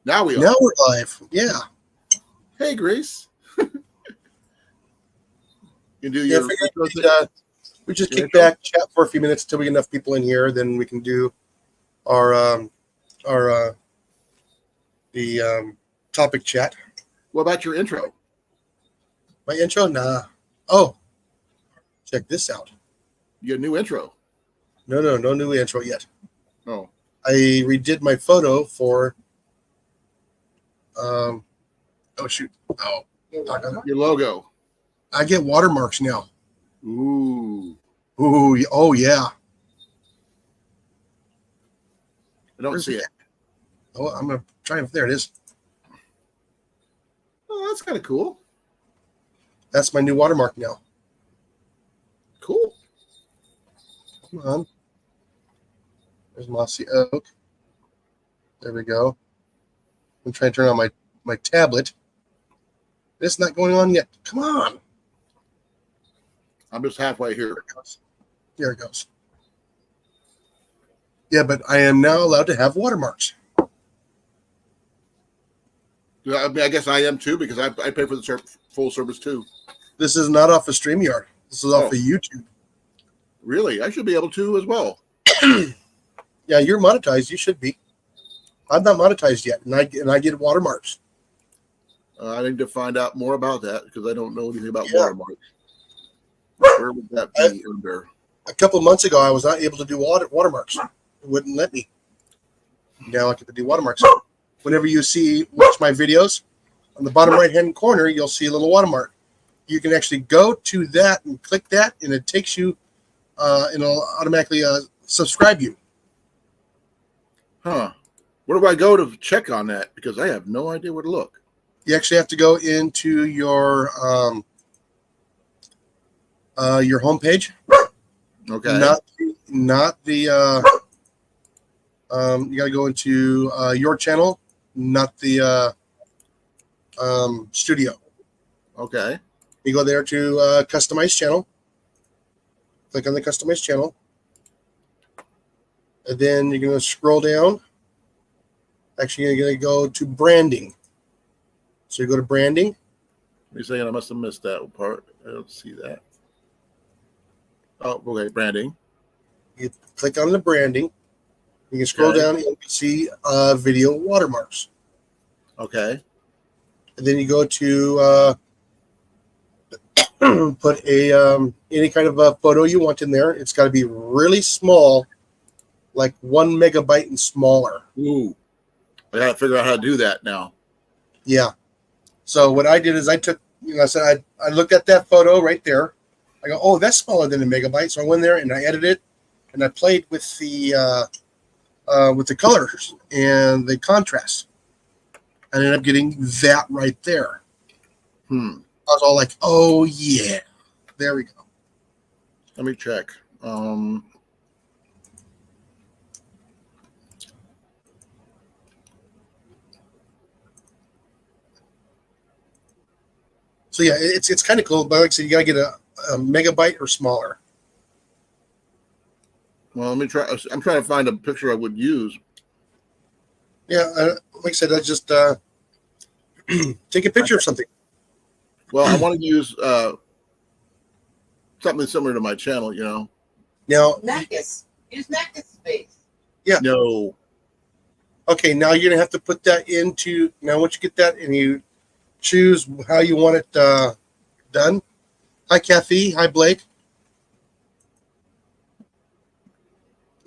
Now we are. Now we're live. Yeah. Hey, Grace. You do Yeah, your. we just kick back, chat for a few minutes until we get enough people in here. Then we can do our topic chat. What about your intro? My intro? Nah. Oh, check this out. You get a new intro. No new intro yet. Oh. I redid my photo for. Oh shoot! Oh, Your logo. I get watermarks now. Ooh. Oh yeah. I don't see it. Oh, I'm gonna try it. There it is. Oh, that's kind of cool. That's my new watermark now. Cool. Come on. There's Mossy Oak. There we go. I'm trying to turn on my tablet. It's not going on yet. Come on. I'm just halfway here. There it goes. Yeah, but I am now allowed to have watermarks. I mean, I guess I am too because I pay for the full service too. This is not off of StreamYard. This is off of YouTube. Really? I should be able to as well. Yeah, you're monetized. You should be. I'm not monetized yet, and I get watermarks. I need to find out more about that because I don't know anything about watermarks. Where would that be under? A couple of months ago, I was not able to do watermarks. It wouldn't let me. Now I can do watermarks. Whenever you watch my videos, on the bottom right-hand corner, you'll see a little watermark. You can actually go to that and click that, and it takes you, and it'll automatically subscribe you. Huh. Where do I go to check on that? Because I have no idea where to look. You actually have to go into your homepage. Okay. Not the. You got to go into your channel, not the studio. Okay. You go there to customize channel. Click on the customize channel, and then you're going to scroll down. Actually, you're going to go to branding. So you go to branding. You're saying I must have missed that part. I don't see that. Oh, okay. Branding. You click on the branding. You can scroll down and you can see video watermarks. Okay. And then you go to put any kind of a photo you want in there. It's got to be really small, like 1 megabyte and smaller. Ooh. I got to figure out how to do that now. Yeah. So what I did is I took, I said, I looked at that photo right there. I go, oh, that's smaller than a megabyte. So I went there and I edited it and I played with the colors and the contrast. I ended up getting that right there. I was all like, oh yeah, there we go. Let me check. So yeah, it's kind of cool, but like I said, you gotta get a megabyte or smaller. Well, let me try. I'm trying to find a picture I would use. Yeah, like I said, I just take a picture of something. Well, I want to use something similar to my channel, you know. Now, Neckus. Use Neckus space. Yeah. No. Okay, now you're gonna have to put that into. Now, once you get that and you choose how you want it done. Hi, Kathy. Hi, Blake.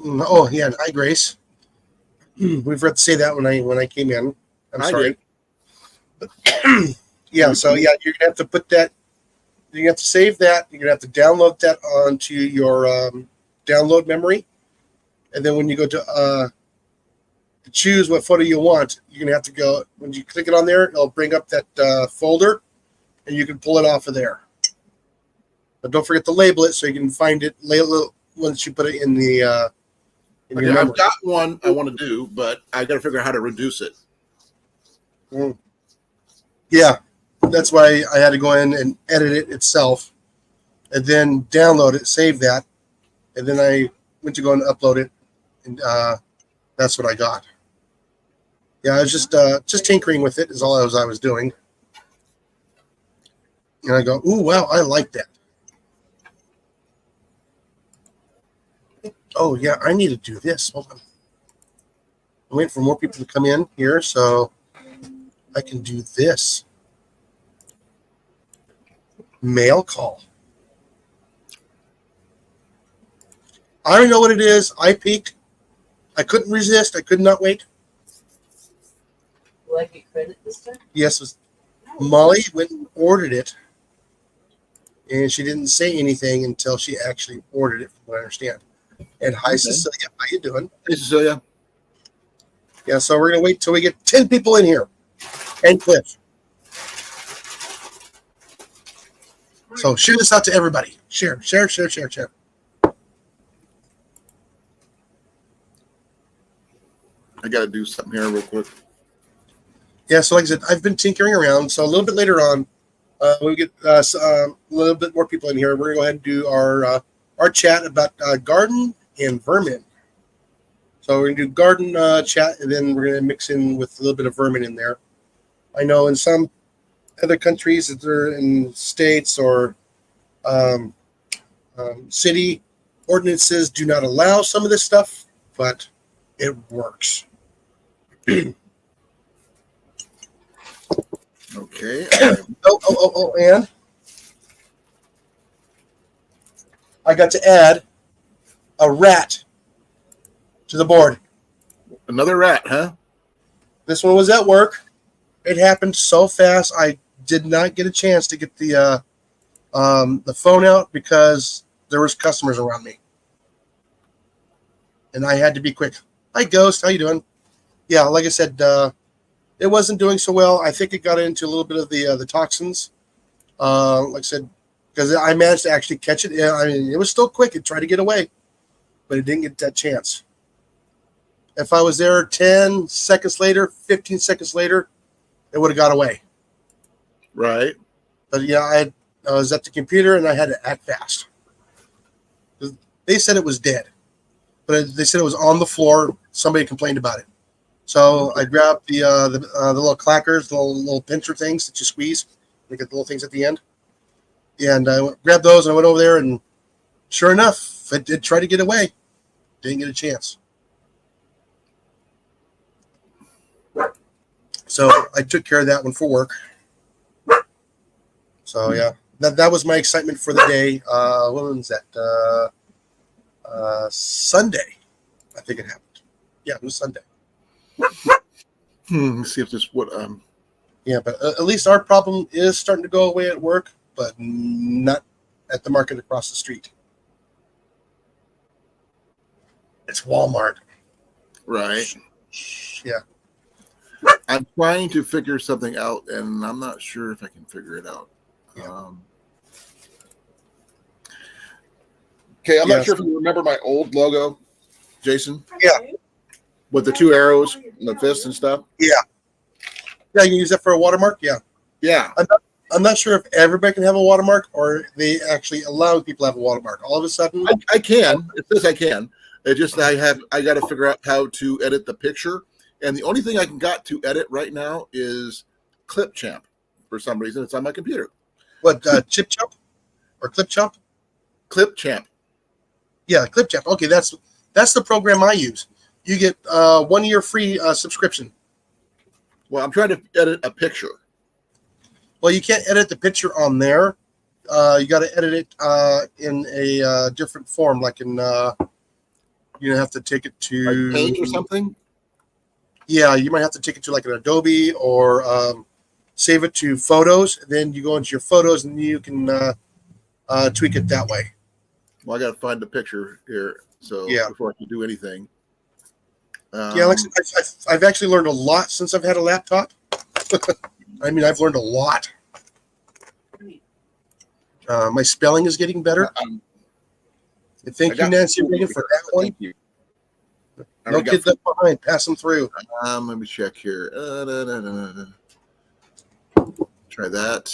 Oh, yeah. Hi, Grace. We forgot to say that when I came in. I'm sorry. Yeah. So yeah, you're gonna have to put that. You're gonna have to save that. You're gonna have to download that onto your download memory, and then when you go to choose what photo you want, you're gonna have to go. When you click it on there, it'll bring up that folder, and you can pull it off of there. But don't forget to label it so you can find it once you put it in the. Okay, I've got one I want to do, but I got to figure out how to reduce it. Yeah, that's why I had to go in and edit it itself, and then download it, save that, and then I went to go and upload it, and that's what I got. Yeah, I was just tinkering with it is all I was doing. And I go, ooh, wow, I like that. Oh yeah, I need to do this. Hold on. I'm waiting for more people to come in here so I can do this. Mail call. I already know what it is. I peeked. I couldn't resist. I could not wait. Will I get credit this time? Yes, it was Molly went and ordered it, and she didn't say anything until she actually ordered it, from what I understand. And hi, Okay. Cecilia. How you doing? Hey, Cecilia. Yeah, so we're going to wait till we get 10 people in here. And Cliff. So share this out to everybody. Share. I got to do something here real quick. Yeah, so like I said, I've been tinkering around. So a little bit later on, when we get a little bit more people in here, we're going to go ahead and do our chat about garden and vermin. So we're going to do garden chat, and then we're going to mix in with a little bit of vermin in there. I know in some other countries, that they're in states or city ordinances do not allow some of this stuff, but it works. Okay. And I got to add a rat to the board. Another rat, huh? This one was at work. It happened so fast. I did not get a chance to get the phone out because there was customers around me, and I had to be quick. Hi, Ghost. How you doing? Yeah, like I said, it wasn't doing so well. I think it got into a little bit of the toxins. Like I said, because I managed to actually catch it. Yeah, I mean, it was still quick. It tried to get away, but it didn't get that chance. If I was there 10 seconds later, 15 seconds later, it would have got away. Right. But yeah, I was at the computer and I had to act fast. They said it was dead, but they said it was on the floor. Somebody complained about it. So I grabbed the little clackers, the little pincher things that you squeeze. You get the little things at the end. And I grabbed those and I went over there, and sure enough, it did try to get away. Didn't get a chance. So I took care of that one for work. So yeah, that was my excitement for the day. When was that? Sunday, I think it happened. Yeah, it was Sunday. Let's see if this would. Yeah, but at least our problem is starting to go away at work, but not at the market across the street. It's Walmart. Right. Yeah. I'm trying to figure something out, and I'm not sure if I can figure it out. Yeah. Okay, I'm Yes. not sure if you remember my old logo, Jason. Yeah. With the two arrows and the fist and stuff. Yeah. Yeah, you can use that for a watermark. Yeah. Yeah. I'm not sure if everybody can have a watermark or they actually allow people to have a watermark. All of a sudden, I can. It says I can. It just I got to figure out how to edit the picture, and the only thing I can got to edit right now is Clipchamp. For some reason, it's on my computer. what Chip Chump or Clip Chump? Clipchamp. Yeah, Clip Chump. Okay, that's the program I use. You get 1 year free subscription. Well, I'm trying to edit a picture. Well, you can't edit the picture on there. You got to edit it in a different form, like in you have to take it to Like Paint or something. Yeah, you might have to take it to like an Adobe or save it to Photos. Then you go into your Photos and you can tweak it that way. Well, I got to find the picture here, so Yeah. before I can do anything. Yeah, like I've actually learned a lot since I've had a laptop. I mean, I've learned a lot. My spelling is getting better. Thank you, Nancy Reagan, for that one. Thank you. No kids left behind. Pass them through. Let me check here. Try that.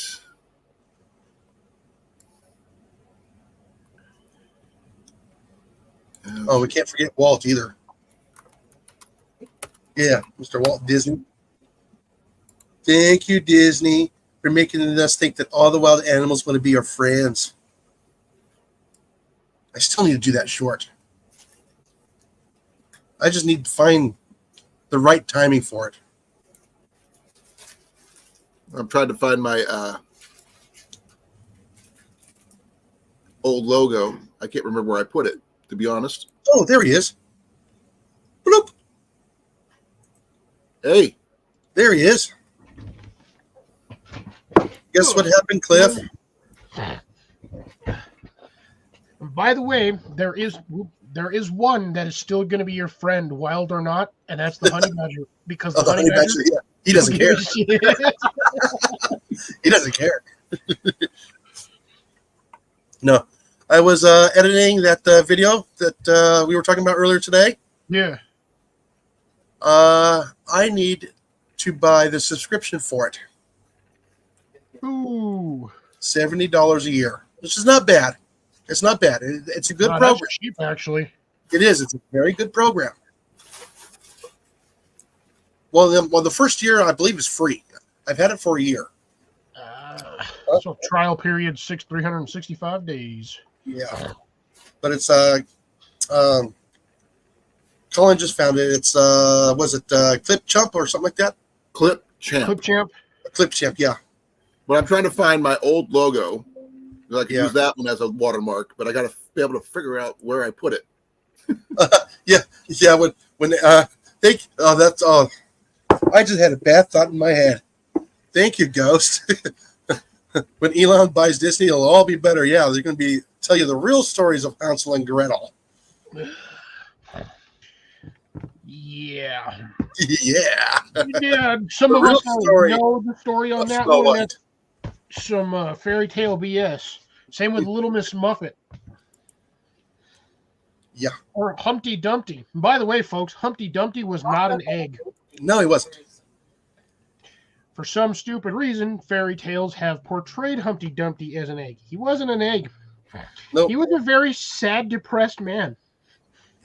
Oh, we can't forget Walt either. Yeah, Mr. Walt Disney. Thank you, Disney, for making us think that all the wild animals want to be our friends. I still need to do that short. I just need to find the right timing for it. I'm trying to find my old logo. I can't remember where I put it, to be honest. Oh, there he is. Bloop. Hey, There he is. Guess what happened, Cliff? By the way, there is one that is still going to be your friend, wild or not, and that's the honey badger. Because the honey badger, Yeah, he doesn't care. He doesn't care. No, I was editing that video that we were talking about earlier today. Yeah. I need to buy the subscription for it. Ooh. $70 a year, which is not bad. It's not bad. It's a good program. That's cheap, actually. It is. It's a very good program. Well, the first year I believe is free. I've had it for a year. So trial period 365 days. Yeah, but it's Colin just found it. It's was it Clip Chump or something like that? Clip Champ. Clip Champ. Clip Champ, yeah. But I'm trying to find my old logo. I can Yeah. use that one as a watermark, but I got to be able to figure out where I put it. Yeah. When that's I just had a bad thought in my head. Thank you, Ghost. When Elon buys Disney, it'll all be better. Yeah, they're going to tell you the real stories of Hansel and Gretel. Yeah. Yeah. Yeah, some The of real us don't story know the story on of that Snow one. White. That's some fairy tale BS. Same with Little Miss Muffet. Yeah. Or Humpty Dumpty. By the way, folks, Humpty Dumpty was not an egg. No, he wasn't. For some stupid reason, fairy tales have portrayed Humpty Dumpty as an egg. He wasn't an egg. Nope. He was a very sad, depressed man.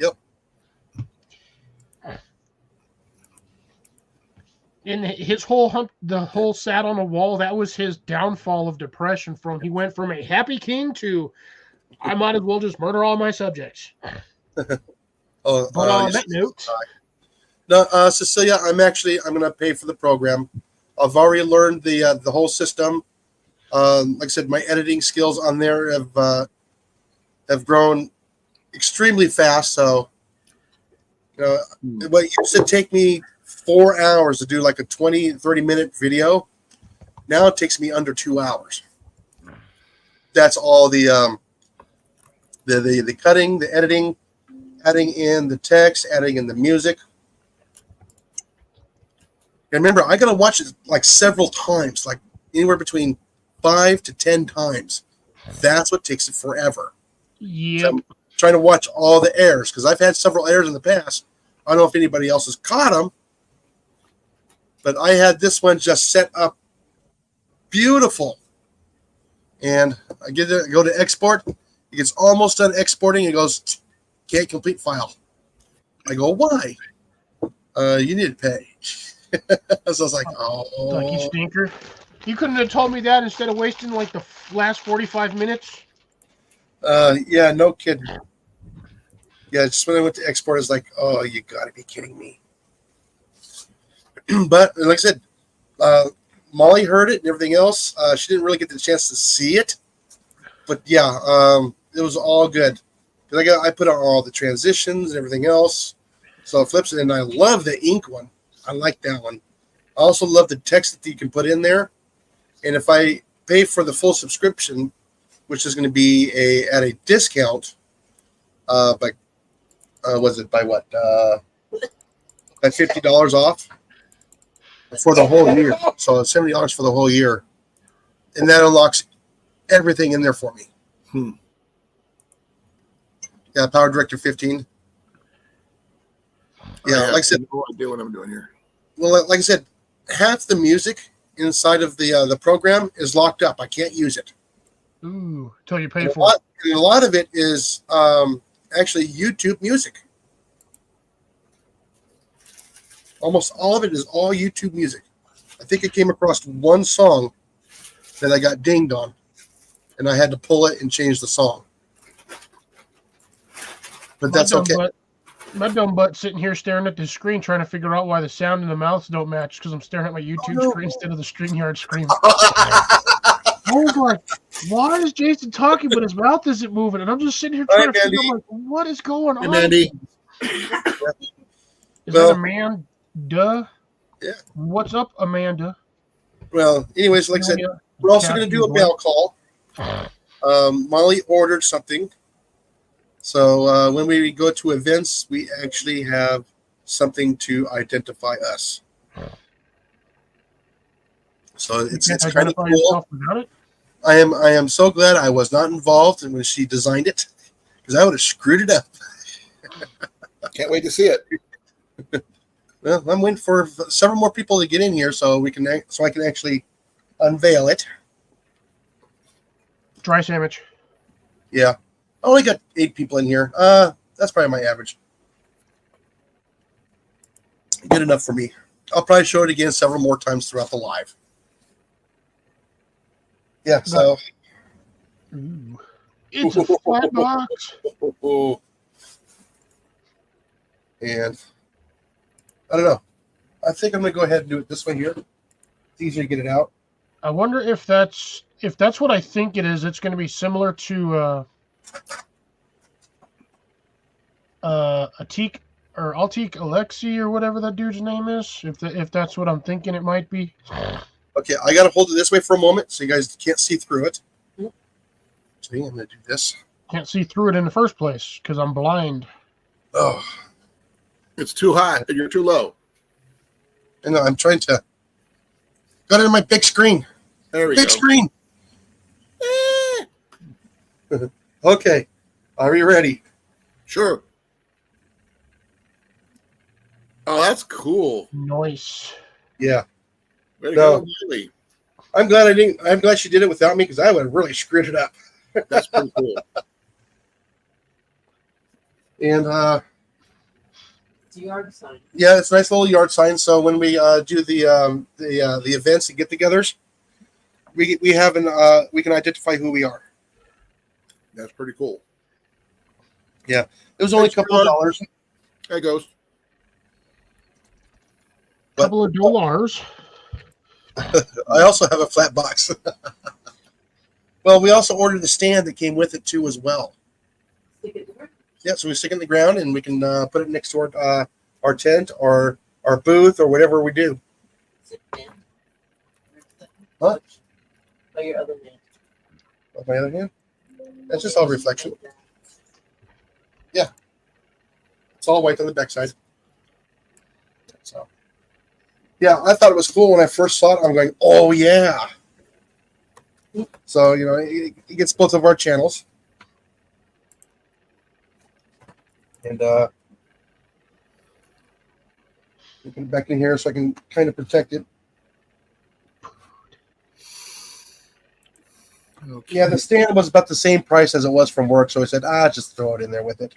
Yep. And his the whole sat on a wall, that was his downfall of depression. He went from a happy king to, I might as well just murder all my subjects. Oh, But on yes. that note, No, Cecilia, I'm going to pay for the program. I've already learned the whole system. Like I said, my editing skills on there have grown extremely fast. So, what used to take me 4 hours to do like a 30-minute video, now it takes me under 2 hours. That's all the cutting, the editing, adding in the text, adding in the music. And remember, I got to watch it like several times, like anywhere between 5 to 10 times. That's what takes it forever. yep. So I'm trying to watch all the errors because I've had several errors in the past. I don't know if anybody else has caught them, but I had this one just set up beautiful. And I go to export. It gets almost done exporting. It goes, can't complete file. I go, why? You need to pay. So I was like, Lucky oh. stinker. You couldn't have told me that instead of wasting like the last 45 minutes? Yeah, no kidding. Yeah, just when I went to export, it's like, oh, you got to be kidding me. But like I said, Molly heard it and everything else. She didn't really get the chance to see it. But yeah, it was all good. Because I put on all the transitions and everything else. So it flips it. And I love the ink one. I like that one. I also love the text that you can put in there. And if I pay for the full subscription, which is going to be at a discount, by what? By $50 off for the whole year. So it's $70 for the whole year. And that unlocks everything in there for me. Yeah, Power Director 15. Yeah, like I said, no idea what I'm doing here. well, like I said, half the music inside of the program is locked up. I can't use it. Ooh, until you pay And for it. a lot of it is actually YouTube music. Almost all of it is all YouTube music. I think I came across one song that I got dinged on, and I had to pull it and change the song. But that's okay. My dumb butt sitting here staring at the screen trying to figure out why the sound and the mouths don't match because I'm staring at my YouTube screen instead of the StreamYard screen. I was like, why is Jason talking but his mouth isn't moving? And I'm just sitting here trying to figure out, like, what is going on? Hey, Mandy. Is that Amanda? Yeah. What's up, Amanda? Well, anyways, like I said, we're also going to do a mail call. Molly ordered something. So when we go to events, we actually have something to identify us. So it's kind of cool. I am so glad I was not involved when she designed it, because I would have screwed it up. Can't wait to see it. Well, I'm waiting for several more people to get in here so I can actually unveil it. Dry sandwich. Yeah. I only got 8 people in here. That's probably my average. Good enough for me. I'll probably show it again several more times throughout the live. Yeah, so. Ooh. It's a flat box. And I don't know. I think I'm going to go ahead and do it this way here. It's easier to get it out. I wonder if that's what I think it is. It's going to be similar to Atik or Altik Alexi or whatever that dude's name is. If that's what I'm thinking it might be. Okay, I got to hold it this way for a moment so you guys can't see through it. See, I'm going to do this. Can't see through it in the first place because I'm blind. Oh, it's too high. You're too low. I know. I'm trying to. Got it on my big screen. There we go. Big screen. Okay. Are you ready? Sure. Oh, that's cool. Nice. Yeah. Way to go, Miley. I'm glad she did it without me because I would have really screwed it up. That's pretty cool. And It's a yard sign. yeah, it's a nice little yard sign. So when we do the events and get-togethers, we can identify who we are. That's pretty cool. Yeah, it was only a couple of dollars. There goes. Couple of dollars. I also have a flat box. Well, we also ordered the stand that came with it too, as well. Stick it there. Yeah, so we stick it in the ground and we can put it next to our tent or our booth or whatever we do. Sit down. What? By your other hand. On my other hand, that's just all reflection. It's all white on the backside. So, yeah, I thought it was cool when I first saw it. I'm going, oh yeah. So it gets both of our channels, and put it back in here so I can kind of protect it. Okay. Yeah, the stand was about the same price as it was from work, so I said, just throw it in there with it.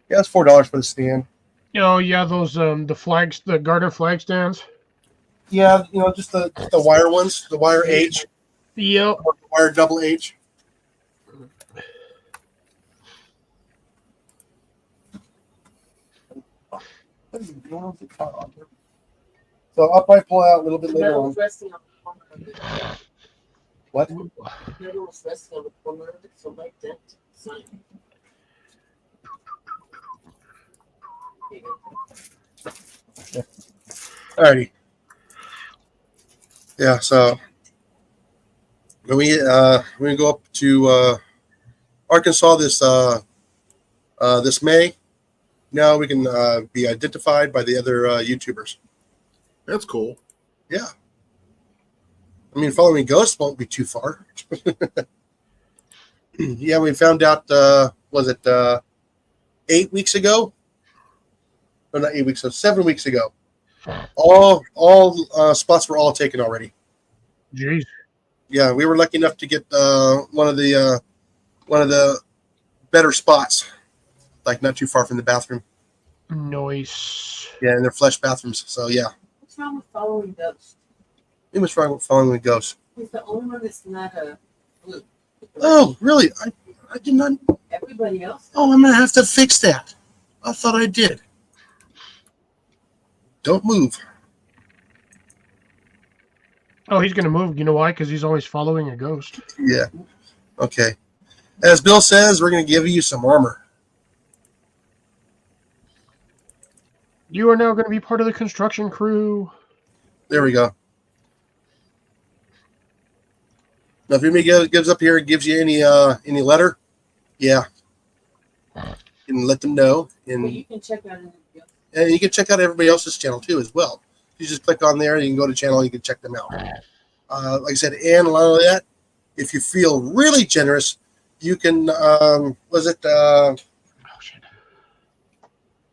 Yeah, it's $4 for the stand. Oh yeah, those the garter flag stands. Yeah, just the wire ones, the wire H, Yep. or the wire double H. So I'll probably pull out a little bit The later metal on. was resting on the corner of it. What? The metal was resting on the corner of it, so it might dent the sign. Alrighty. Yeah, so when we go up to Arkansas this May, now we can be identified by the other YouTubers. That's cool. Yeah. I mean, following Ghost won't be too far. Yeah, we found out, was it 8 weeks ago? No, not 8 weeks ago, 7 weeks ago. All spots were all taken already. Jeez. Yeah, we were lucky enough to get one of the better spots, like not too far from the bathroom. Noise. Yeah, in their flesh bathrooms. So yeah, What's wrong with following ghosts? it was wrong with following the ghost. He's the only one that's not a blue. Oh, really? I did not. Everybody else. Oh, I'm gonna have to fix that. I thought I did. Don't move. Oh, he's gonna move. You know why? Because he's always following a ghost. Yeah. Okay. As Bill says, we're gonna give you some armor. You are now going to be part of the construction crew. There we go. Now, if anybody gives up here and gives you any letter, yeah, you can let them know, But and you can check out anybody else. you can check out everybody else's channel too as well. You just click on there, you can go to channel, you can check them out. Like I said, and a lot of that, if you feel really generous, you can Oh, shit.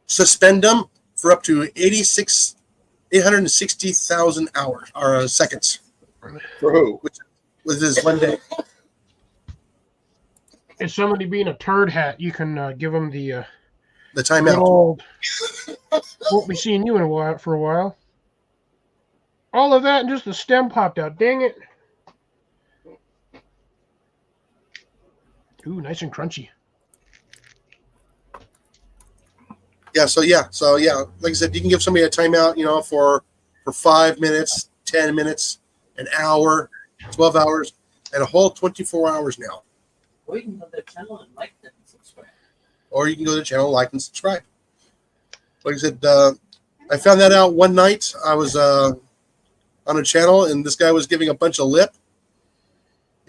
suspend them for up to 860,000 hours or seconds, For who? which is 1 day. If somebody being a turd hat, you can give them the The good timeout. old. Won't be seeing you in a while for a while. All of that and just the stem popped out. Dang it! Ooh, nice and crunchy. So yeah. Like I said, you can give somebody a timeout, for 5 minutes, 10 minutes, an hour, 12 hours, and a whole 24 hours now. Or you can go to their channel and like them and subscribe. Or you can go to the channel, like, and subscribe. Like I said, I found that out one night. I was on a channel, and this guy was giving a bunch of lip.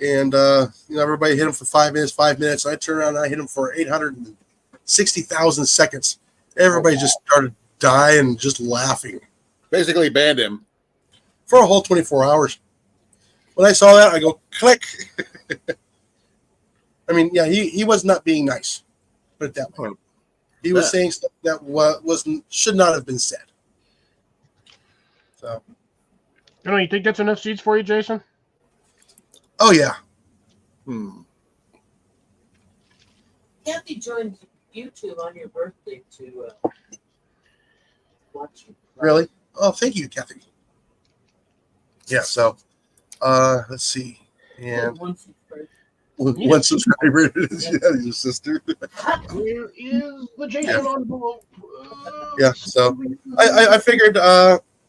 And, everybody hit him for 5 minutes. And I turned around and I hit him for 860,000 seconds. Everybody just started dying, just laughing. Basically banned him. For a whole 24 hours. When I saw that, I go, click. I mean, yeah, he was not being nice. Put it that way. He was saying stuff that should not have been said. So. You think that's enough seeds for you, Jason? Oh, yeah. Kathy joined YouTube on your birthday to watch you. Really? Oh, thank you, Kathy. Yeah, so, let's see. And One subscriber. one subscriber is your sister. Where is the Jason envelope? Yeah, so I figured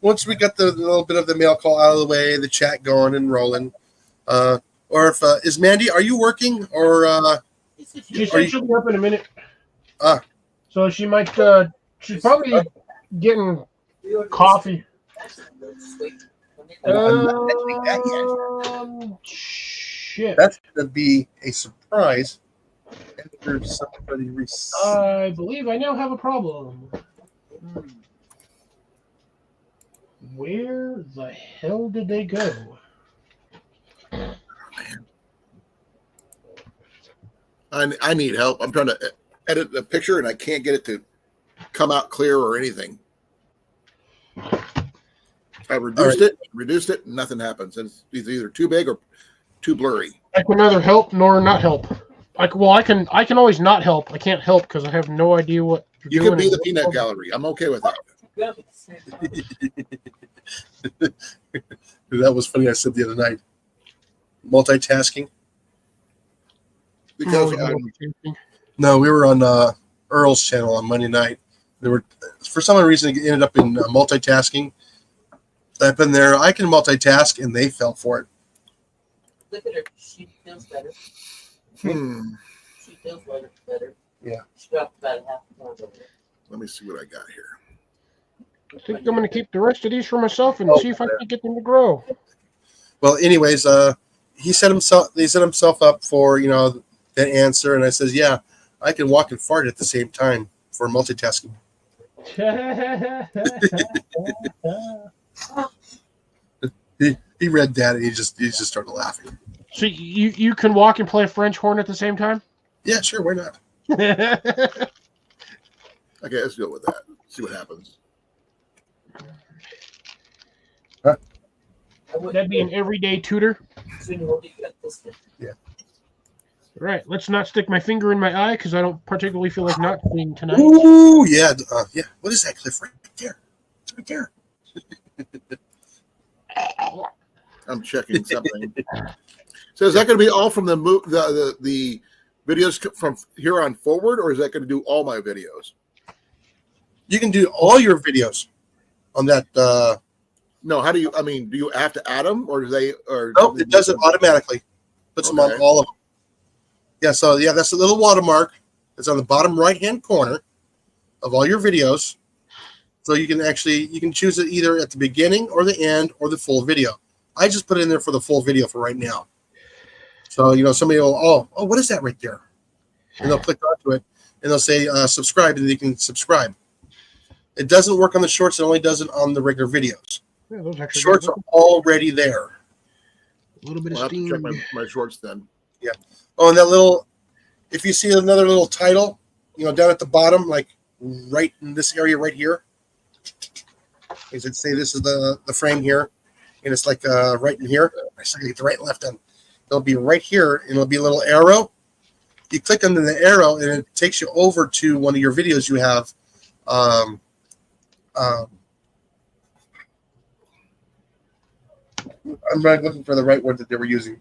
once we got the little bit of the mail call out of the way, the chat going and rolling, or if is Mandy, are you working or She said she'll be up in a minute. So she might. She's probably getting coffee. Shit. That's gonna be a surprise after somebody I believe I now have a problem. Where the hell did they go? I need help. I'm trying to edit the picture and I can't get it to come out clear or anything. I reduced it, nothing happens. It's either too big or too blurry. I can neither help nor not help. I can always not help. I can't help because I have no idea what You doing. can be the peanut gallery. I'm okay with that. That was funny. I said the other night, multitasking. Because No, we were on Earl's channel on Monday night. There were, for some reason, it ended up in multitasking. I've been there. I can multitask, and they fell for it. Look at her. She feels better. She feels better. Yeah. She dropped about half a pound over there. let me see what I got here. I think I'm going to keep the rest of these for myself and see if I can get them to grow. Well, anyways, he set himself up for that answer, and I says, yeah, I can walk and fart at the same time for multitasking. He read that and he just started laughing. So you can walk and play French horn at the same time? Yeah, sure, why not? Okay, let's go with that. See what happens. That'd be an everyday tutor. Soon we'll be at this one. Yeah. Right. Let's not stick my finger in my eye because I don't particularly feel like not seeing tonight. Ooh, yeah, yeah. What is that, Cliff? Right there. It's right there. I'm checking something. So is that going to be all from the videos from here on forward, or is that going to do all my videos? You can do all your videos on that. No, how do you? I mean, do you have to add them, or do they? Or Nope, it does it automatically. Puts them on all of them. Yeah, so yeah, that's a little watermark. It's on the bottom right-hand corner of all your videos. So you can choose it either at the beginning or the end or the full video. I just put it in there for the full video for right now. So somebody will, oh, what is that right there? And they'll click onto it and they'll say subscribe, and they can subscribe. It doesn't work on the shorts; it only does it on the regular videos. Yeah, those actually Shorts are already there. A little bit I'll of have to steam. check my shorts then. Yeah. Oh, and that little, if you see another little title, down at the bottom, like right in this area right here, is it say this is the frame here, and it's like right in here. I just get the right and left end. It'll be right here, and it'll be a little arrow. You click on the arrow, and it takes you over to one of your videos you have. I'm not looking for the right word that they were using.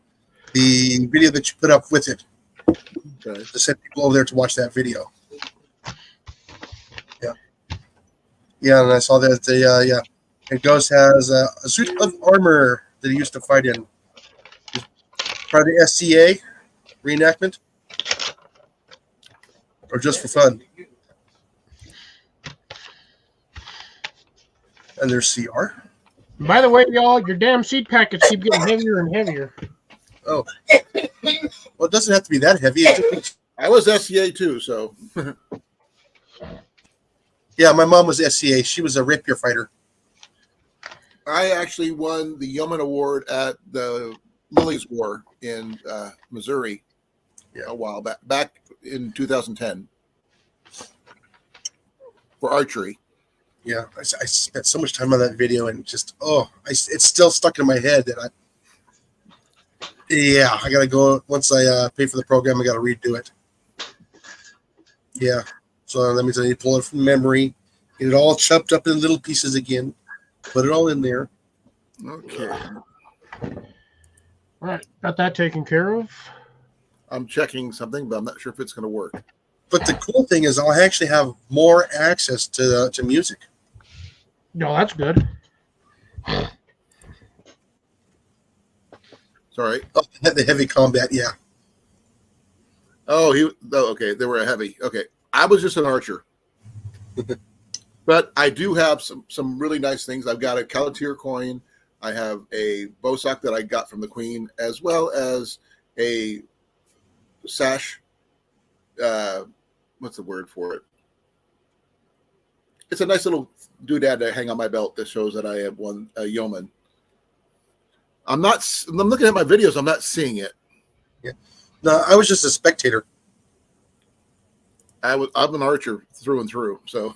The video that you put up with it. Okay. To send people over there to watch that video. Yeah. Yeah, and I saw that and Ghost has a suit of armor that he used to fight in. Part of the SCA reenactment. Or just for fun. And there's CR. By the way, y'all, your damn seed packets keep getting heavier and heavier. Oh. Well, it doesn't have to be that heavy. I was SCA too, so. Yeah, my mom was SCA. She was a rapier fighter. I actually won the Yeoman Award at the Lily's War in Missouri a while back in 2010 for archery. Yeah, I spent so much time on that video, and just it's still stuck in my head that I gotta go once I pay for the program. I gotta redo it. Yeah, so that means I need to pull it from memory, get it all chopped up in little pieces again, put it all in there. Okay. All right, got that taken care of. I'm checking something, but I'm not sure if it's going to work. But the cool thing is, I'll actually have more access to music. No, that's good. Sorry. Oh, the heavy combat, yeah. Oh, okay. They were a heavy. Okay. I was just an archer. But I do have some really nice things. I've got a Calatier coin. I have a bow sock that I got from the Queen, as well as a sash. What's the word for it? It's a nice little doodad to hang on my belt that shows that I have won a yeoman. I'm looking at my videos. I'm not seeing it. Yeah. No, I was just a spectator. I'm an archer through and through. So.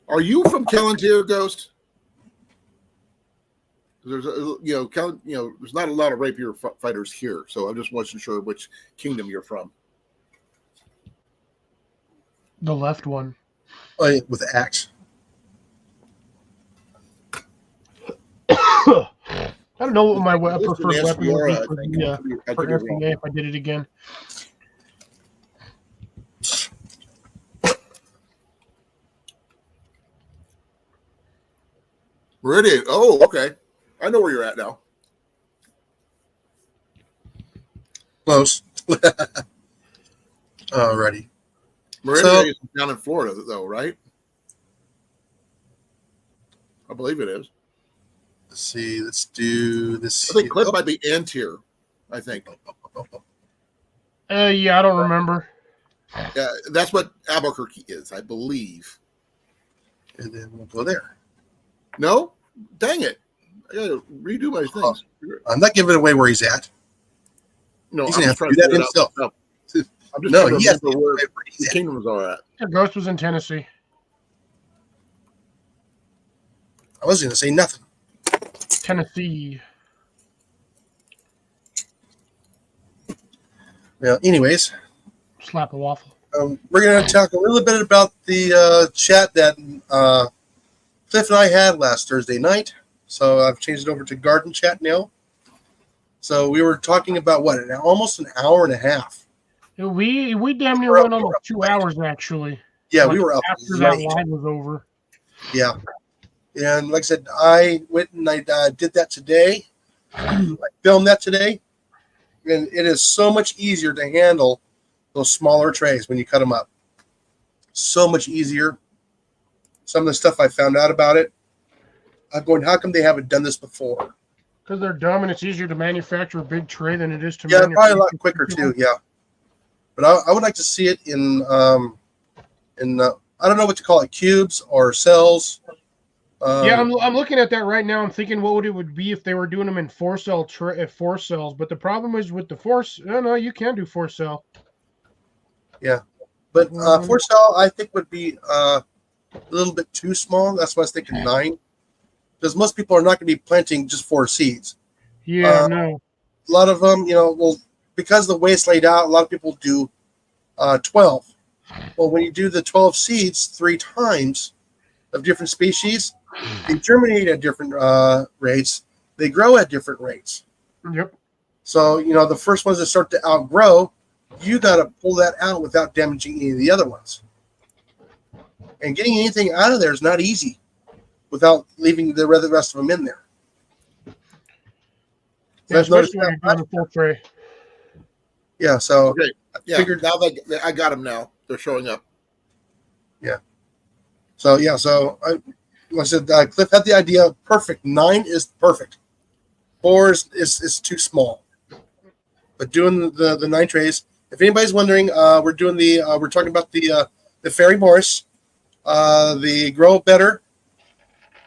Are you from Calatier, Ghost? There's there's not a lot of rapier fighters here, so I just wasn't sure which kingdom you're from. The left one. Oh, yeah, with the axe. I don't know what my preferred weapon would be for for FBA if I did it again. Meridian. Oh, okay. I know where you're at now. Close. Alrighty. Meridian is down in Florida, though, right? I believe it is. Let's see. Let's do this. I think Cliff might be Antier. I think. Yeah, I don't remember. Yeah, that's what Albuquerque is, I believe. And then we'll go there. No? Dang it. I got to redo my things. I'm not giving away where he's at. No, He's I'm going to have trying to do that figure it himself. out. I'm just No, trying to he has to remember where where the he's at. kingdoms are at. The Ghost was in Tennessee. I wasn't going to say nothing. Tennessee. Well, anyways, Slap a waffle. we're going to talk a little bit about the chat that Cliff and I had last Thursday night. So I've changed it over to garden chat now. So we were talking about what, almost an hour and a half. We damn near went almost 2 hours actually. Yeah, Like, we were up after late. that live was over. Yeah. And like I said, I went and I did that today. I filmed that today. And it is so much easier to handle those smaller trays when you cut them up. So much easier. Some of the stuff I found out about it, I'm going, how come they haven't done this before? Because they're dumb and it's easier to manufacture a big tray than it is to Yeah, manufacture. probably a lot quicker too. Yeah. But I would like to see it in I don't know what to call it, cubes or cells. Yeah, I'm looking at that right now. I'm thinking what would be if they were doing them in 4-cell four cells. But the problem is with the no, you can do 4-cell. But 4-cell, I think, would be a little bit too small. That's why I was thinking 9. Because most people are not going to be planting just 4 seeds. Yeah, no. A lot of them, because the way it's laid out, a lot of people do 12. Well, when you do the 12 seeds 3 times of different species, they germinate at different rates. They grow at different rates. Yep. So, the first ones that start to outgrow, you got to pull that out without damaging any of the other ones. And getting anything out of there is not easy without leaving the rest of them in there. Yeah, especially when you're doing a full tray. Yeah, so Okay. Yeah, figured, now I got them now. They're showing up. so like I said, Cliff had the idea. Perfect. 9 is perfect. 4 is too small. But doing the 9 trays. If anybody's wondering, we're talking about the Fairy Morris, the Grow Better,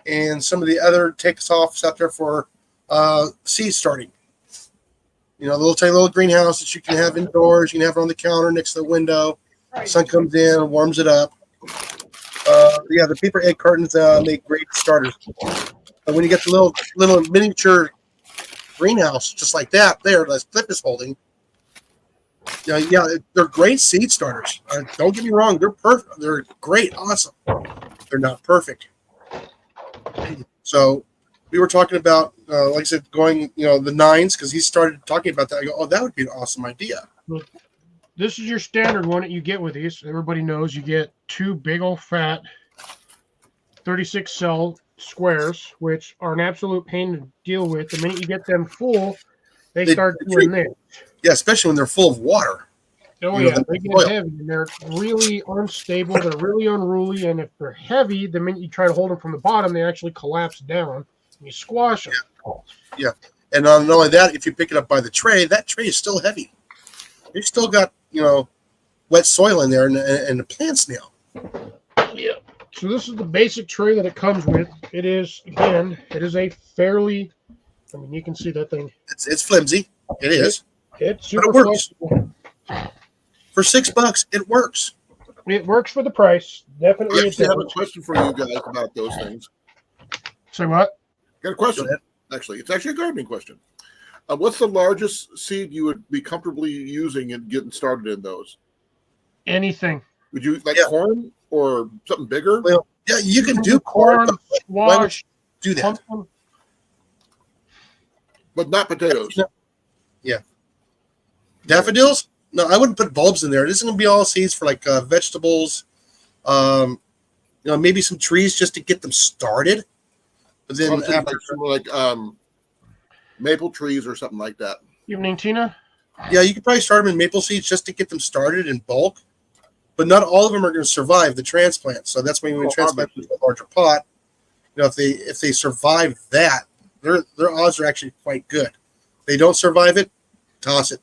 and some of the other takeoffs out there for seed starting. The little tiny little greenhouse that you can have indoors. You can have it on the counter next to the window. Sun comes in, warms it up. The paper egg cartons make great starters. When you get the little miniature greenhouse just like that, that Cliff is holding. They're great seed starters. Don't get me wrong, they're perfect. They're great, awesome. They're not perfect. So we were talking about, like I said, going, the 9s, because he started talking about that. I go, oh, that would be an awesome idea. This is your standard one that you get with these. Everybody knows you get 2 big old fat 36-cell squares, which are an absolute pain to deal with. The minute you get them full, they start doing this. Yeah, especially when they're full of water. Oh, yeah, they get heavy, and they're really unstable. They're really unruly, and if they're heavy, the minute you try to hold them from the bottom, they actually collapse down, and you squash them. Yeah, and not only that, if you pick it up by the tray, that tray is still heavy. You've still got, wet soil in there and the plants now. Yeah. So this is the basic tray that it comes with. It is a fairly, you can see that thing. It's flimsy. It is. It's super but it works. flexible. For $6, it works. It works for the price. Definitely. I actually have a question for you guys about those things. Say what? Got a question. Actually, it's actually a gardening question. What's the largest seed you would be comfortably using and getting started in those? Anything. Would you like corn or something bigger? Well, yeah, you can do corn. Why would you do that? Pumpkin. But not potatoes. Yeah. Daffodils? No, I wouldn't put bulbs in there. This is going to be all seeds for like vegetables. Maybe some trees just to get them started. But then like maple trees or something like that. Evening, Tina. Yeah, you could probably start them in maple seeds just to get them started in bulk. But not all of them are going to survive the transplant. So that's why when we transplant into a larger pot, if they survive that, their odds are actually quite good. If they don't survive it, toss it.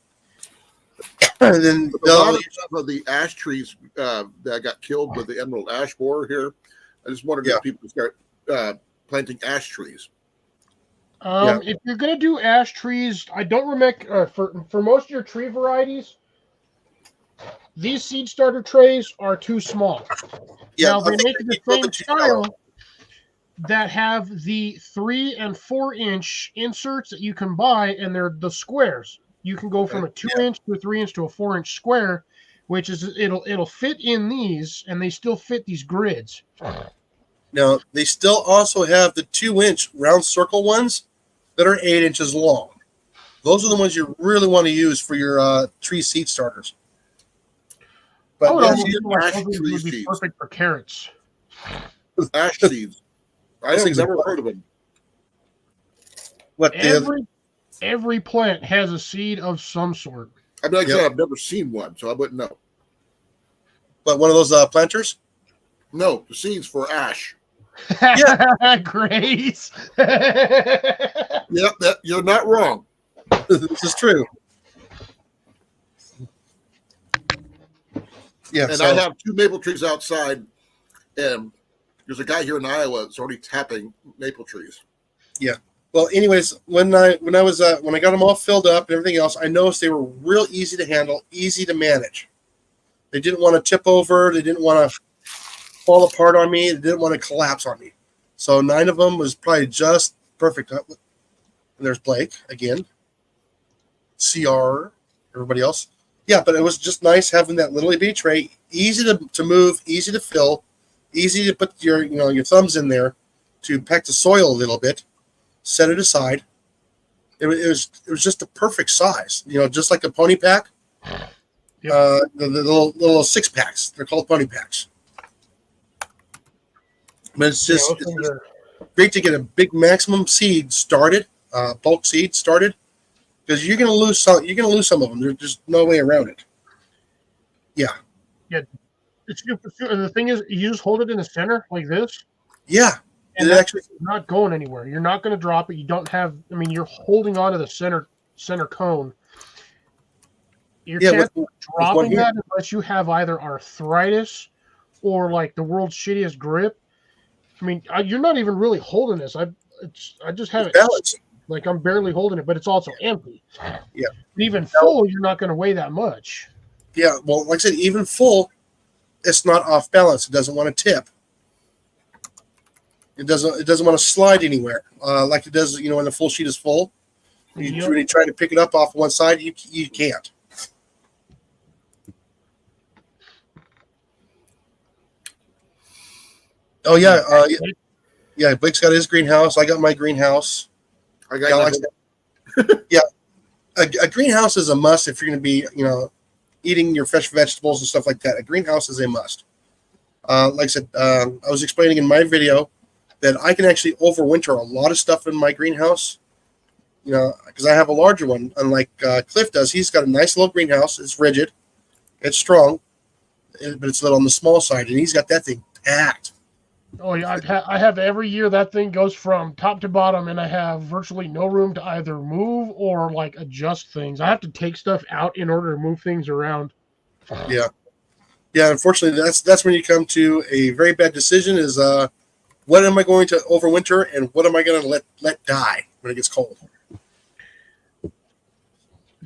And then a lot of the ash trees that got killed with the emerald ash borer here, I just wondered if people start planting ash trees. If you're going to do ash trees, I don't remember for most of your tree varieties, these seed starter trays are too small. Yeah, now they make the same style. that have the 3 and 4 inch inserts that you can buy, and they're the squares. You can go from a 2-inch to a 3-inch to a 4-inch square, which is it'll fit in these, and they still fit these grids. Now, they still also have the 2-inch round circle ones that are 8 inches long. Those are the ones you really want to use for your tree seed starters. I But would yes, almost you- feel like ash those tree would be seeds. perfect for carrots. Ash seeds. I Those have things are never fun. heard of them. what the Every plant has a seed of some sort. I mean, like I Yep. said, I've never seen one, so I wouldn't know. but one of those planters? No, the seeds for ash. Grace. Yep, that you're not wrong. This is true. Yeah, And so, I have 2 maple trees outside, and there's a guy here in Iowa that's already tapping maple trees. well, anyways, when I got them all filled up and everything else, I noticed they were real easy to handle, easy to manage. They didn't want to tip over. They didn't want to fall apart on me. They didn't want to collapse on me. So 9 of them was probably just perfect. And there's Blake again. CR, everybody else. Yeah, but it was just nice having that little bitty tray, easy to move, easy to fill, easy to put your your thumbs in there to pack the soil a little bit, set it aside. It was just the perfect size, just like a pony pack. Yep. The little 6-packs. They're called pony packs. But it's just, Yeah, it's those things just are- great to get a big maximum seed started, bulk seed started, because you're gonna lose some. You're gonna lose some of them. There's just no way around it. the thing is, you just hold it in the center like this, Yeah, and it that's actually. not going anywhere. You're not going to drop it. You don't have. I mean, you're holding onto the center cone. Your Yeah, chance with of dropping one that, hand. unless you have either arthritis or like the world's shittiest grip. I mean, you're not even really holding this. I just have it Balance. like I'm barely holding it, but it's also empty. Yeah. But even full, you're not going to weigh that much. Yeah, well, like I said, even full, it's not off balance. It doesn't want to tip. It doesn't want to slide anywhere like it does. When the full sheet is full, Yep. when you try to pick it up off one side, you can't. Oh yeah, yeah. Blake's got his greenhouse. I got my greenhouse. I got Yeah, nothing. a greenhouse is a must if you're going to be, eating your fresh vegetables and stuff like that. A greenhouse is a must. Like I said, I was explaining in my video that I can actually overwinter a lot of stuff in my greenhouse. Because I have a larger one, unlike Cliff does. He's got a nice little greenhouse. It's rigid, it's strong, but it's a little on the small side, and he's got that thing packed. Oh yeah, I have every year that thing goes from top to bottom, and I have virtually no room to either move or like adjust things. I have to take stuff out in order to move things around. Yeah. Unfortunately, that's when you come to a very bad decision: is what am I going to overwinter, and what am I going to let die when it gets cold?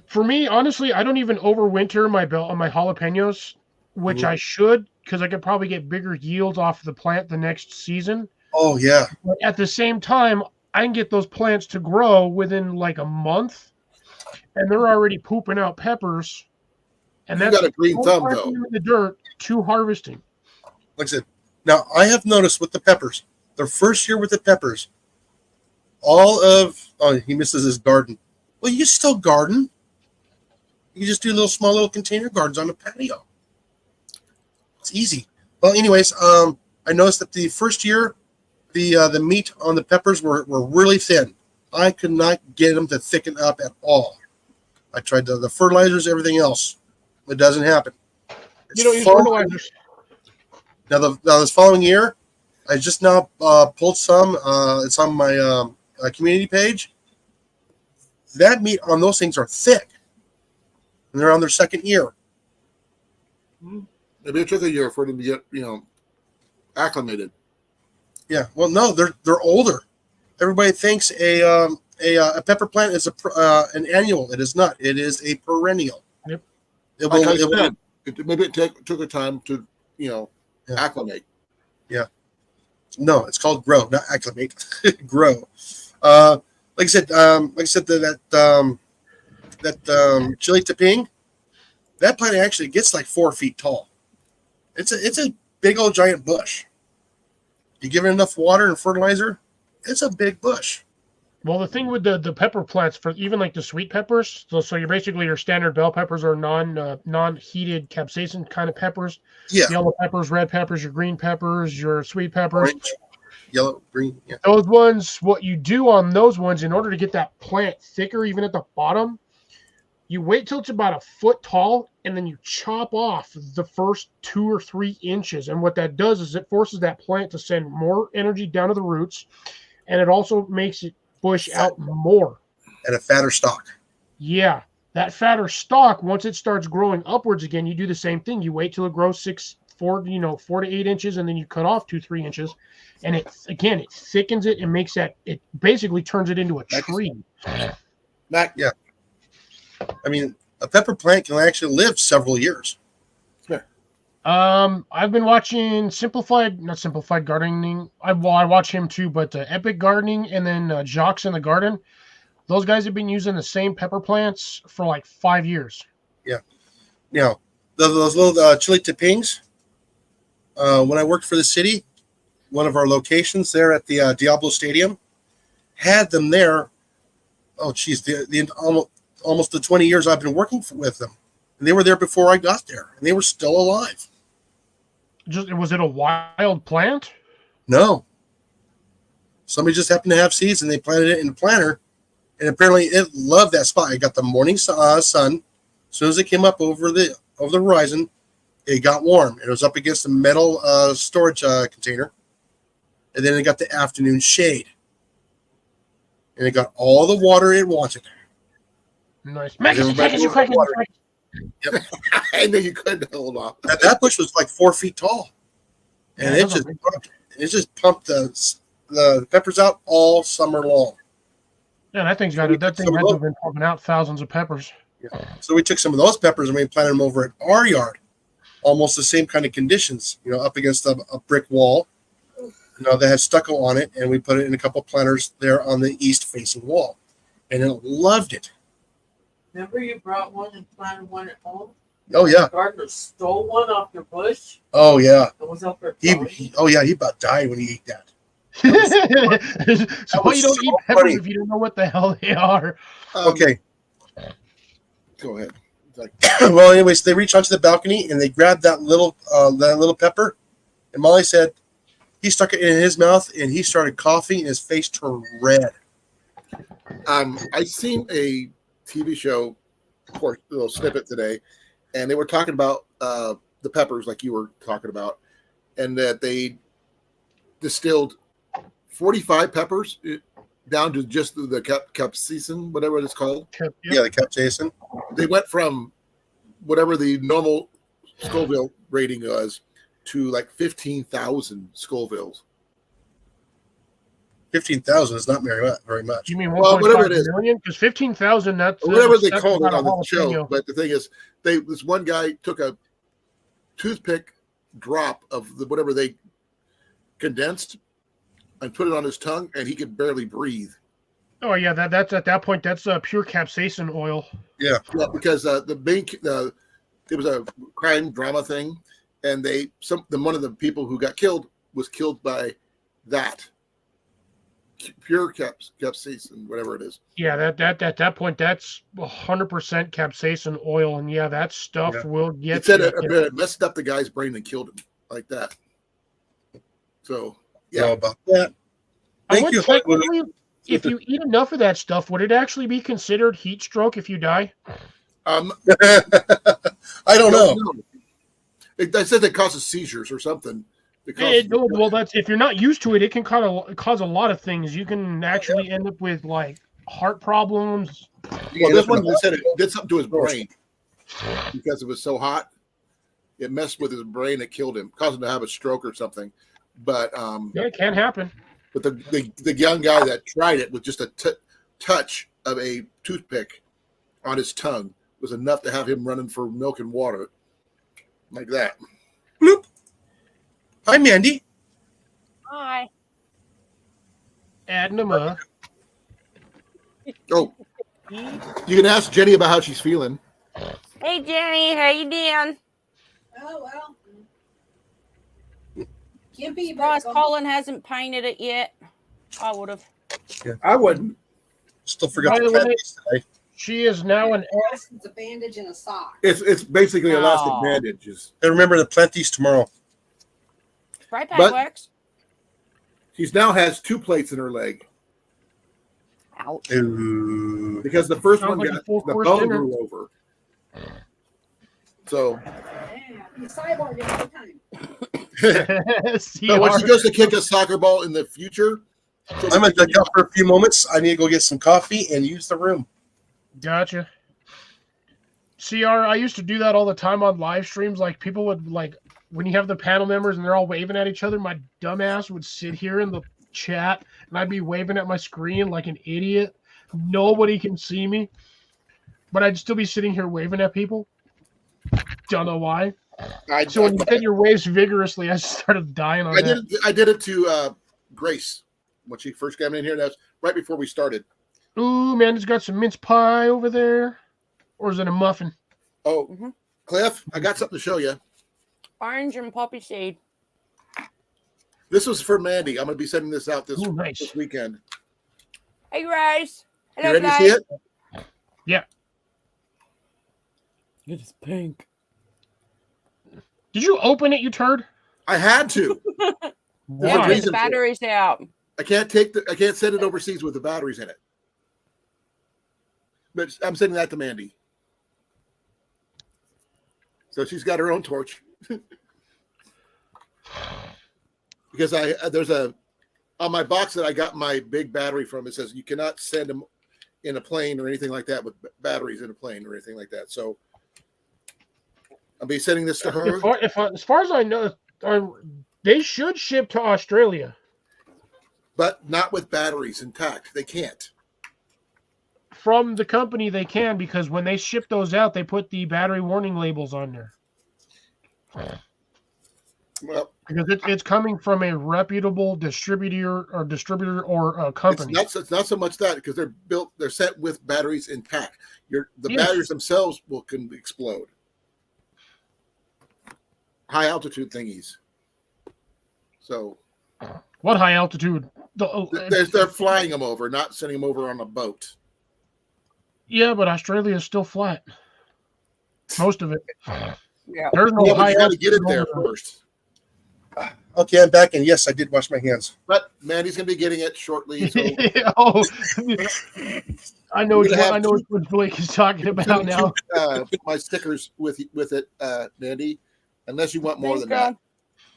For me, honestly, I don't even overwinter my jalapenos, which I should, because I could probably get bigger yields off the plant the next season. Oh yeah, But at the same time, I can get those plants to grow within like a month, and they're already pooping out peppers. And You that's got a green from thumb, planting though. them in the dirt to harvesting. like I said. Now I have noticed with the peppers, their first year with the peppers, he misses his garden. Well, you still garden. You just do small little container gardens on the patio. It's easy. Well, anyways, I noticed that the first year, the meat on the peppers were really thin. I could not get them to thicken up at all. I tried the fertilizers, everything else. It doesn't happen. You don't use Following- fertilizers. Now this following year, I just now pulled some. It's on my community page. That meat on those things are thick, and they're on their second year. Maybe it took a year for them to get, acclimated. Yeah, well, no, they're older. Everybody thinks a pepper plant is an annual. It is not. It is a perennial. Yep. It Like will. I It will said, maybe it took a time to, acclimate. No, it's called grow, not acclimate. Grow. Like I said, that chili taping, that plant actually gets like 4 feet tall. It's a big old giant bush. You give it enough water and fertilizer, it's a big bush. Well, the thing with the pepper plants, for even like the sweet peppers, so you're basically your standard bell peppers are non-heated capsaicin kind of peppers. Yeah. Yellow peppers, red peppers, your green peppers, your sweet peppers. Orange, yellow, green. Yeah. Those ones, what you do on those ones, in order to get that plant thicker, even at the bottom, you wait till it's about a foot tall, and then you chop off the first 2 or 3 inches. And what that does is it forces that plant to send more energy down to the roots, and it also makes it bush out more. And a fatter stalk. Yeah. That fatter stalk, once it starts growing upwards again, you do the same thing. You wait till it grows 4 to 8 inches, and then you cut off 2-3 inches. And it thickens it and makes that, it basically turns it into a tree. Yeah. I mean, a pepper plant can actually live several years. I've been watching not Simplified Gardening. I watch him too, but Epic Gardening and then Jocks in the Garden. Those guys have been using the same pepper plants for like 5 years. Yeah. Now, those little chili tapings, when I worked for the city, one of our locations there at the Diablo Stadium had them there. Oh, geez, the almost the 20 years I've been working with them. And they were there before I got there, and they were still alive. Was it a wild plant? No. Somebody just happened to have seeds, and they planted it in a planter, and apparently it loved that spot. It got the morning sun. As soon as it came up over the horizon, it got warm. It was up against a metal storage container, and then it got the afternoon shade, and it got all the water it wanted. Nice. Yep. I knew you couldn't hold off. That bush was like 4 feet tall, and it just pumped the peppers out all summer long. Yeah, that thing had to have been pumping out thousands of peppers. Yeah. So we took some of those peppers and we planted them over at our yard, almost the same kind of conditions, up against a brick wall, that had stucco on it, and we put it in a couple planters there on the east-facing wall, and it loved it. Remember you brought one and planted one at home? Oh yeah. The gardener stole one off your bush. Oh yeah. It was up there. He about died when he ate that. So you don't eat peppers funny. If you don't know what the hell they are. Okay. Go ahead. Well, anyways, they reached onto the balcony and they grabbed that little pepper, and Molly said he stuck it in his mouth and he started coughing and his face turned red. I seen a TV show, or a little snippet today, and they were talking about the peppers like you were talking about, and that they distilled 45 peppers down to just the capsaicin, whatever it's called. Yeah, the capsaicin. They went from whatever the normal Scoville rating was to like 15,000 Scovilles. 15,000 is not very much. You mean 1.5 million? Because 15,000, that's whatever they call it on the show. But the thing is, this one guy took a toothpick drop of whatever they condensed and put it on his tongue, and he could barely breathe. Oh yeah, that's at that point that's pure capsaicin oil. Yeah, because it was a crime drama thing, and one of the people who got killed was killed by that. Pure capsaicin, whatever it is. Yeah, that at that point that's 100% capsaicin oil, and yeah, that stuff will get. It said it messed up the guy's brain and killed him like that. So yeah, about that. Thank you. If you eat enough of that stuff, would it actually be considered heat stroke if you die? I don't know. I said it causes seizures or something. Well, that's if you're not used to it, it can cause a lot of things. You can actually end up with like heart problems. Well, this one said it did something to his brain because it was so hot. It messed with his brain. It killed him, caused him to have a stroke or something. But it can happen. But the young guy that tried it with just a touch of a toothpick on his tongue was enough to have him running for milk and water like that. Bloop. Hi, Mandy. Hi. Adding them up. Oh, you can ask Jenny about how she's feeling. Hey Jenny, how you doing? Oh, well. Can't be, Ross, but Colin hasn't painted it yet. I would have. I wouldn't. Still forgot By the the way, candies today. She is now an it's a bandage and a sock. It's basically elastic Oh. bandages. And remember the plenties tomorrow. Spray paint But- works. She's now has 2 plates in her leg Ouch. Ooh. because the first Sounds one like a got full the course bone dinner. grew over. So Yeah, the cyborg every time. so when she goes to kick a soccer ball in the future, I'm going to duck out for a few moments. I need to go get some coffee and use the room. Gotcha. CR, I used to do that all the time on live streams. Like people would like when you have the panel members and they're all waving at each other, my dumbass would sit here in the chat and I'd be waving at my screen like an idiot. Nobody can see me. But I'd still be sitting here waving at people. Don't know why. So when you did your waves vigorously, I started dying on that. I did it to Grace when she first came in here. That's right before we started. Ooh, man, it's got some mince pie over there. Or is it a muffin? Oh, Mhm. Cliff, I got something to show you. Orange and poppy seed. This was for Mandy. I'm going to be sending this out this Ooh, nice. weekend. Hey Grace. You Hello, ready to see guys. it? It is pink. Did you open it, you turd? I had to. Yeah, Why? get the Reason for it. batteries out. I can't send it overseas with the batteries in it. But I'm sending that to Mandy. So she's got her own torch. Because there's on my box that I got my big battery from, it says you cannot send them in a plane or anything like that with batteries in a plane or anything like that. So I'll be sending this to her. As far as I know, they should ship to Australia. But not with batteries intact. They can't. From the company, they can, because when they ship those out, they put the battery warning labels on there. Well, Because it's coming from a reputable distributor or company. it's not so much that because they're set with batteries intact. The Yes. batteries themselves can explode. High altitude thingies. So What high altitude? they're flying them over, not sending them over on a boat. Yeah, but Australia is still flat. Most of it. Yeah. There's no Yeah, but high you got to get it altitude there over first. Okay, I'm back, and yes, I did wash my hands. But Mandy's going to be getting it shortly. So Oh, I know We're gonna have what Blake is talking about now. my stickers with it, Mandy, unless you want more Thanks, than that. girl.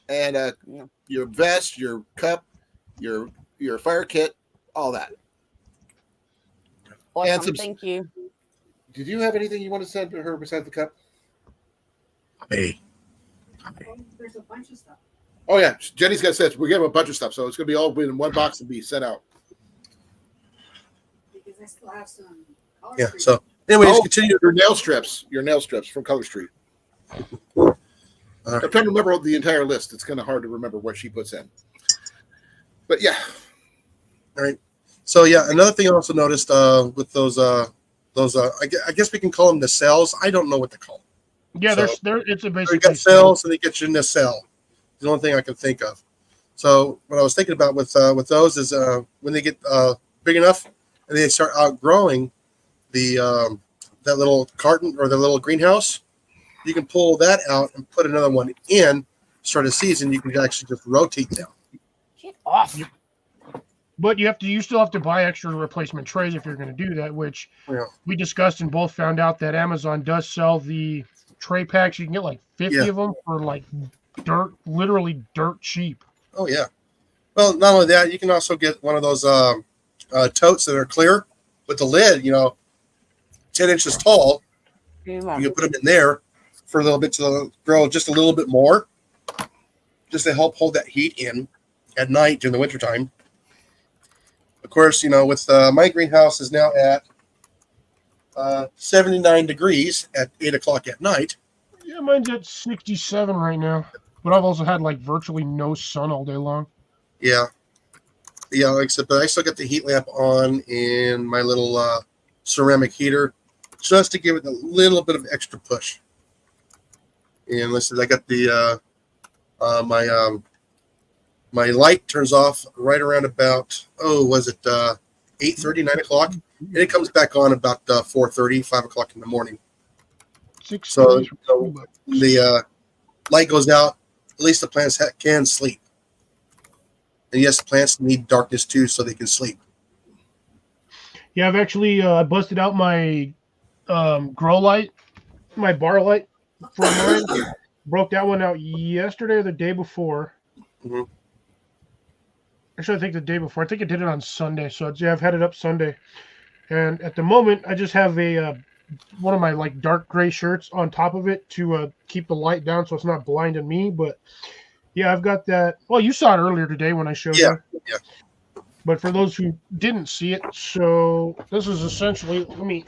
And Yeah. your vest, your cup, your fire kit, all that. Awesome. And some- Thank you. Did you have anything you want to send to her besides the cup? Hey. There's a bunch of stuff. Oh yeah, Jenny's got said we're getting a bunch of stuff, so it's going to be all in one box and be sent out. Because I still have some. Color Yeah, Street. so anyways, Oh, continue. your nail strips from Color Street. I'm trying to remember the entire list. It's kind of hard to remember what she puts in. But yeah, All right. So yeah, another thing I also noticed with those I guess we can call them nacelles. I don't know what to call them. Yeah, So- it's a You basic. got cells, and they get you in a cell. It's the only thing I can think of. So what I was thinking about with those is when they get big enough and they start outgrowing the that little carton or the little greenhouse, you can pull that out and put another one in. Start a season, you can actually just rotate them. Get off. But you still have to buy extra replacement trays if you're going to do that, which Yeah. we discussed and both found out that Amazon does sell the tray packs. You can get like 50 Yeah. of them for like literally dirt cheap. Oh yeah. Well, not only that, you can also get one of those totes that are clear with the lid, 10 inches tall. You can put them in there for a little bit to grow just a little bit more, just to help hold that heat in at night during the wintertime. Of course, with my greenhouse is now at 79 degrees at 8 o'clock at night. Yeah, mine's at 67 right now. But I've also had like virtually no sun all day long. Yeah. Yeah, like I said, but I still got the heat lamp on in my little ceramic heater just to give it a little bit of extra push. And listen, I got the my light turns off right around about 8:30, 9 o'clock, and it comes back on about 4:30, 5 o'clock in the morning. 6 So, days for $2. the light goes out. At least the plants can sleep. And yes, plants need darkness too, so they can sleep. Yeah, I've actually busted out my grow light, my bar light for mine. Broke that one out yesterday or the day before. Mhm. Actually, I think the day before. I think I did it on Sunday. So yeah, I've had it up Sunday, and at the moment, I just have a one of my like dark gray shirts on top of it to keep the light down, so it's not blinding me. But yeah, I've got that. Well, you saw it earlier today when I showed Yeah, you. yeah. But for those who didn't see it, so this is essentially. Let me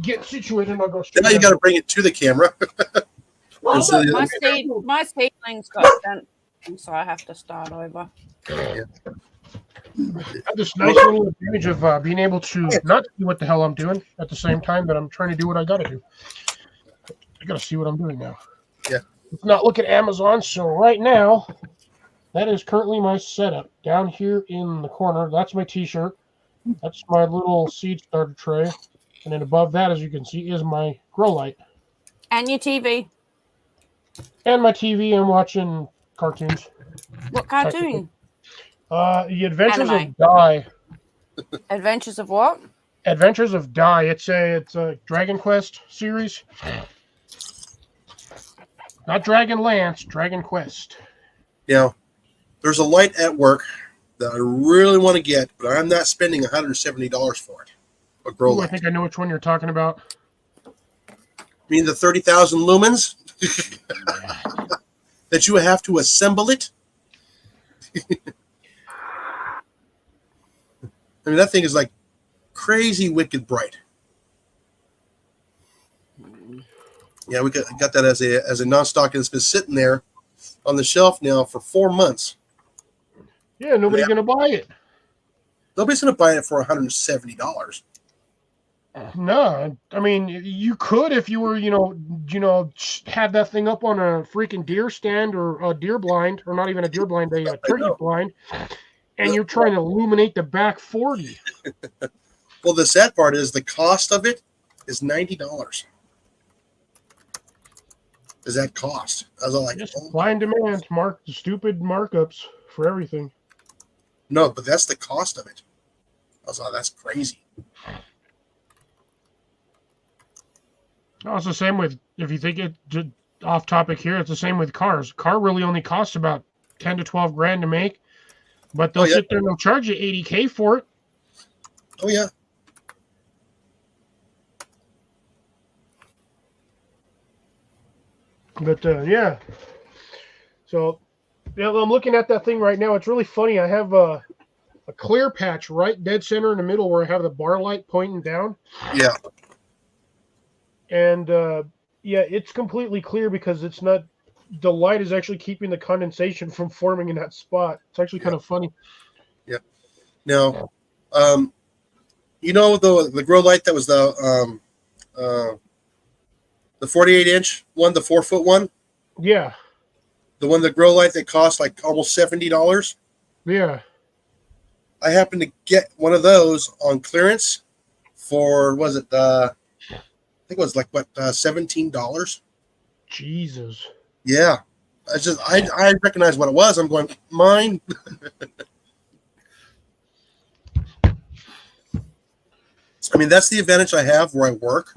get situated, and I'll go straight. Now you down. got to bring it to the camera. Well, So- look, my seedlings got sent, so I have to start over. I have this nice little advantage of being able to not see what the hell I'm doing at the same time that I'm trying to do what I got to do. I got to see what I'm doing now. Yeah. Let's not look at Amazon. So right now, that is currently my setup down here in the corner. That's my T-shirt. That's my little seed starter tray, and then above that, as you can see, is my grow light And your TV. and my TV. I'm watching cartoons. What cartoon? The Adventures Anime. of Die. Adventures of what? Adventures of Die. It's a Dragon Quest series. Not Dragon Lance, Dragon Quest. Now, there's a light at work that I really want to get, but I'm not spending $170 for it. A grow Ooh, I light. think I know which one you're talking about. I mean the 30,000 lumens that you have to assemble it. I mean, that thing is like crazy wicked bright. Yeah, we got that as a non-stock, and it's been sitting there on the shelf now for 4 months. Yeah, nobody's gonna buy it. Nobody's going to buy it for $170. No, I mean you could if you were, have that thing up on a freaking deer stand or a deer blind, or not even a deer blind, a turkey know. blind, and you're trying to illuminate the back 40. Well, the sad part is the cost of it is $90. Is that cost? I was all like, Just oh, supply and demand, stupid markups for everything. no, but that's the cost of it. I was like, that's crazy. No, it's the same with, if you think it, just off topic here, it's the same with cars. Car really only costs about 10 to 12 grand to make, but they'll Oh, yeah. sit there and they'll charge you $80K for it. Oh, yeah. But yeah. So yeah, I'm looking at that thing right now. It's really funny. I have a clear patch right dead center in the middle where I have the bar light pointing down. Yeah. And yeah, it's completely clear because it's not, the light is actually keeping the condensation from forming in that spot. It's actually kind of funny. Now, the grow light that was the 48-inch one, the 4-foot one, Yeah. the grow light that cost like almost $70. Yeah. I happened to get one of those on clearance for, was it, I think it was like what, $17. Jesus. Yeah, I recognize what it was. I'm going, mine. I mean, that's the advantage I have where I work,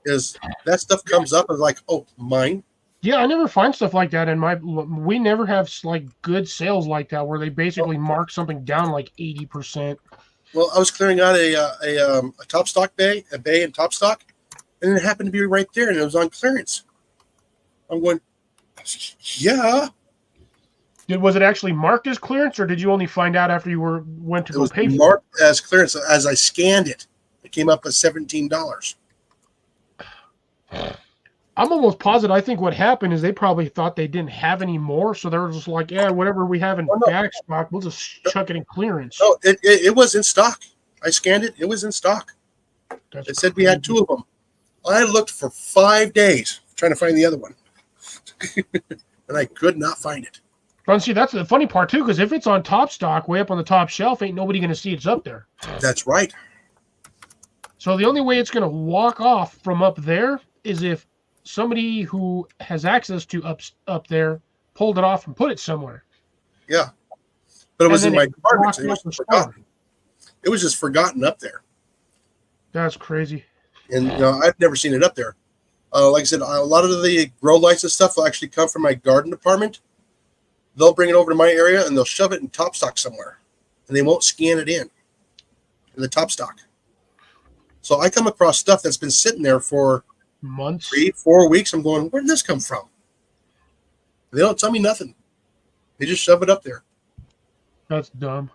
is that stuff comes up and like, oh, mine. Yeah, I never find stuff like that in we never have like good sales like that where they basically mark something down like 80%. Well, I was clearing out a top stock bay in top stock, and it happened to be right there, and it was on clearance. I'm going, yeah. Was it actually marked as clearance, or did you only find out after you went to It go was pay for it? marked as clearance. As I scanned it, it came up as $17. I'm almost positive. I think what happened is they probably thought they didn't have any more, so they were just like, "Yeah, whatever we have in back stock, we'll just chuck it in clearance." No, it was in stock. I scanned it. It was in stock. That's It said we had 2 of them. I looked for 5 days trying to find the other one, and I could not find it. And see, that's the funny part too, because if it's on top stock, way up on the top shelf, ain't nobody going to see it's up there. That's right. So the only way it's going to walk off from up there is if somebody who has access to up there pulled it off and put it somewhere. Yeah, but it was And in then my department. walked So it was off the forgotten. store. It was just forgotten up there, That's crazy. and I've never seen it up there. Like I said, a lot of the grow lights and stuff will actually come from my garden department. They'll bring it over to my area and they'll shove it in top stock somewhere, and they won't scan it in the top stock. So I come across stuff that's been sitting there for Months. 3-4 weeks. I'm going, where did this come from? They don't tell me nothing. They just shove it up there. That's dumb.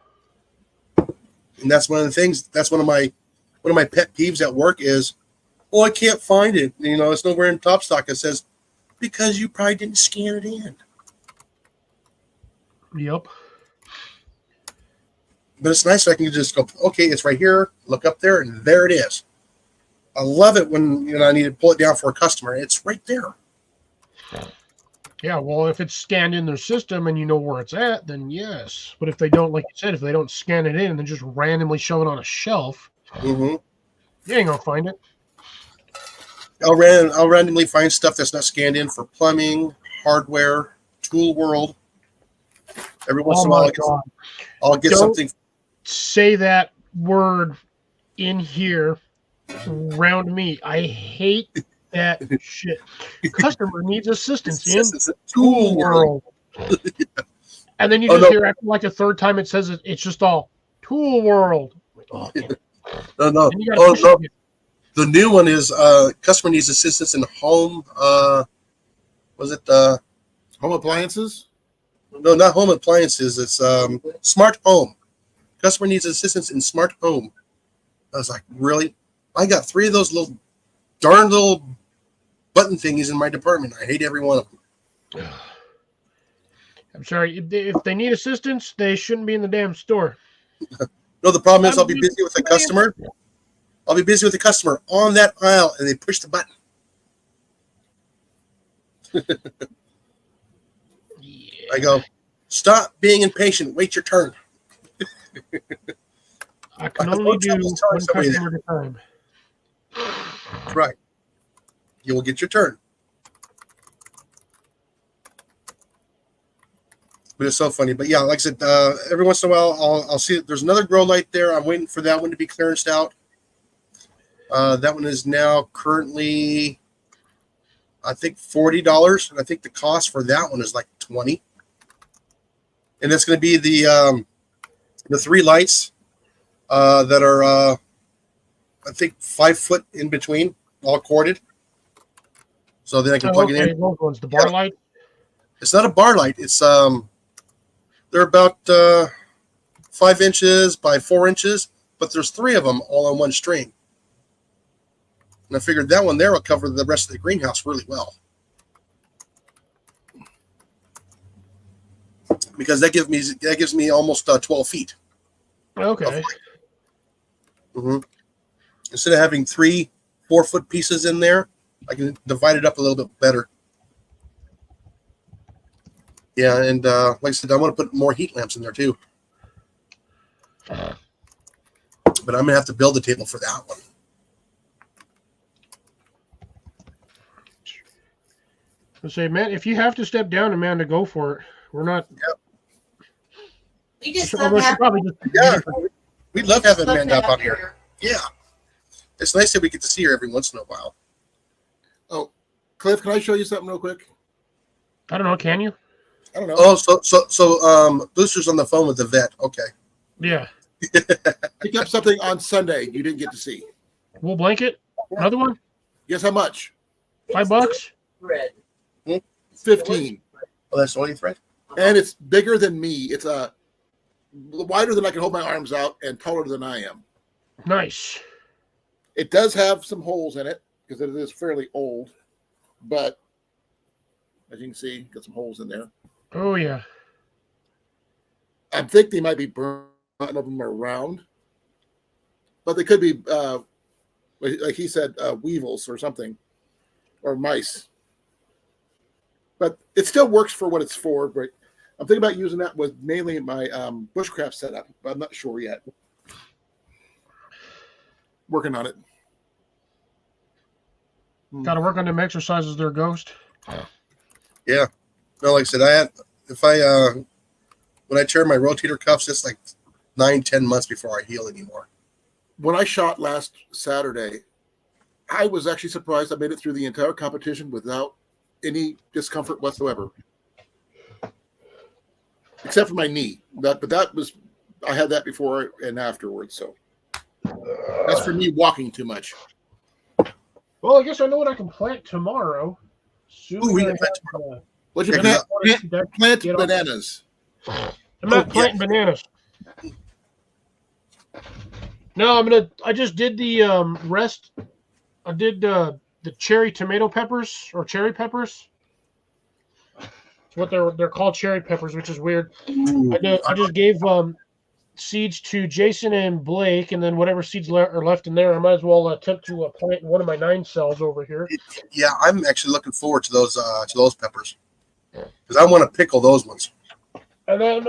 And that's one of the things. That's one of my pet peeves at work is, I can't find it. It's nowhere in top stock. It says because you probably didn't scan it in. Yep. But it's nice I can just go, okay, it's right here. Look up there, and there it is. I love it when I need to pull it down for a customer. It's right there. Yeah, well, if it's scanned in their system and you know where it's at, then yes. But if they don't, like you said, if they don't scan it in and then just randomly shove it on a shelf, Mm-hmm. you ain't gonna find it. I'll randomly find stuff that's not scanned in for plumbing, hardware, tool world. Every once Oh in a while, my God. I'll get Don't something. say that word in here around me. I hate that shit. Customer needs assistance in It's a Tool tool world. World. And then you Oh, just no. hear after like the third time it says it's just all Tool World. Oh, damn. No. And you gotta Oh, push no. it. The new one is customer needs assistance in home. Was it Home appliances? no, not home appliances. It's smart home. Customer needs assistance in smart home. I was like, really? I got 3 of those darn little button thingies in my department. I hate every one of them. I'm sorry. If they need assistance, they shouldn't be in the damn store. No, the problem is I'll be busy with the customer. I'll be busy with the customer on that aisle, and they push the button. I go, stop being impatient. Wait your turn. I can I only won't do tell one somebody customer at a time. That's right. You will get your turn. But it's so funny. But yeah, like I said, every once in a while, I'll see that there's another grow light there. I'm waiting for that one to be clearanced out. That one is now currently, I think, $40, and I think the cost for that one is like $20. And that's going to be the 3 lights that are, I think, 5 foot in between, all corded. So then I can plug it in. Those ones, the bar light. It's not a bar light. It's they're about 5 inches by 4 inches, but there's 3 of them all on one string. And I figured that one there will cover the rest of the greenhouse really well, because that gives me almost 12 feet. Okay. Mm-hmm. Instead of having 3 4-foot pieces in there, I can divide it up a little bit better. Yeah, and like I said, I want to put more heat lamps in there too. But I'm gonna have to build a table for that one. I say, man, if you have to step down, Amanda, go for it. We're not. We just Although love she having probably just. Yeah, we love having love Amanda up to on have here. her. Yeah, it's nice that we get to see her every once in a while. Oh, Cliff, can I show you something real quick? I don't know. Can you? I don't know. Oh, so Booster's on the phone with the vet. Okay. Yeah. Pick up something on Sunday you didn't get to see. Wool blanket. Another one. Guess how much? $5. Red. 15. Oh, that's all you thread? And it's bigger than me. It's wider than I can hold my arms out and taller than I am. Nice. It does have some holes in it because it is fairly old. but as you can see, got some holes in there. Oh yeah. I think they might be burnt. None of them are round, but they could be, like he said, weevils or something, or mice. But it still works for what it's for. But I'm thinking about using that with mainly my bushcraft setup, but I'm not sure yet. Working on it. Got to work on them exercises there, Ghost. Yeah. No, like I said, when I tear my rotator cuffs, it's like 9-10 months before I heal anymore. When I shot last Saturday, I was actually surprised I made it through the entire competition without any discomfort whatsoever, except for my knee. But that was, I had that before and afterwards. So that's for me walking too much. Well, I guess I know what I can plant tomorrow. Ooh, we I can plant have, What you Yeah, plant Get off. bananas. I'm not planting bananas. No, I just did the rest. I did the cherry tomato peppers or cherry peppers. It's what they're called, cherry peppers, which is weird. I just gave seeds to Jason and Blake, and then whatever seeds are left in there, I might as well attempt to plant in one of my 9 cells over here. Yeah, I'm actually looking forward to those peppers because I want to pickle those ones. And then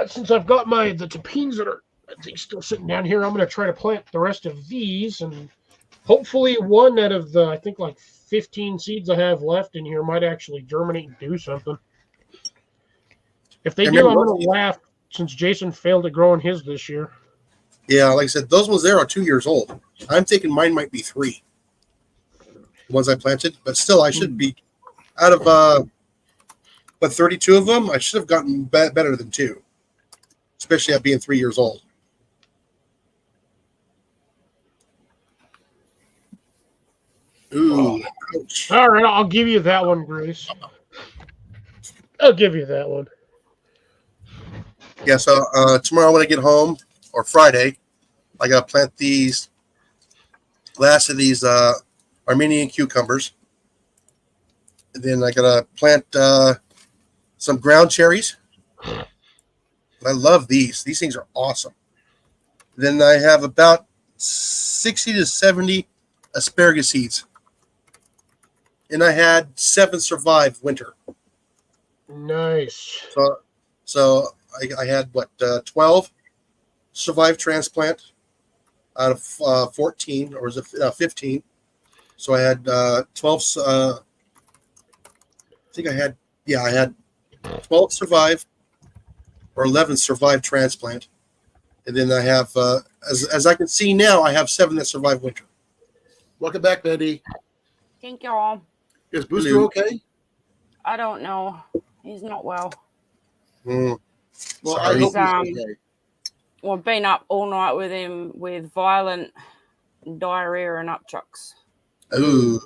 since I've got the tapines that are, I think, still sitting down here, I'm going to try to plant the rest of these, and hopefully one out of the, I think, like 15 seeds I have left in here might actually germinate and do something. If they do, I'm going to laugh since Jason failed at growing his this year. Yeah, like I said, those ones there are 2 years old. I'm thinking mine might be 3. The ones I planted, but still, I should be out of 32 of them. I should have gotten better than 2, especially at being 3 years old. Ooh, ouch. All right, I'll give you that one, Grace. I'll give you that one. Yeah, so tomorrow when I get home, or Friday, I got to plant these last of these Armenian cucumbers. And then I got to plant some ground cherries. I love these. These things are awesome. Then I have about 60 to 70 asparagus seeds. And I had 7 survive winter. Nice. So I had 12 survive transplant out of 14, or was it 15? So I had 12. I think I had 12 survive or 11 survive transplant, and then I have as I can see now, I have 7 that survive winter. Welcome back, Bendy. Thank you all. Is Booster okay? I don't know. He's not well. Well, Sorry. I hope He's, he's okay. Well, I've been up all night with him with violent diarrhea and upchucks. Ooh.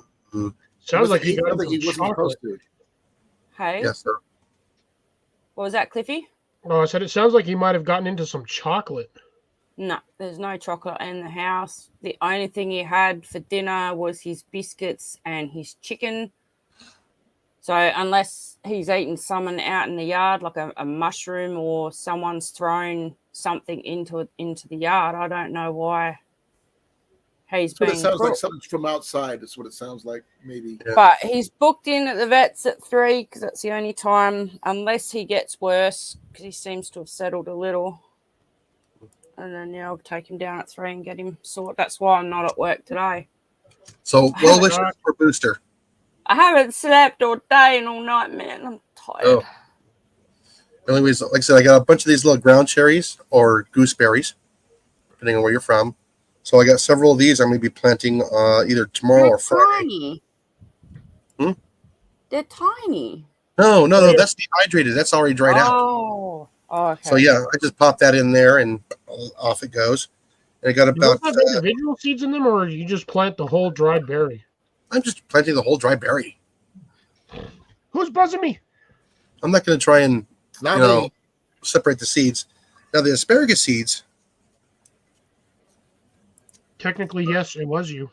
Sounds like he got something he wasn't supposed to. Hey? Yes, sir. What was that, Cliffy? Oh, I said it sounds like he might have gotten into some chocolate. No, there's no chocolate in the house. The only thing he had for dinner was his biscuits and his chicken. So unless he's eaten something out in the yard, like a mushroom, or someone's thrown something into the yard, I don't know why he's So it being sounds like cruel. something from outside. That's what it sounds like, maybe. Yeah. But he's booked in at the vet's at 3 because that's the only time, unless he gets worse, because he seems to have settled a little. And then I'll take him down at 3 and get him sorted. That's why I'm not at work today. So well wishes for Booster. I haven't slept all day and all night, man. I'm tired. Oh. Anyways, like I said, I got a bunch of these little ground cherries or gooseberries, depending on where you're from. So I got several of these. I'm going to be planting either tomorrow They're or Friday. tiny. They're tiny. No, that's dehydrated. That's already dried out. Oh, okay. So yeah, I just pop that in there and off it goes. And I got Do those about. have individual seeds in them, or you just plant the whole dried berry? I'm just planting the whole dry berry. Who's buzzing me? I'm not going to try and Not me. separate the seeds. Now the asparagus seeds. Technically, yes, it was you.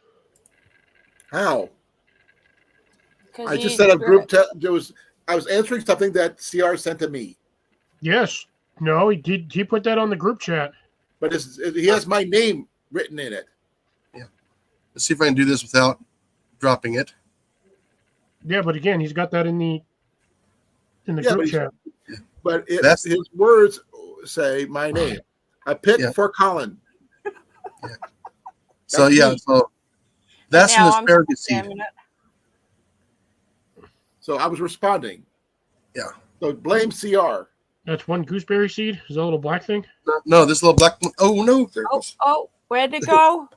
How? I just said a group I was answering something that CR sent to me. Yes. No, he put that on the group chat. But he has my name written in it. Yeah. Let's see if I can do this without dropping it. Yeah, but again, he's got that in the group chat. But his words say my name. I picked for Colin. Yeah. So that's an asparagus seed. So I was responding. Yeah. So blame CR. That's one gooseberry seed. Is that a little black thing? No, this little black one. Oh no! There it goes. Oh, where'd it go?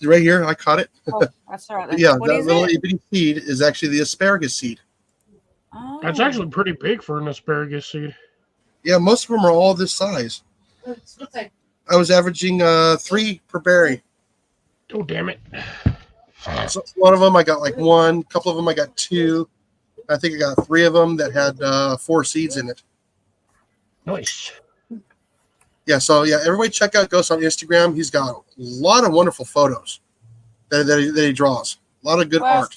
Right here, I caught it. Oh, that's all right. Then. Yeah, What that is little it? itty seed is actually the asparagus seed. Oh. That's actually pretty big for an asparagus seed. Yeah, most of them are all this size. What's that? I was averaging 3 per berry. Oh, damn it. So one of them I got like 1. A couple of them I got 2. I think I got 3 of them that had 4 seeds in it. Nice. Yeah, so everybody check out Ghost on Instagram. He's got a lot of wonderful photos that he draws. A lot of good art.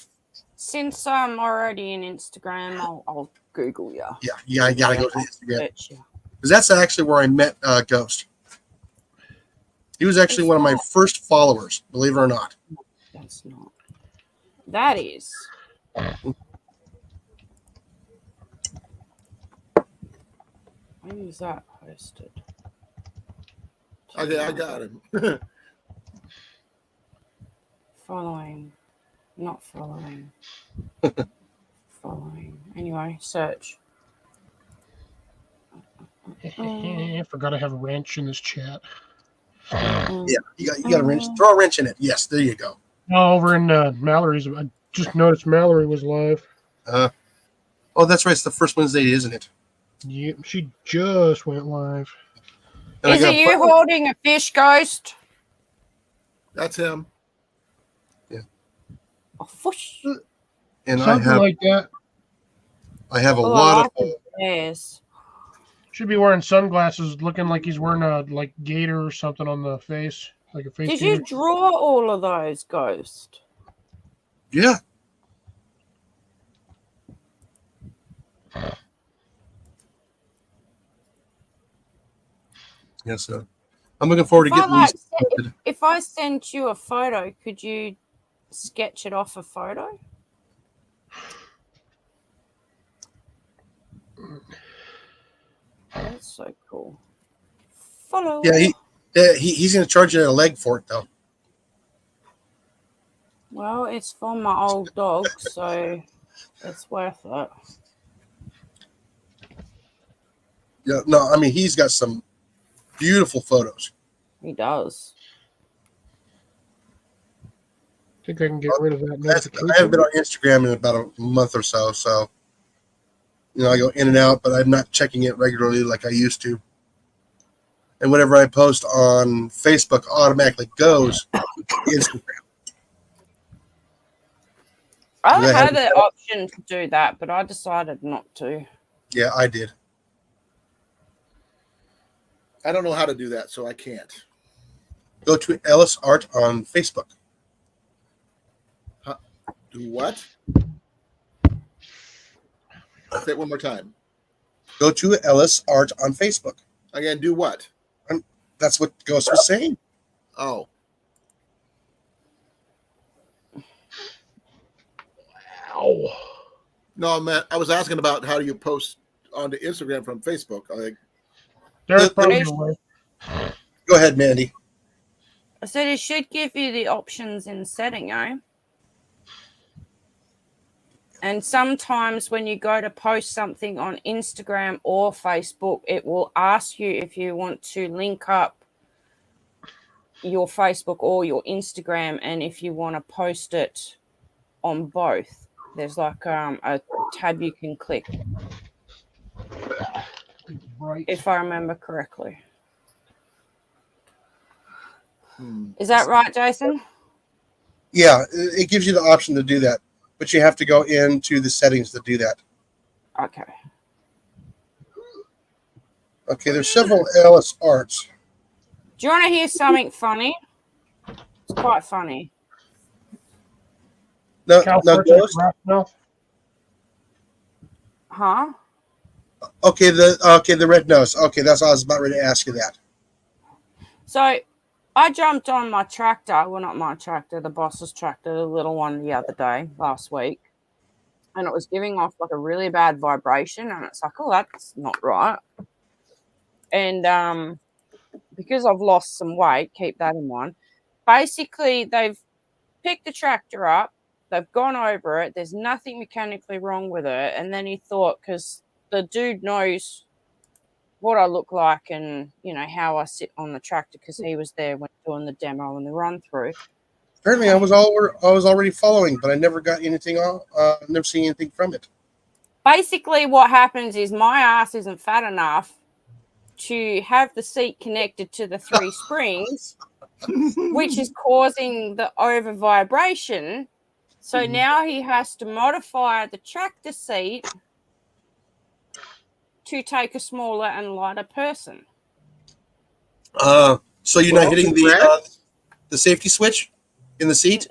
Since I'm already in Instagram, I'll Google you. Yeah, I gotta go to Instagram Search you. because that's actually where I met Ghost. He was actually one of my first followers, believe it or not. That's not. That is. Where is that posted? Okay, I got him. Following. Not following. Following. Anyway, search. I forgot I have a wrench in this chat. Mm. Yeah, you got a wrench. Throw a wrench in it. Yes, there you go. Oh, over in Mallory's. I just noticed Mallory was live. Oh, that's right. It's the first Wednesday, isn't it? Yeah, she just went live. And Is it you holding a fish, Ghost? That's him. A fish. And Something like that. I have a Oh, lot of. Yes. Should be wearing sunglasses, looking like he's wearing a gator or something on the face, like a face. Did you gator. draw all of those, Ghost? Yeah. Yes, sir. I'm looking forward to getting these. If I sent you a photo, could you sketch it off a photo? That's so cool. Follow. Yeah, he's going to charge you a leg for it, though. Well, it's for my old dog, so it's worth it. Yeah, no, I mean, he's got some beautiful photos. He does. I think I can get rid of that I notification. haven't been on Instagram in about a month or so, I go in and out, but I'm not checking it regularly like I used to. And whatever I post on Facebook automatically goes to Instagram. I had the option to do that, but I decided not to. Yeah, I did. I don't know how to do that, so I can't. Go to Ellis Art on Facebook. Do what? Say it one more time. Go to Ellis Art on Facebook. Again, do what? That's what Ghost was saying. Oh. Ow. No, man, I was asking about how do you post onto Instagram from Facebook. There's probably a way. Go ahead, Mandy. I said it should give you the options in setting, eh? And sometimes when you go to post something on Instagram or Facebook, it will ask you if you want to link up your Facebook or your Instagram, and if you want to post it on both. There's like a tab you can click, Right. if I remember correctly. Is that right, Jason? Yeah, it gives you the option to do that, but you have to go into the settings to do that. Okay. Okay, there's several Ellis Arts. Do you want to hear something funny? It's quite funny. No, Cal no, Fletcher, Ghost, Rathmouth. Huh? Okay, the red nose. Okay, that's what I was about ready to ask you that. So I jumped on my tractor. Well, not my tractor, the boss's tractor, the little one the other day, last week. And it was giving off like a really bad vibration. And it's like, oh, that's not right. And because I've lost some weight, keep that in mind. Basically, they've picked the tractor up. They've gone over it. There's nothing mechanically wrong with it. And then he thought, because the dude knows what I look like and, you know, how I sit on the tractor because he was there when doing the demo and the run through. Apparently, I was already following, but I never got anything on. Never seen anything from it. Basically, what happens is my ass isn't fat enough to have the seat connected to the 3 springs, which is causing the over vibration. So now he has to modify the tractor seat to take a smaller and lighter person. So you're not hitting the safety switch in the seat?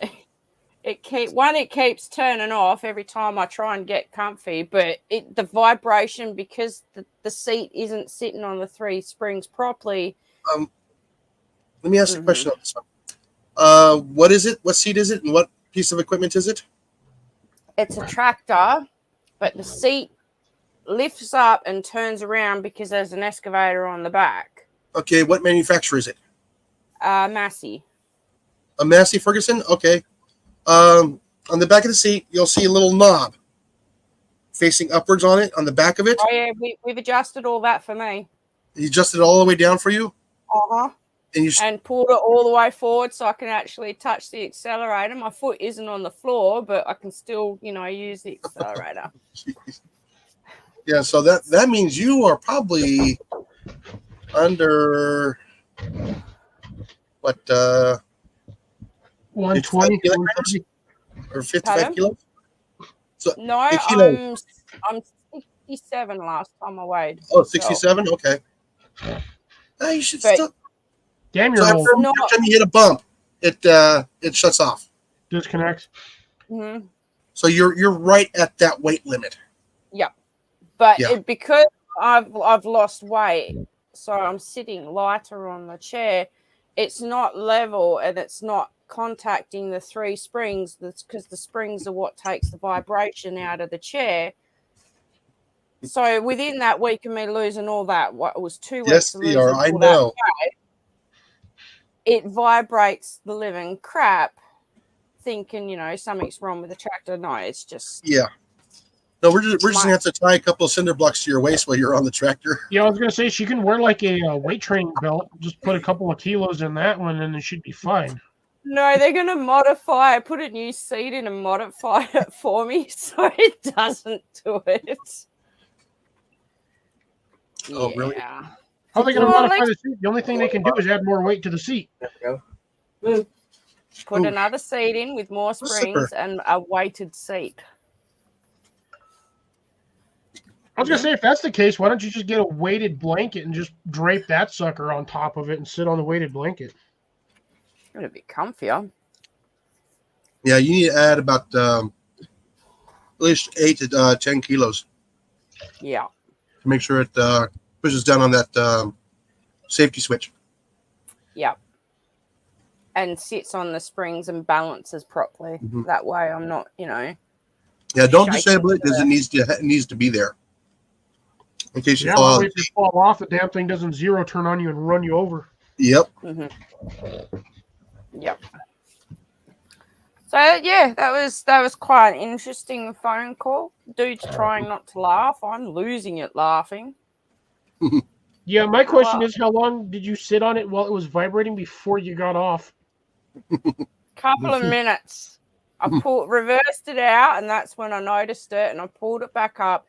It keeps turning off every time I try and get comfy, but the vibration, because the seat isn't sitting on the 3 springs properly. Let me ask a question on this one. What is it? What seat is it? And what piece of equipment is it? It's a tractor, but the seat lifts up and turns around because there's an excavator on the back. Okay, what manufacturer is it? Massey. A Massey Ferguson? Okay. On the back of the seat, you'll see a little knob facing upwards on it, on the back of it. Oh, yeah, we've adjusted all that for me. You adjusted it all the way down for you? Uh-huh. And pulled it all the way forward so I can actually touch the accelerator. My foot isn't on the floor, but I can still, use the accelerator. Yeah, so that means you are probably under what 120 kilograms or 55 Pardon? kilos? So No, kilos. I'm 67 last time I weighed. Oh, 67? Okay. You should But- still. Damn, So you're old. every time you hit a bump, it shuts off. Disconnect. Mm-hmm. So you're right at that weight limit. Yeah, but Yeah. because I've lost weight, so I'm sitting lighter on the chair. It's not level and it's not contacting the 3 springs. That's because the springs are what takes the vibration out of the chair. So within that week of me losing all that, it was 2 weeks. Yes, of they losing are. I all that know. weight, it vibrates the living crap, thinking something's wrong with the tractor. No, it's just Yeah. No, we're just gonna have to tie a couple of cinder blocks to your waist while you're on the tractor. Yeah, I was gonna say she can wear like a weight training belt. Just put a couple of kilos in that one, and it should be fine. No, they're going to put a new seat in and modify it for me so it doesn't do it. Oh, really? Yeah. How are they gonna Well, modify the seat? The only thing they can do is add more weight to the seat. Put another seat in with more springs and a weighted seat. I was gonna say, if that's the case, why don't you just get a weighted blanket and just drape that sucker on top of it and sit on the weighted blanket? It'll be comfier. Yeah, you need to add about at least 8 to 10 kilos Yeah. to make sure it pushes down on that safety switch. Yeah. And sits on the springs and balances properly. Mhm. That way I'm not, Yeah, don't shaking disable it because the- it needs to be there in case you Yeah, fall. if you fall off, the damn thing doesn't zero turn on you and run you over. Yep. Mm-hmm. Yep. So yeah, that was quite an interesting phone call. Dude's trying not to laugh. I'm losing it laughing. Yeah, my question is, how long did you sit on it while it was vibrating before you got off? Couple of minutes. I reversed it out, and that's when I noticed it, and I pulled it back up,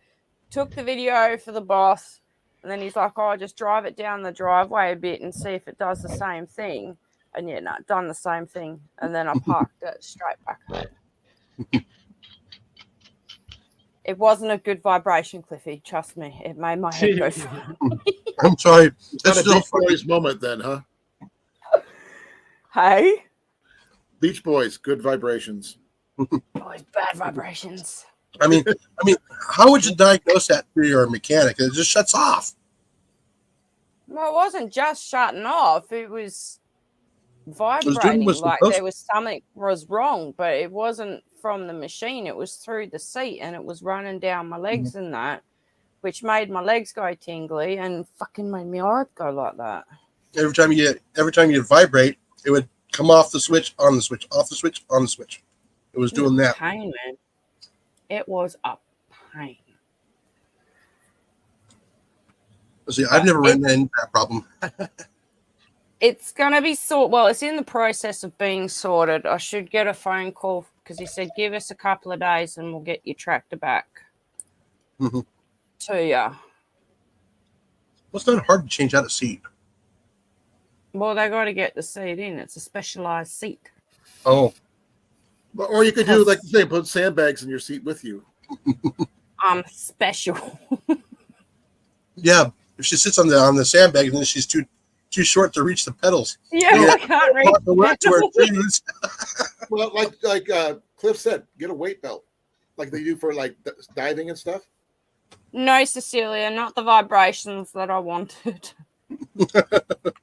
took the video for the boss, and then he's like, "Oh, just drive it down the driveway a bit and see if it does the same thing." And yeah, no, done the same thing, and then I parked it straight back up. It wasn't a good vibration, Cliffy. Trust me, it made my head go. I'm sorry. It's That's not a still Beach Boys moment then, huh? Hey, Beach Boys, good vibrations. always bad vibrations. I mean, how would you diagnose that through your mechanic? It just shuts off. Well, it wasn't just shutting off. It was doing vibrating. what's Like supposed there was something was wrong, but it wasn't from the machine. It was through the seat, and it was running down my legs and that, which made my legs go tingly and fucking made my heart go like that. Every time you vibrate, it would come off the switch, on the switch, off the switch, on the switch. It was doing that. Pain, man. It was a pain. See, I've never run into that problem. It's gonna be well, it's in the process of being sorted. I should get a phone call because he said give us a couple of days and we'll get your tractor back Mm-hmm. to you. Well, it's not hard to change out a seat. Well, they got to get the seat in. It's a specialized seat. Oh, Or you could do like you say, put sandbags in your seat with you. Special. yeah. If she sits on the sandbag, then she's too short to reach the pedals. Yeah, I can't reach The word to her shoes. Well, like Cliff said, get a weight belt, like they do for like diving and stuff. No, Cecilia, not the vibrations that I wanted.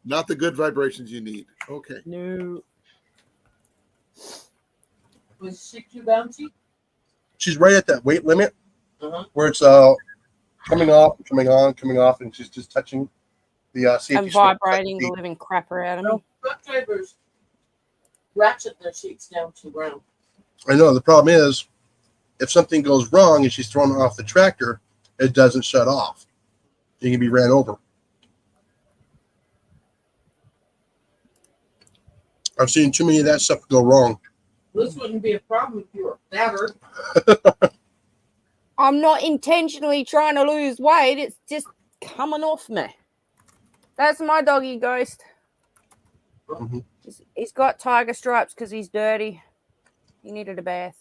Not the good vibrations you need. Okay. No. Was she too bouncy? She's right at that weight limit where it's coming off, coming on, coming off, and she's just touching the safety. And vibrating the living crapper out of me. Truck drivers ratchet their seats down to ground. I know. The problem is, if something goes wrong and she's thrown off the tractor, it doesn't shut off. You can be ran over. I've seen too many of that stuff go wrong. This wouldn't be a problem if you were fatter. I'm not intentionally trying to lose weight. It's just coming off me. That's my doggy Ghost. Mm-hmm. He's got tiger stripes because he's dirty. He needed a bath.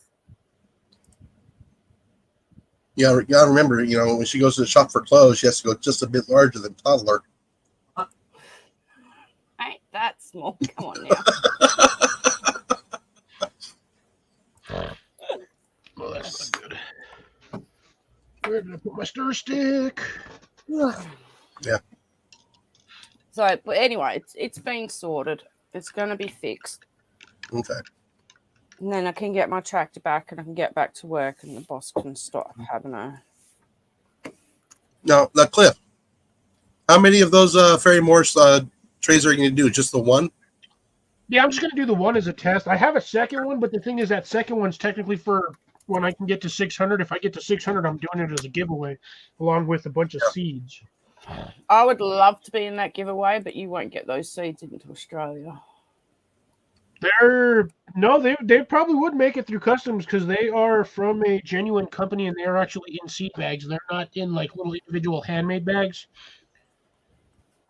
Yeah, you gotta remember, when she goes to the shop for clothes, she has to go just a bit larger than toddler. Ain't that small. Come on now. Well, that's not good. Where did I put my stir stick? Yeah. So, but anyway, it's being sorted. It's going to be fixed. Okay. And then I can get my tractor back and I can get back to work and the boss can stop having a... Now, Cliff, how many of those Ferry Morse trays are you going to do? Just the one? Yeah, I'm just going to do the one as a test. I have a second one, but the thing is that second one's technically for when I can get to 600. If I get to 600, I'm doing it as a giveaway along with a bunch of seeds. I would love to be in that giveaway, but you won't get those seeds into Australia. They probably would make it through customs because they are from a genuine company and they are actually in seed bags. They're not in like little individual handmade bags.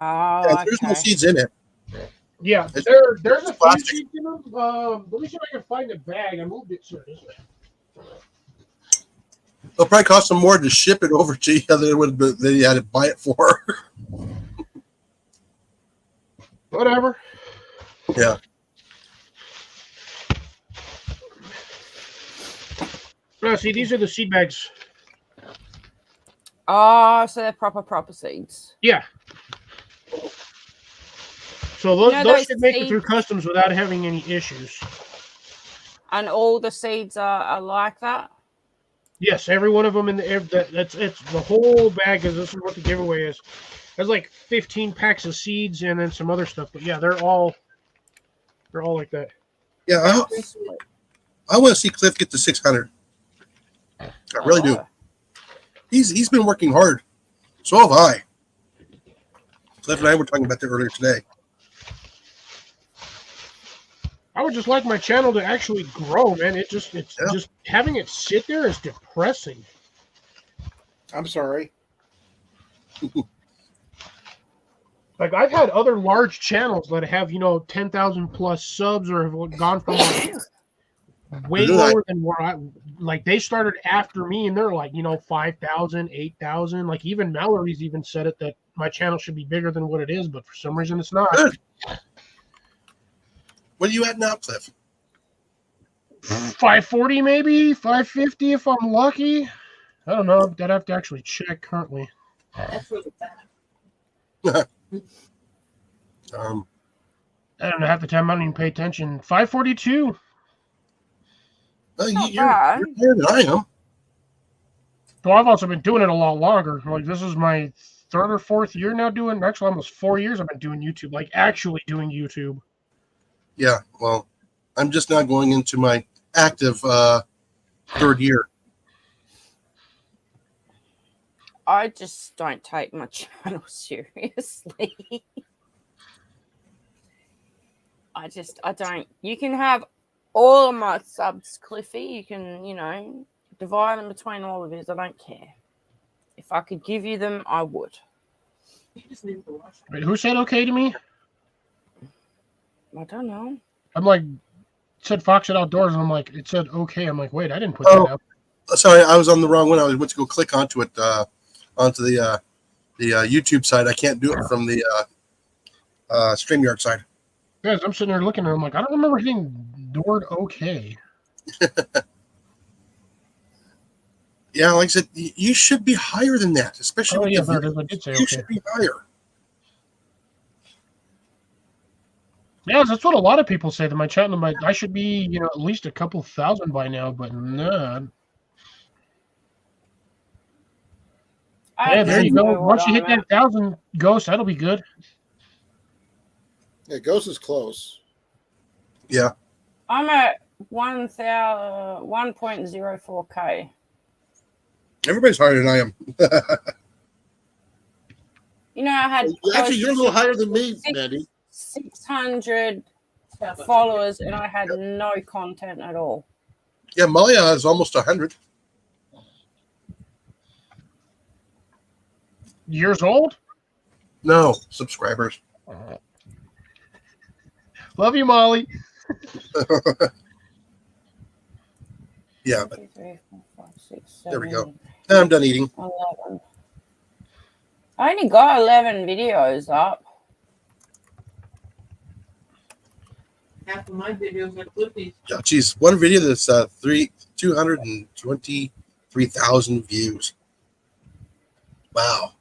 Oh, Yeah, there's no seeds in it. Yeah, It's there's a few plastic. seeds in them. Let me see if I can find the bag. I moved it. Sir, this way. It'll probably cost them more to ship it over to you than you had to buy it for. Whatever. Yeah. No, see, these are the seed bags. Oh, so they're proper seeds. Yeah. So those should make it seeds- through customs without having any issues. And all the seeds are like that? Yes, every one of them in it's the whole bag. This is what the giveaway is. There's like 15 packs of seeds and then some other stuff. But yeah, they're all like that. Yeah, I want to see Cliff get to 600. I really do. He's been working hard. So have I. Cliff and I were talking about that earlier today. I would just like my channel to actually grow, man. Just having it sit there is depressing. I'm sorry. Like I've had other large channels that have 10,000 plus subs or have gone from way lower than where I like. They started after me and they're like 5,000, 8,000. Like even Mallory's even said it that my channel should be bigger than what it is, but for some reason it's not. Good. What are you at now, Cliff? 540 maybe, 550 if I'm lucky. I don't know. I'd have to actually check currently. That's really bad. Um, I don't know. Half the time I don't even pay attention. 542. well, Not you're bad. higher than I am. Well, I've also been doing it a lot longer. Like this is my third or fourth year now doing. Actually, almost 4 years I've been doing YouTube. Like actually doing YouTube. Yeah, well, I'm just now going into my active third year. I just don't take my channel seriously. I don't. You can have all of my subs, Cliffy. You can, divide them between all of yous. I don't care. If I could give you them, I would. You just need to wash Wait, who said okay to me? I don't know. I'm like, it said Fox at Outdoors, and I'm like, it said okay. I'm like, wait, I didn't put Oh. that up. Sorry, I was on the wrong one. I went to go click onto it, onto the YouTube side. I can't do it from the StreamYard side. Guys, I'm sitting there looking, and I'm like, I don't remember hitting the word okay. Yeah, like I said, you should be higher than that, especially Oh with yeah, the there it is. I did say you okay. should be higher. Yeah, that's what a lot of people say. That my channel, I should be, at least a couple thousand by now, but nah. I Yeah, there don't you go. know what Once you hit I'm that 1,000 ghost, that'll be good. Yeah, Ghost is close. Yeah, I'm at 1.04k. everybody's higher than I am. I had Actually, you're a little higher than me, Six- Mandy. 600 followers, and I had no content at all. Yeah, Maya is almost 100. Years old? No subscribers. Love you, Molly. Yeah, but 2, 3, 4, 5, 6, There we 7, go. Now I'm done eating. 11. I only got 11 videos up. half of my videos are Clippy's. Oh, geez, one video that's 223,000 views. Wow.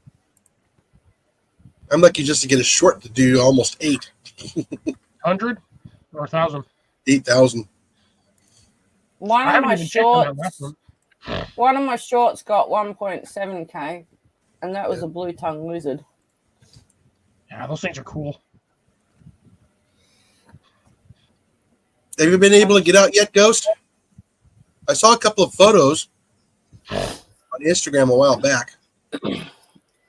I'm lucky just to get a short to do almost 100 or 1,000? 8,000. One I of haven't my even checked on that last shorts, one. one of my shorts got 1.7k, and that was a blue tongue lizard. Yeah, those things are cool. Have you been able to get out yet, Ghost? I saw a couple of photos on Instagram a while back.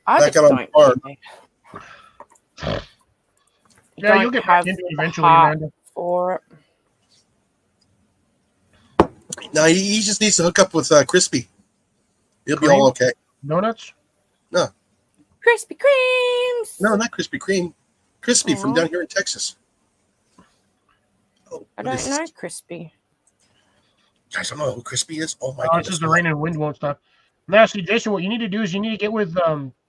I Back just out on don't the farm. care. Yeah, you'll Don't get back have into it the eventually, heart Amanda. for it. No, he just needs to hook up with Crispy. He'll be Cream? all okay. Donuts? Krispy Kremes. No, not Krispy Kreme. Crispy from Aw. down here in Texas. Oh, I what is don't know this? Crispy. Guys, don't know who Crispy is. Oh my Oh, it's goodness. just the rain and wind won't stop. Now, see, Jason, what you need to do is you need to get with,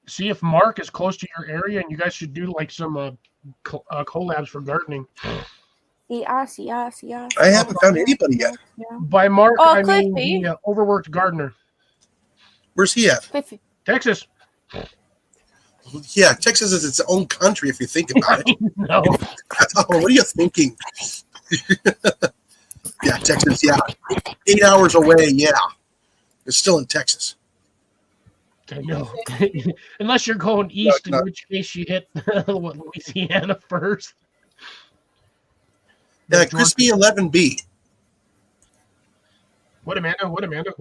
see if Mark is close to your area, and you guys should do like some collabs for gardening. Yes. I haven't found anybody yet. By Mark, Oh, I mean Cliffy. the overworked gardener. Where's he at? Cliffy. Texas. Yeah, Texas is its own country if you think about it. No. Oh, what are you thinking? Yeah, Texas, yeah. 8 hours away, yeah. It's still in Texas. I know. Unless you're going east, No. in which case you hit Louisiana first. Yeah, Crispy 11B. What, Amanda? What? Amanda?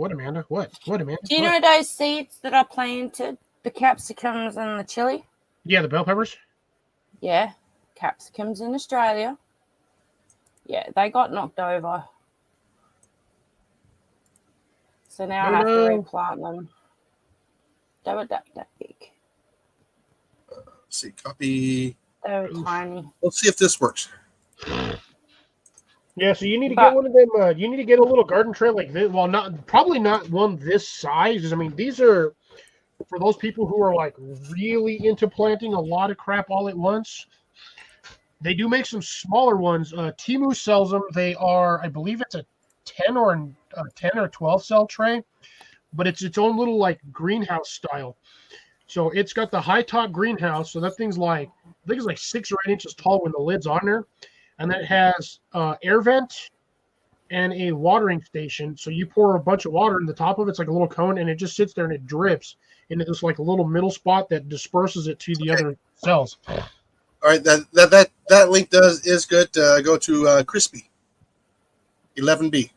Do you know those seeds that I planted? The capsicums and the chili? Yeah, the bell peppers. Yeah. Capsicums in Australia. Yeah, they got knocked over. So now I have to replant them. They were that big. Let's see, copy. They were tiny. Let's see if this works. Yeah, so you need to get one of them. You need to get a little garden tray like this. Well, probably not one this size. I mean, these are for those people who are like really into planting a lot of crap all at once. They do make some smaller ones. Temu sells them. They are, I believe it's a 10 or 12 cell tray, but it's its own little like greenhouse style. So it's got the high top greenhouse. So that thing's like, I think it's like 6 or 8 inches tall when the lid's on there, and that has air vent and a watering station. So you pour a bunch of water in the top of it's like a little cone, and it just sits there and it drips into this like a little middle spot that disperses it to the other cells. All right, that link is good. Go to Crispy 11B.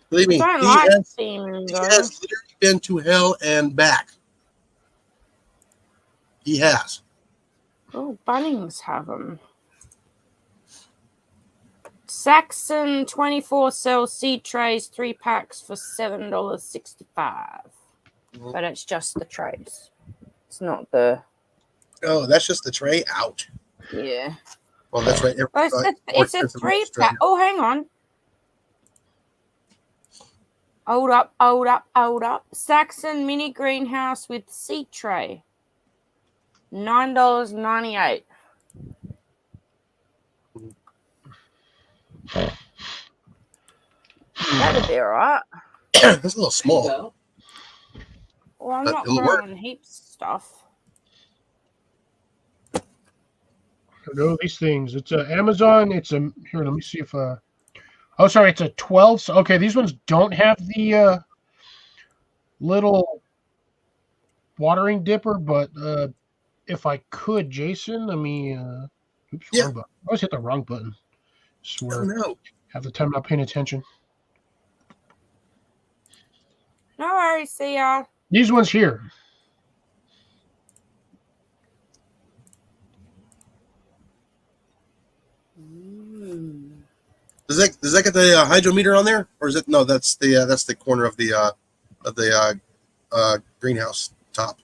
Believe me, Don't he like has semen, he though. has literally been to hell and back. He has. Oh, Bunnings have them. Saxon 24 cell seed trays, 3 packs for $7.65. But it's just the trays. It's not the. Oh, that's just the tray out. Yeah. Well, that's right. It's a 3 pack. Oh, hang on. Hold up. Saxon mini greenhouse with seed tray. $9.98. That'd be all right. That's a little There you small. go. Well, I'm But not it'll work. growing heaps of stuff. No, these things. It's a Amazon. It's a here. Let me see if oh, sorry. It's a 12. So, okay, these ones don't have the little watering dipper, but if I could, Jason, let me. Oops, Yeah. wrong button. I always hit the wrong button. Swear. Oh, no. Half the time, not paying attention. No worries, see ya. These ones here. Does that get the hydrometer on there, or is it no? That's the corner of the greenhouse top.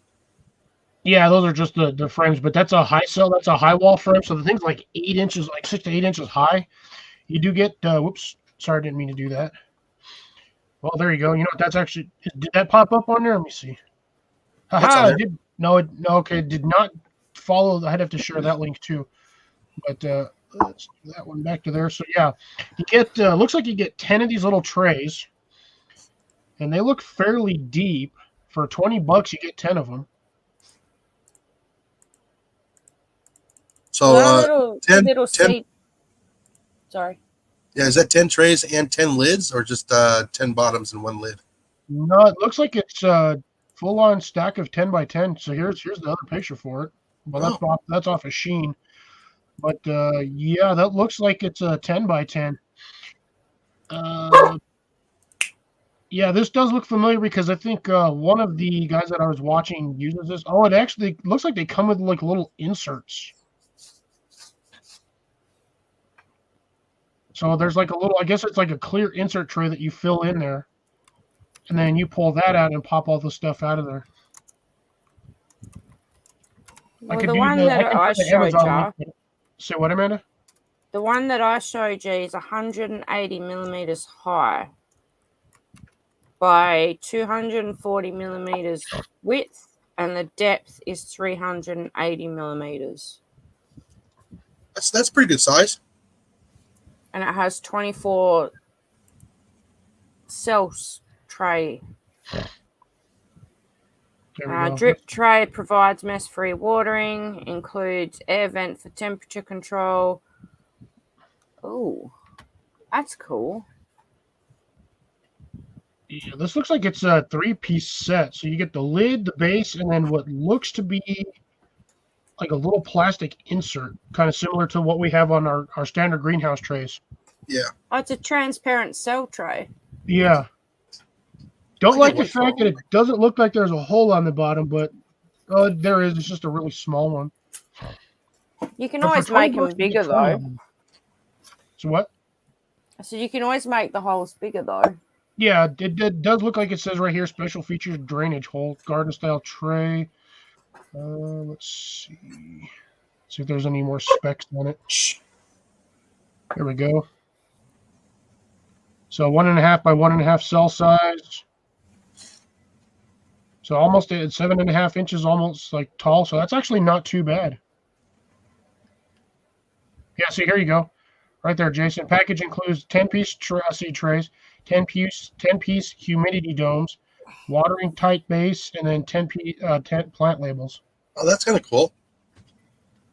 Yeah, those are just the frames, but that's a high cell. That's a high wall frame. So the thing's like 8 inches, like 6 to 8 inches high. You do get. Whoops, sorry, I didn't mean to do that. Well, there you go. You know what? That's actually. Did that pop up on there? Let me see. What's on Haha! there? It did no. Okay, it did not follow. I'd have to share that link too. But let's do that one back to there. So yeah, you get. Looks like you get 10 of these little trays, and they look fairly deep. For $20, you get 10 of them. So Well, 10 little 10 seed. Sorry. yeah, is that 10 trays and 10 lids, or just 10 bottoms and 1 lid? No, it looks like it's a full-on stack of 10 by 10. So here's the other picture for it. Well, that's off of Sheen. But yeah, that looks like it's a 10 by 10. Yeah, this does look familiar because I think one of the guys that I was watching uses this. Oh, it actually looks like they come with like little inserts. So there's like a little, I guess it's like a clear insert tray that you fill in there. And then you pull that out and pop all the stuff out of there. Well, the one that I showed you. Say what, Amanda? The one that I showed you is 180 millimeters high by 240 millimeters width, and the depth is 380 millimeters. That's pretty good size. And it has 24 cells tray. Drip tray provides mess-free watering, includes air vent for temperature control. Oh, that's cool. Yeah, this looks like it's a 3-piece set. So you get the lid, the base, and then what looks to be like a little plastic insert, kind of similar to what we have on our standard greenhouse trays. Yeah. Oh, it's a transparent cell tray. Yeah. Don't like the fact that it doesn't look like there's a hole on the bottom, but there is. It's just a really small one. You can always make them bigger, though. So what? So you can always make the holes bigger, though. Yeah, it does look like it says right here, special features drainage hole, garden style tray. Let's see. See if there's any more specs on it. Here we go. So 1.5 by 1.5 cell size. So almost at 7.5 inches, almost like tall. So that's actually not too bad. Yeah, see, here you go. Right there, Jason. Package includes 10-piece seed trays, 10-piece humidity domes, watering tight base, and then 10 plant labels. Oh, that's kind of cool.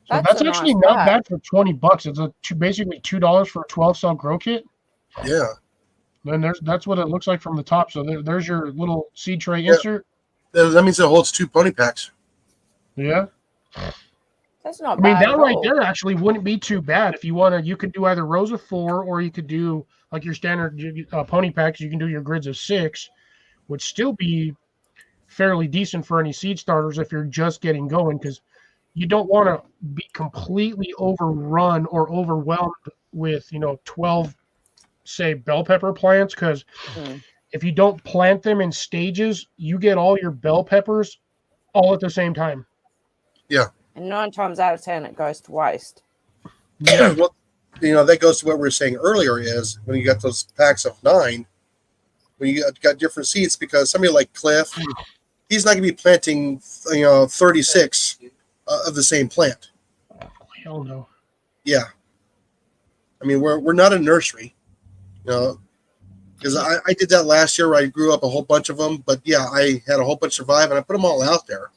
So That's that's a actually nice not bag. bad for $20. It's basically $2 for a 12-cell grow kit. Yeah. Then that's what it looks like from the top. So there's your little seed tray Yeah. insert. That means it holds 2 pony packs. Yeah. That's not I mean, bad that at right all. there actually wouldn't be too bad. If you want to, you could do either rows of 4, or you could do like your standard pony packs. You can do your grids of 6, would still be fairly decent for any seed starters if you're just getting going, because you don't want to be completely overrun or overwhelmed with 12, say, bell pepper plants, because Mm. if you don't plant them in stages, you get all your bell peppers all at the same time. And 9 times out of 10, it goes to waste. Yeah. Well, that goes to what we were saying earlier is when you got those packs of 9, when you got different seeds, because somebody like Cliff, he's not going to be planting, 36 of the same plant. Hell no. Yeah. I mean, we're not a nursery, because I did that last year where I grew up a whole bunch of them. But yeah, I had a whole bunch survive and I put them all out there.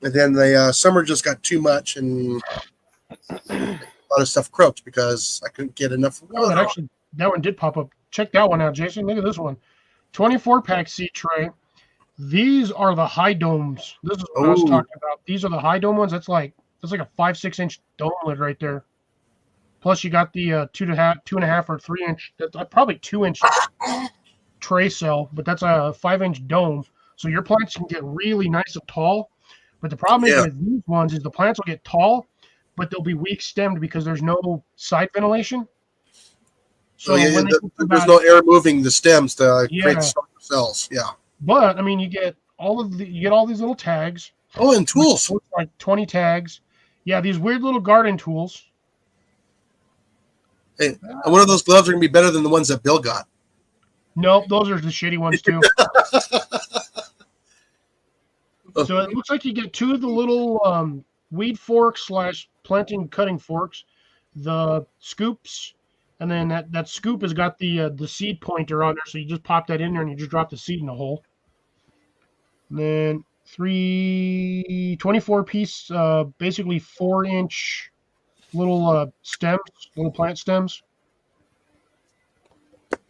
And then the summer just got too much and a lot of stuff croaked because I couldn't get enough Oh, water. that one did pop up. Check that one out, Jason. Look at this one. 24-pack seed tray. These are the high domes. This is what I was Ooh. talking about. These are the high dome ones. That's like a 5-6 inch dome lid right there. Plus you got the 2.5 or 3 inch, probably 2-inch tray cell, but that's a 5-inch dome. So your plants can get really nice and tall. But the problem is Yeah. with these ones is the plants will get tall, but they'll be weak stemmed because there's no side ventilation. So when they there's no air moving the stems to Yeah. create the stronger cells. Yeah. But I mean, you get all these little tags. Oh, and tools. Looks like 20 tags. Yeah, these weird little garden tools. Hey, and one of those gloves are going to be better than the ones that Bill got. Nope, those are the shitty ones too. So it looks like you get 2 of the little weed forks / planting cutting forks, the scoops, and then that scoop has got the seed pointer on there. So you just pop that in there and you just drop the seed in the hole. And then 24-piece, basically 4-inch little stems, little plant stems.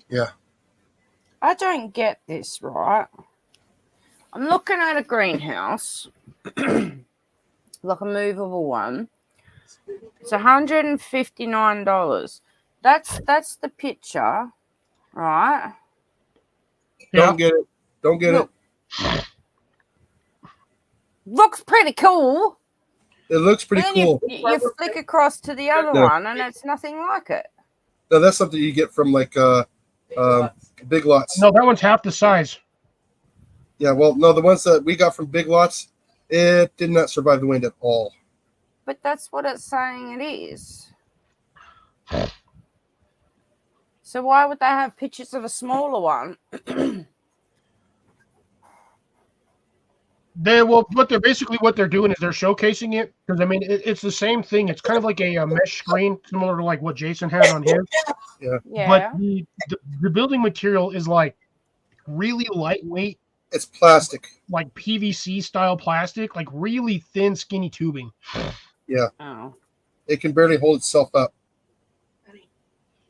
Yeah. I don't get this, right? I'm looking at a greenhouse, like a movable one. It's $159. That's the picture, right? Don't get it. Don't get Look. it. Looks pretty cool. It looks pretty And then cool. you flick across to the other No. one, and it's nothing like it. No, that's something you get from like Big Lots. No, that one's half the size. Yeah, well, no, the ones that we got from Big Lots, it did not survive the wind at all. But that's what it's saying it is. So why would they have pictures of a smaller one? What they're doing is they're showcasing it, because I mean it's the same thing. It's kind of like a mesh screen, similar to like what Jason has on his. Yeah. But the building material is like really lightweight, It's plastic. like PVC style plastic, like really thin, skinny tubing. Oh. It can barely hold itself up.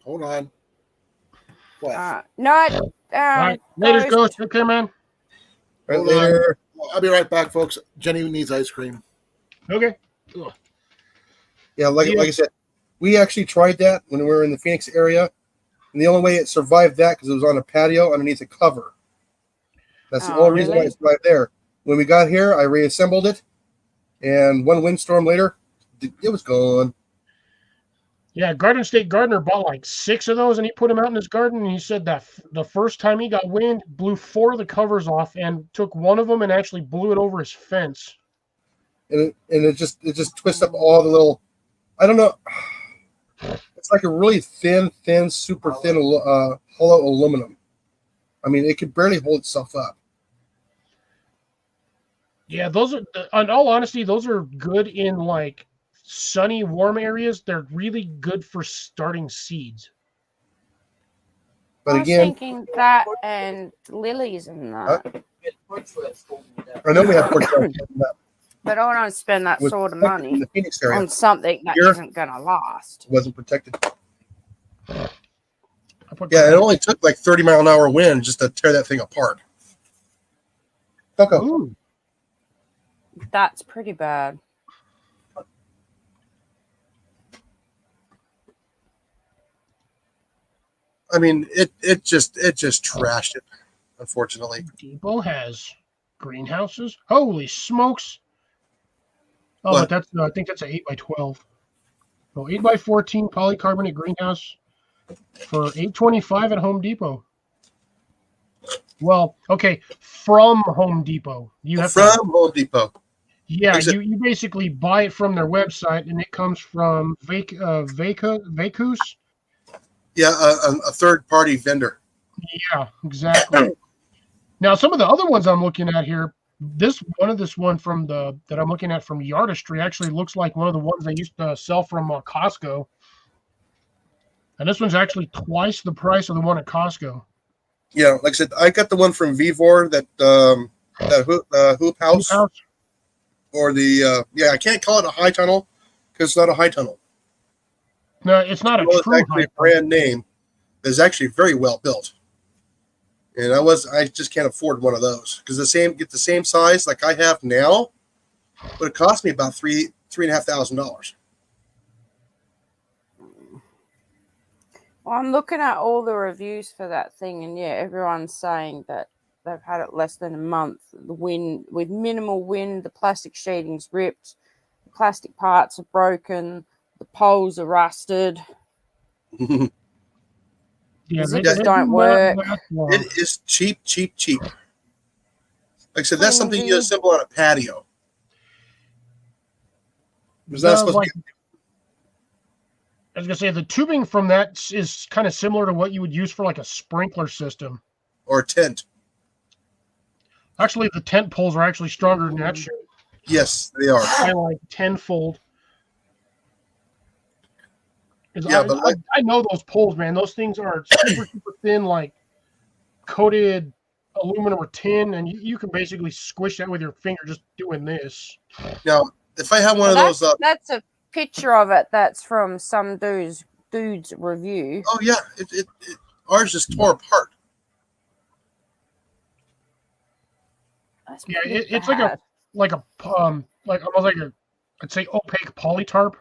Hold on. What? No. All right, later, Ghost. Take care, man. Right Hold on. later. I'll be right back, folks. Jenny needs ice cream. Okay. Yeah, like Yeah. I said, we actually tried that when we were in the Phoenix area, and the only way it survived that because it was on a patio underneath a cover. That's the Oh, only reason why really? it survived there. When we got here, I reassembled it, and one windstorm later, it was gone. Yeah, Garden State Gardener bought like 6 of those, and he put them out in his garden. And he said that the first time he got wind, blew 4 of the covers off, and took one of them and actually blew it over his fence. And it just twists up all the little. I don't know. It's like a really thin, super thin hollow aluminum. I mean, it could barely hold itself up. Yeah, those are, in all honesty, those are good in like sunny, warm areas, they're really good for starting seeds. But I was again, thinking that and lilies and that. Get porch webs holding it up. I know we have pork chops But I don't spend that was sort of protected in money the Phoenix area. on something that Here- isn't going to last. It wasn't protected. I put Yeah, it only took like 30-mile-an-hour wind just to tear that thing apart. Coco. Ooh, That's pretty bad. I mean, it just trashed it, unfortunately. Depot has greenhouses. Holy smokes! Oh, What? but that's I think that's an 8x12. No, 8x14 polycarbonate greenhouse for $825 at Home Depot. Well, okay, from Home Depot. You have From to, Home Depot. yeah, Like I said- you basically buy it from their website, and it comes from Vacus. Yeah, a third-party vendor. Yeah, exactly. Now, some of the other ones I'm looking at here, this one from that I'm looking at from Yardistry actually looks like one of the ones they used to sell from Costco. And this one's actually twice the price of the one at Costco. Yeah, like I said, I got the one from Vivor that hoop house, or the I can't call it a high tunnel because it's not a high tunnel. No, it's not a Well, it's true actually high a brand name. It's actually very well built, and I just can't afford one of those because get the same size like I have now, but it cost me about $3,500. Well, I'm looking at all the reviews for that thing, and yeah, everyone's saying that they've had it less than a month. The wind, with minimal wind, the plastic sheeting's ripped, the plastic parts are broken, the poles are rusted. Yeah, The they zippers do don't not work. last long. It is cheap. Like I said, that's something you Flimsy. assemble on a patio. Is that supposed Like, to be I was gonna say the tubing from that is kind of similar to what you would use for like a sprinkler system. or a tent? Actually, the tent poles are actually stronger than that shit. Yes, they are. By like tenfold. 'Cause Yeah, but like I know those poles, man. Those things are super thin, like coated aluminum or tin, and you can basically squish that with your finger just doing this. now, if I have one Well, of those, that's a picture of it that's from some dude's review. oh yeah, ours just tore apart. That's Yeah, pretty it's like bad. like almost like I'd say opaque polytarp.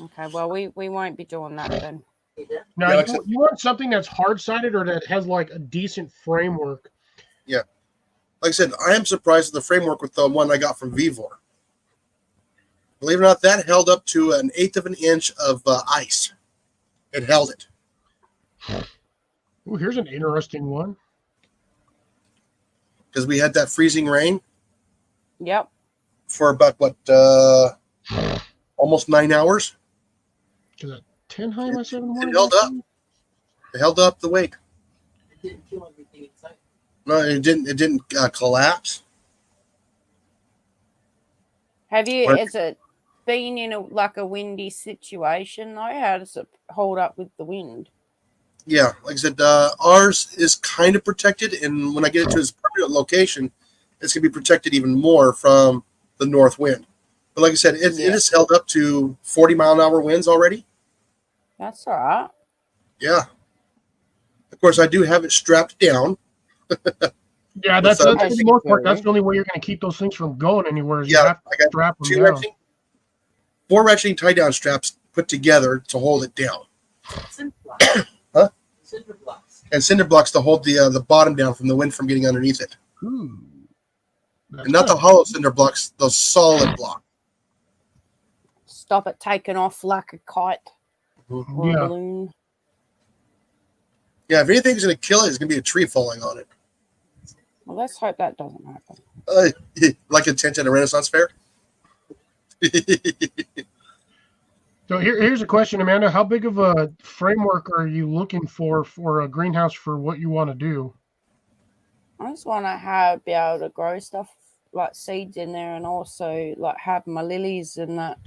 Okay, well, we won't be doing that then. Now Yeah, like I you want something that's hard sided or that has like a decent framework. Like I said, I am surprised at the framework with the one I got from Vivor. Believe it or not, that held up to an eighth of an inch of ice. It held it. Ooh, here's an interesting one. Because we had that freezing rain Yep. for about almost 9 hours. Is that 10 high by 7 It morning? held up. It held up the weight. It didn't kill everything inside. No, it didn't. It didn't collapse. Have you? What? Has it been in a windy situation though? How does it hold up with the wind? Yeah, like I said, ours is kind of protected, and when I get it to its permanent location, it's gonna be protected even more from the north wind. But like I said, it has held up to 40-mile-an-hour winds already. That's all right. Yeah. Of course, I do have it strapped down. Yeah, that's What's up? for the most part. That's the only way you're going to keep those things from going anywhere. Is you Yeah, have I to got strap them down. 4 ratcheting tie-down straps put together to hold it down, Cinder blocks. Huh? Cinder blocks. and cinder blocks to hold the bottom down from the wind from getting underneath it. Ooh. That's And not the good. hollow cinder blocks, those solid blocks. Stop it taking off like a kite or a Yeah. balloon. Yeah, if anything's gonna kill it, it's gonna be a tree falling on it. Well, let's hope that doesn't happen. Like a tent at a Renaissance fair. So here's a question, Amanda. How big of a framework are you looking for a greenhouse for what you want to do? I just want to be able to grow stuff like seeds in there, and also like have my lilies and that.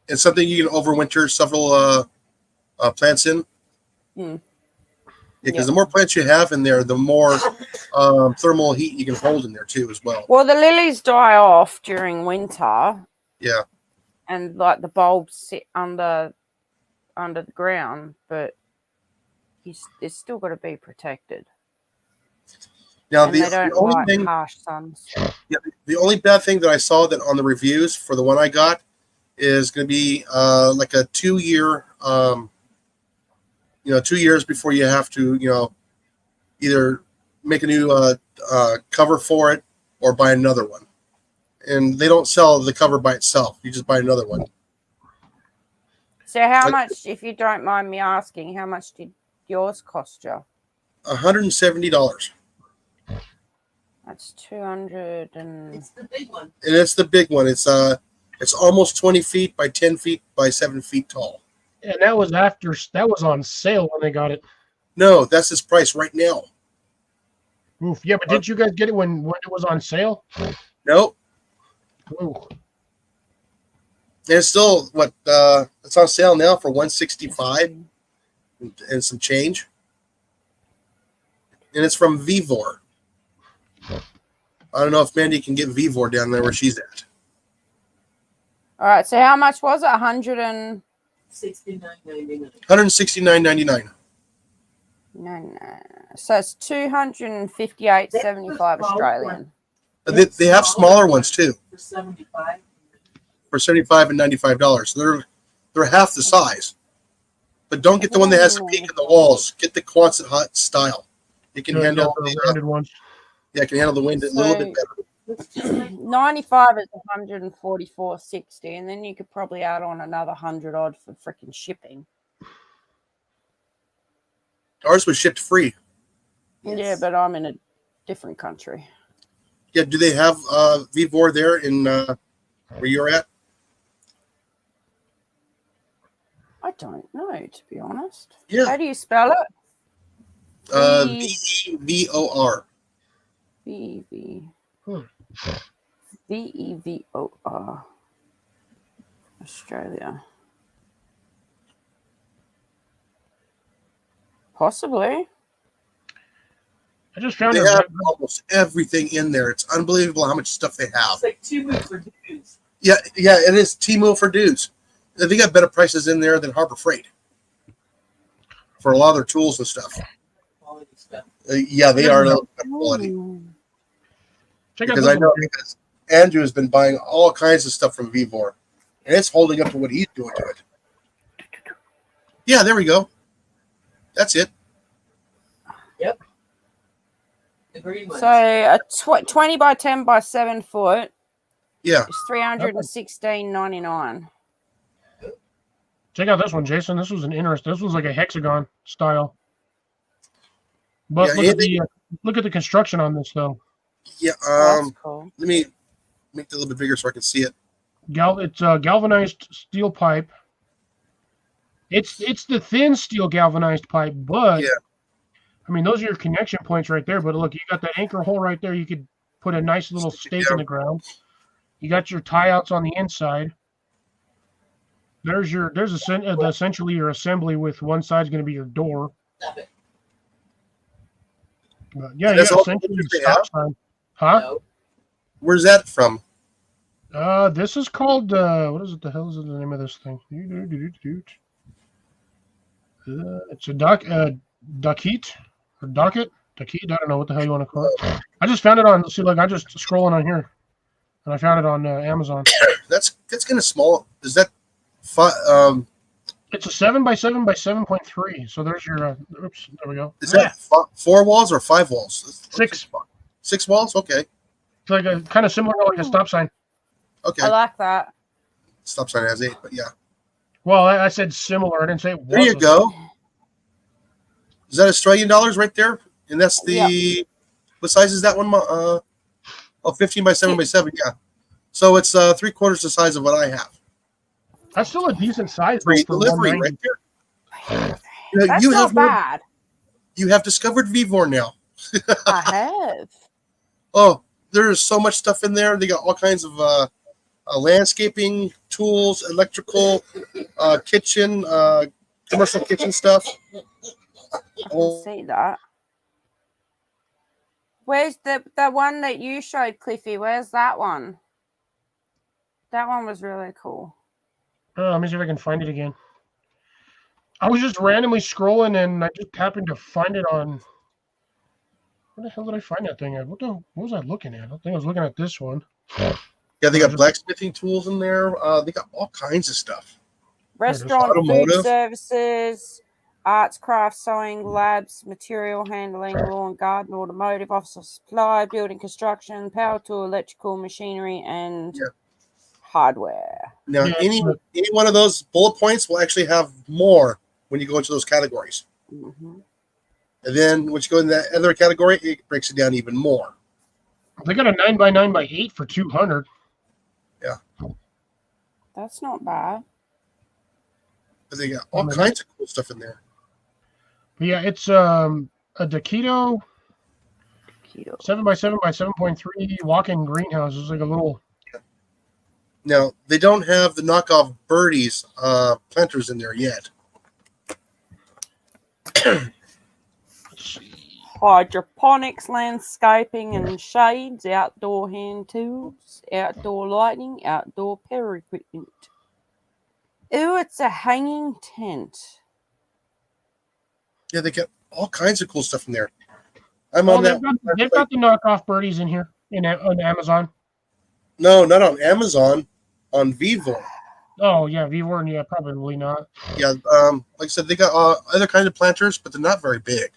It's something you can overwinter several plants in. Mm. Because the more plants you have in there, the more thermal heat you can hold in there too, as well. Well, the lilies die off during winter. Yeah. And like the bulbs sit under the ground, but it's still got to be protected. Now and they don't only like thing, harsh suns. yeah, the only bad thing that I saw that on the reviews for the one I got is going to be like a 2 year, 2 years before you have to, either make a new cover for it or buy another one. And they don't sell the cover by itself. You just buy another one. So how much, if you don't mind me asking, how much did yours cost you? $170. That's 200 and... It's the big one. And it's the big one. It's almost 20 feet by 10 feet by 7 feet tall. And that was on sale when they got it. No, that's its price right now. Oof. Yeah, but didn't you guys get it when it was on sale? Nope. Ooh. And it's still it's on sale now for $165 and some change. And it's from Vivor. I don't know if Mandy can get Vivor down there where she's at. All right, so how much was it? 100 and... $69.99. $169.99. No. So it's 258.75 Australian. They have smaller ones too. For 75. For $75 and $95. They're half the size. But don't get the one that has a peak in the walls. Get the Quonset hut style. It can handle the rounded ones. Yeah, it can handle the wind a little bit better. 95 is 144.60, and then you could probably add on another 100 odd for freaking shipping. Ours was shipped free. Yes. Yeah, but I'm in a different country. Yeah, do they have Vivor there in where you're at? I don't know, to be honest. Yeah. How do you spell it? Vevor. Vevor. Australia. Possibly. I just found They it. have almost everything in there. It's unbelievable how much stuff they have. It's like 2 weeks for dues. Yeah, it is Temu for dudes. They got better prices in there than Harbor Freight for a lot of their tools and stuff. Quality stuff. Yeah, they are a little better quality. Check out Because this I know one. because Andrew has been buying all kinds of stuff from Vivor, and it's holding up to what he's doing to it. Yeah, there we go. That's it. The green one. So a 20 by 10 by 7 foot Yeah. is $316.99. Check out this one, Jason. This was This was like a hexagon style. But Yeah, look at the construction on this though. Yeah. That's cool. Let me make it a little bit bigger so I can see it. It's galvanized steel pipe. It's the thin steel galvanized pipe, but Yeah. I mean those are your connection points right there. But look, you got the anchor hole right there. You could put a nice little stake in the ground. You got your tie outs on the inside. There's essentially your assembly with one side's going to be your door. Stop it. But yeah, That's all the essentially pictures they stop sign. Huh? No. Where's that from? This is called what is it? The hell is the name of this thing? It's a docket or docket. Docket. I don't know what the hell you want to call it. I just found it on. See, look, I just scrolling on here, and I found it on Amazon. That's kind of small. Is that? It's a 7 by 7 by 7.3. So there's your. Oops, there we go. Is that 4 walls or 5 walls? 6. 6 walls. Okay. It's like a kind of similar to like a stop sign. Okay. I like that. Stop sign has 8, but yeah. Well, I said similar. I didn't say it was. There you go. Is that Australian dollars right there? And that's the what size is that one? 15 by 7 by 7. Yeah. So it's 3/4 the size of what I have. That's still a decent size. Free for delivery 190. right there. That's You not have bad. You have discovered Vivor now. I have. Oh, there's so much stuff in there. They got all kinds of landscaping tools, electrical, kitchen, commercial kitchen stuff. I can see that. Where's the one that you showed, Cliffy? Where's that one? That one was really cool. Let me see if I can find it again. I was just randomly scrolling and I just happened to find it on. Where the hell did I find that thing at? What was I looking at? I think I was looking at this one. Yeah, they got blacksmithing tools in there. They got all kinds of stuff. Restaurant, food Automotive. services, arts, crafts, sewing, labs, material handling, lawn, garden, automotive, office supply, building construction, power tool, electrical, machinery, and hardware. Now, Yeah, any one of those bullet points will actually have more when you go into those categories. Mm-hmm. And then once you go in that other category, it breaks it down even more. They got a 9x9x8 for 200. That's not bad. But they got all kinds of cool stuff in there. But yeah, it's a Dakito 7x7 by 7.3 walk-in greenhouse. It's like a little. Now, they don't have the knockoff birdies planters in there yet. Hydroponics, landscaping and shades, outdoor hand tools, outdoor lighting, outdoor power equipment. Ooh, it's a hanging tent. Yeah, they got all kinds of cool stuff in there. I'm on that. They've got the knockoff birdies in here on Amazon. No, not on Amazon. On Vivo. Oh yeah, Vivor, yeah, probably not. Yeah, like I said, they got other kinds of planters, but they're not very big.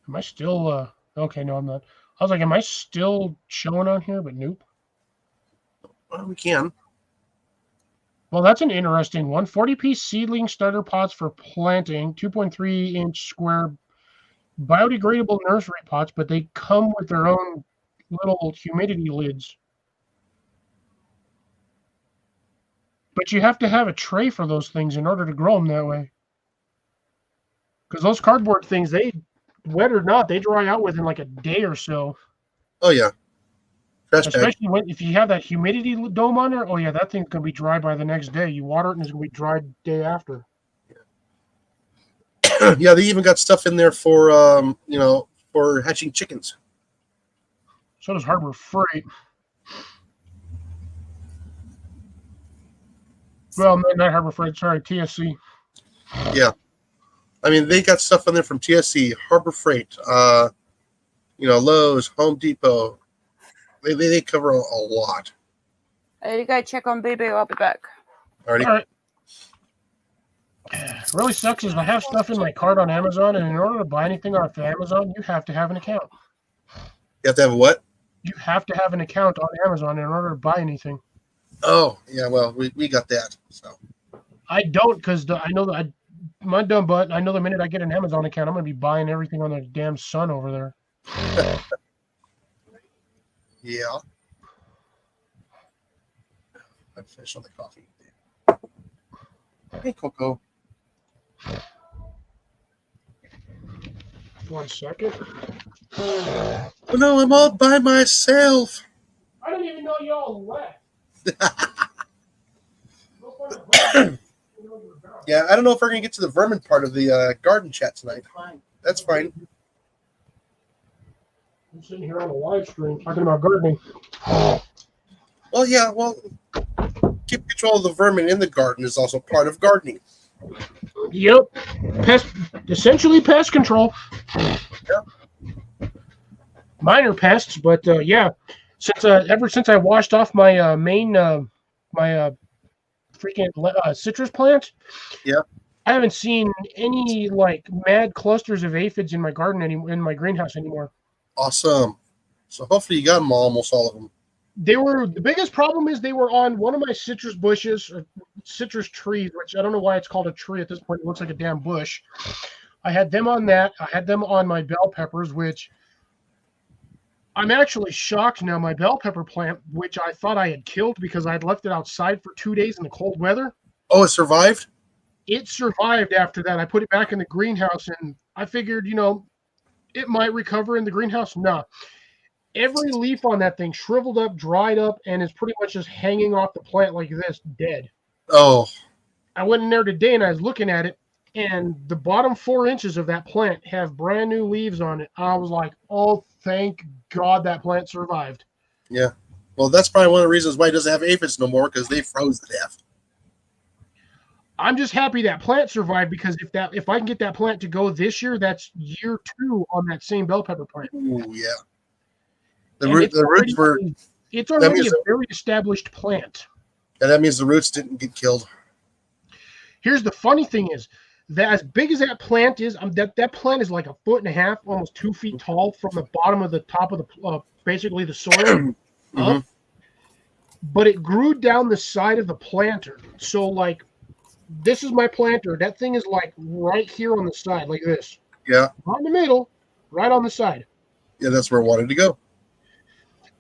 Am I still okay, no, I'm not. I was like, am I still showing on here? But nope. Well, we can. Well, that's an interesting one. 40-piece seedling starter pots for planting, 2.3-inch square biodegradable nursery pots, but they come with their own little humidity lids. But you have to have a tray for those things in order to grow them that way. Because those cardboard things, they, wet or not, they dry out within like a day or so. Oh, yeah. Trash bag. Especially if you have that humidity dome on there. Oh, yeah, that thing's going to be dry by the next day. You water it and it's going to be dry day after. Yeah, they even got stuff in there for, for hatching chickens. So does Harbor Freight. Well, not Harbor Freight, sorry, TSC. Yeah. I mean, they got stuff in there from TSC, Harbor Freight, Lowe's, Home Depot. They cover a lot. I need to go check on BB. I'll be back. Alrighty. All right. It really sucks is I have stuff in my cart on Amazon, and in order to buy anything off Amazon, you have to have an account. You have to have a what? You have to have an account on Amazon in order to buy anything. Oh, yeah, well, we got that. So I don't, because I know that my dumb butt, I know the minute I get an Amazon account, I'm going to be buying everything on the damn sun over there. yeah. I'm finished on the coffee. Hey, Coco. 1 second. Oh, no, I'm all by myself. I didn't even know y'all left. Yeah, I don't know if we're going to get to the vermin part of the garden chat tonight. Fine. That's fine. I'm sitting here on a live stream talking about gardening. Well, yeah, keep control of the vermin in the garden is also part of gardening. Yep. Essentially pest control. Yeah. Minor pests, but yeah. Ever since I washed off my freaking citrus plant, yeah, I haven't seen any like mad clusters of aphids in my garden in my greenhouse anymore. Awesome. So hopefully you got them almost all of them. The biggest problem is they were on one of my citrus bushes or citrus trees, which I don't know why it's called a tree at this point. It looks like a damn bush. I had them on that. I had them on my bell peppers, which I'm actually shocked now. My bell pepper plant, which I thought I had killed because I had left it outside for 2 days in the cold weather. Oh, it survived? It survived after that. I put it back in the greenhouse, and I figured, it might recover in the greenhouse. No. Every leaf on that thing shriveled up, dried up, and is pretty much just hanging off the plant like this, dead. Oh, I went in there today and I was looking at it, and the bottom 4 inches of that plant have brand new leaves on it. I was like, oh, thank God that plant survived. yeah. Well, that's probably one of the reasons why it doesn't have aphids no more, because they froze to death. I'm just happy that plant survived, because if I can get that plant to go this year, that's year 2 on that same bell pepper plant. Ooh, yeah. And The roots were. It's already means- a very established plant. And that means the roots didn't get killed. Here's the funny thing is that as big as that plant is, that plant is like 1.5 feet, almost 2 feet tall from the bottom of the top of the basically the soil up. But it grew down the side of the planter. So like, this is my planter. That thing is like right here on the side, like this. Yeah. Not in the middle, right on the side. Yeah, that's where I wanted to go.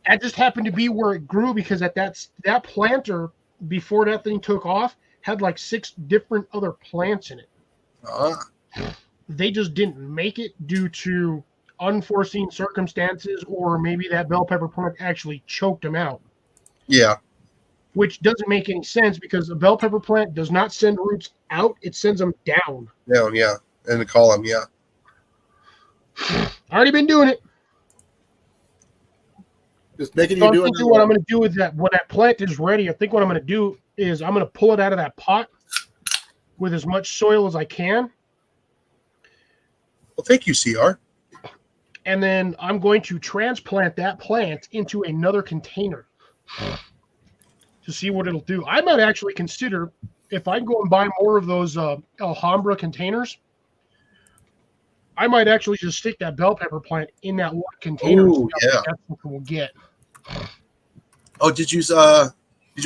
That just happened to be where it grew, because that planter, before that thing took off, had like 6 different other plants in it. Ah, They just didn't make it due to unforeseen circumstances, or maybe that bell pepper plant actually choked them out, yeah. which doesn't make any sense, because a bell pepper plant does not send roots out, it sends them down. Down, yeah. In the column, yeah. Already been doing it. Just making So you I'm do it. thinking what I'm going to do with that, when that plant is ready, I think what I'm going to do is I'm going to pull it out of that pot with as much soil as I can, Well, thank you, CR. and then I'm going to transplant that plant into another container to see what it'll do. I might actually consider, if I go and buy more of those Alhambra containers, I might actually just stick that bell pepper plant in that one container. Ooh, yeah. That's what we'll get. Oh, did you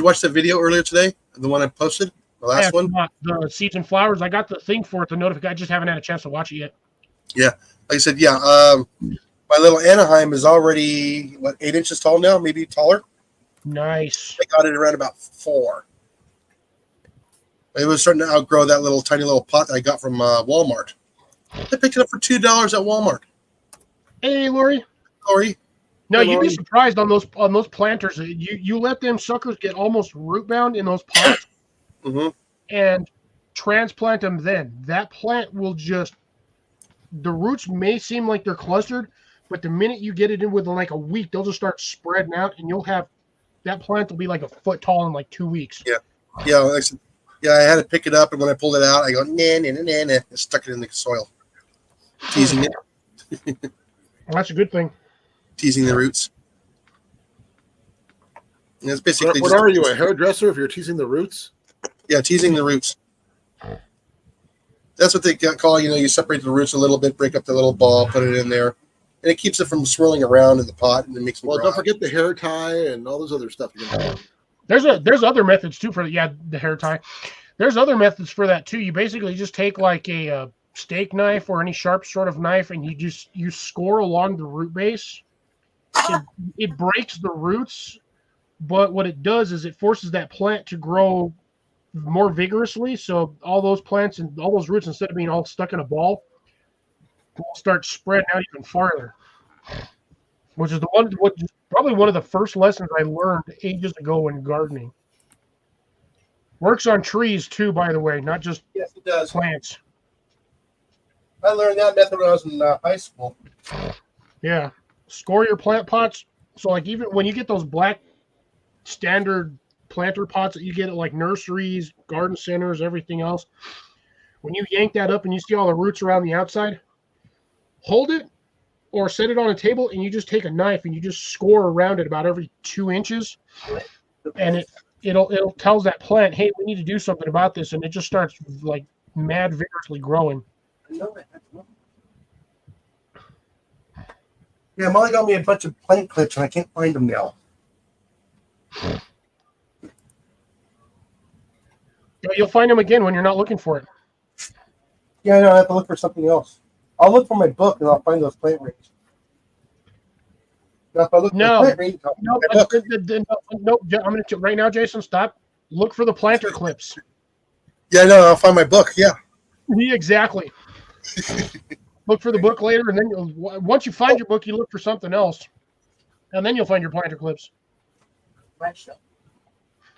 watch the video earlier today? The one I posted? The last one? Not the seeds and flowers. I got the thing for it, the notification. I just haven't had a chance to watch it yet. Yeah. Like I said, yeah. My little Anaheim is already, 8 inches tall now, maybe taller. Nice. I got it around about 4. It was starting to outgrow that little tiny little pot that I got from Walmart. I picked it up for $2 at Walmart. Hey, Lori. Sorry. No, Hey, you'd be Lori. surprised on those planters. You let them suckers get almost root bound in those pots Mm-hmm. and transplant them. Then that plant will just, the roots may seem like they're clustered, but the minute you get it in within like a week, they'll just start spreading out, and you'll have that plant will be like 1 foot tall in like 2 weeks. Yeah, like I said, yeah, I had to pick it up, and when I pulled it out, I go, nah, nah, nah, nah, nah, and stuck it in the soil. Teasing it, That's a good thing. teasing the roots. And it's basically What just- are you, a hairdresser if you're teasing the roots? Yeah, teasing the roots. That's what they call, you separate the roots a little bit, break up the little ball, put it in there, and it keeps it from swirling around in the pot, and it makes them Well, grow don't out. forget the hair tie and all those other stuff. There's other methods too for the hair tie. There's other methods for that too. You basically just take like a steak knife or any sharp sort of knife, and you score along the root base. It breaks the roots, but what it does is it forces that plant to grow more vigorously. So all those plants and all those roots, instead of being all stuck in a ball, will start spreading out even farther. Which is probably one of the first lessons I learned ages ago in gardening. Works on trees too, by the way, not just Yes, it does. plants. I learned that method when I was in high school. Yeah. Score your plant pots. So like even when you get those black standard planter pots that you get at like nurseries, garden centers, everything else, when you yank that up and you see all the roots around the outside, hold it or set it on a table, and you just take a knife and you just score around it about every 2 inches, and it'll tells that plant, hey, we need to do something about this, and it just starts like mad vigorously growing. Yeah, Molly got me a bunch of plant clips, and I can't find them now. You'll find them again when you're not looking for it. Yeah, I know. I have to look for something else. I'll look for my book, and I'll find those plant rings. Now, if I look for No. the plant rings, No, my book. no, I'm gonna right now, Jason. Stop. Look for the planter clips. Yeah, no, I'll find my book. Yeah. Yeah, exactly. Look for the book later, and then once you find your book, you look for something else, and then you'll find your planter clips. Right shot.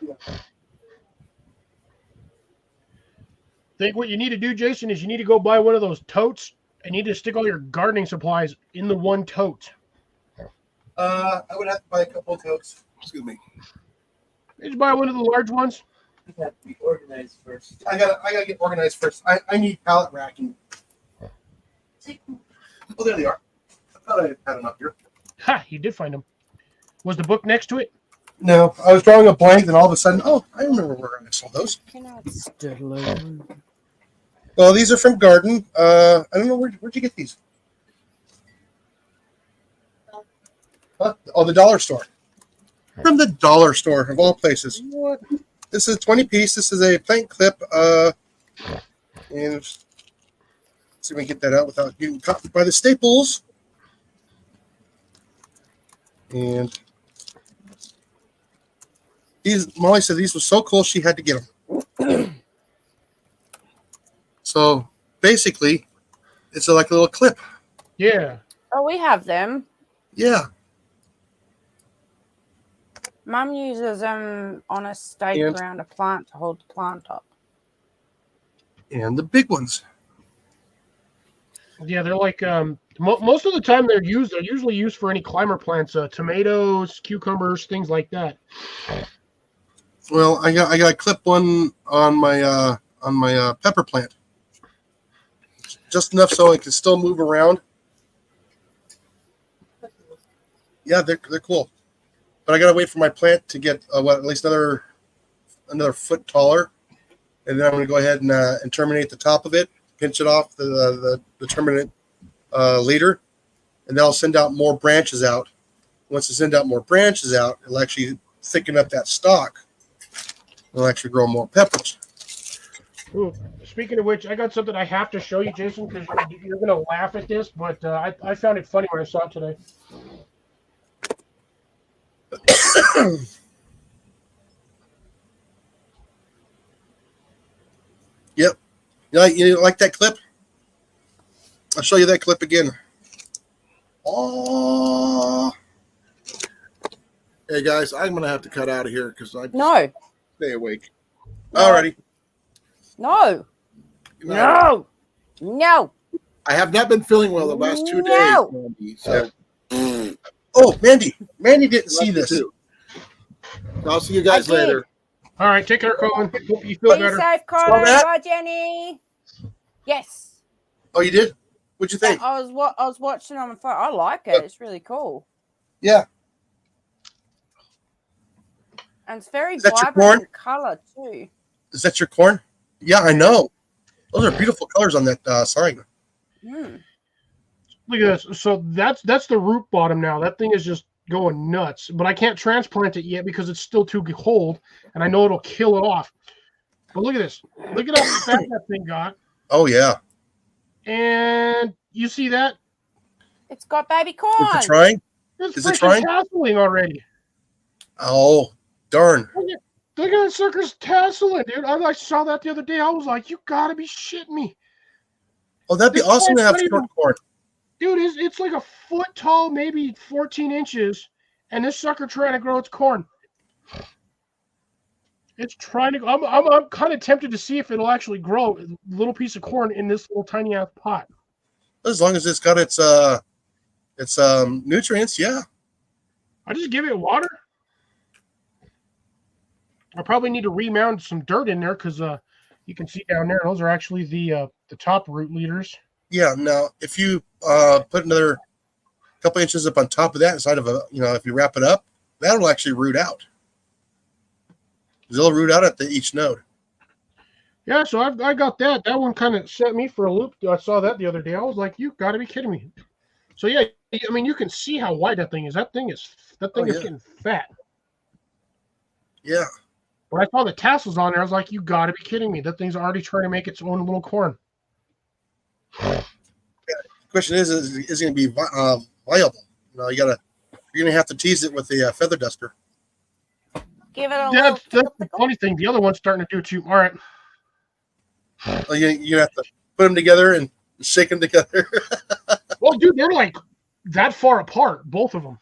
I think what you need to do, Jason, is you need to go buy one of those totes, and you need to stick all your gardening supplies in the one tote. I would have to buy a couple of totes. Excuse me. Did you buy one of the large ones? You have to be organized first. I gotta get organized first. I need pallet racking. Oh, there they are. I thought I had them up here. Ha! You did find them. Was the book next to it? No, I was drawing a blank, and all of a sudden, oh, I remember where I saw those. Well, these are from Garden. I don't know where'd you get these? Huh? Oh, the dollar store. From the dollar store of all places. What? This is 20 piece. This is a plant clip. And let's see if we can get that out without getting caught by the staples. And these, Molly said these were so cool she had to get them. So basically, it's like a little clip. Yeah. Oh, we have them. Yeah. Mum uses them on a stake And- around a plant to hold the plant up. And the big ones. Yeah, they're like most of the time they're usually used for any climber plants, tomatoes, cucumbers, things like that. Well, I got to clip one on my pepper plant. Just enough so it can still move around. Yeah, they're cool. But I gotta wait for my plant to get at least another foot taller, and then I'm gonna go ahead and terminate the top of it, pinch it off the terminate leader, and then I'll send out more branches out. Once I send out more branches out, it'll actually thicken up that stalk. It'll actually grow more peppers. Ooh, speaking of which, I got something I have to show you, Jason, because you're gonna laugh at this, but I found it funny when I saw it today. Yep. You like that clip? I'll show you that clip again. Oh. Hey guys, I'm gonna have to cut out of here because I No, stay awake. Alrighty. no, Good night. no. I have not been feeling well the last 2 days, No. Mandy, so Oh, Mandy didn't see this. too. I'll see you guys I did. later. All right, take care, Colin. Hope you feel Be better. safe, Saw Colin. that? Bye, Jenny. Yes. Oh, you did? What'd you think? I was watching on my phone. I like it. It's really cool. Yeah. And it's very Is that your vibrant corn? in color too. Is that your corn? Yeah, I know. Those are beautiful colors on that sign. Mm. Look at this. So that's the root bottom now. That thing is just going nuts. But I can't transplant it yet because it's still too cold, and I know it'll kill it off. But look at this. Look at how fat that thing got. Oh, yeah. And you see that? It's got baby corn. Is it trying? It's Is it freaking trying? tasseling already. Oh, darn. Look at that sucker's tasseling, dude. I saw that the other day. I was like, you gotta be shitting me. Oh, that'd be This awesome to have plant's short corn. Dude, it's like a foot tall, maybe 14 inches, and this sucker trying to grow its corn. It's trying to. I'm kind of tempted to see if it'll actually grow a little piece of corn in this little tiny ass pot. As long as it's got its nutrients, yeah. I just give it water. I probably need to remound some dirt in there because you can see down there those are actually the top root leaders. Yeah. Now, if you put another couple inches up on top of that inside of if you wrap it up, that'll actually root out. They'll root out at each node. Yeah, so I got that. That one kind of set me for a loop. I saw that the other day. I was like, you got to be kidding me. So yeah, I mean, you can see how wide that thing is. That thing is getting fat. Yeah. When I saw the tassels on there, I was like, you got to be kidding me. That thing's already trying to make its own little corn. Question is it going to be viable? You're going to have to tease it with the feather duster. Give it a Yeah, little. that's the funny thing. The other one's starting to do it too. All right. You have to put them together and shake them together. Well, dude, they're like that far apart, both of them.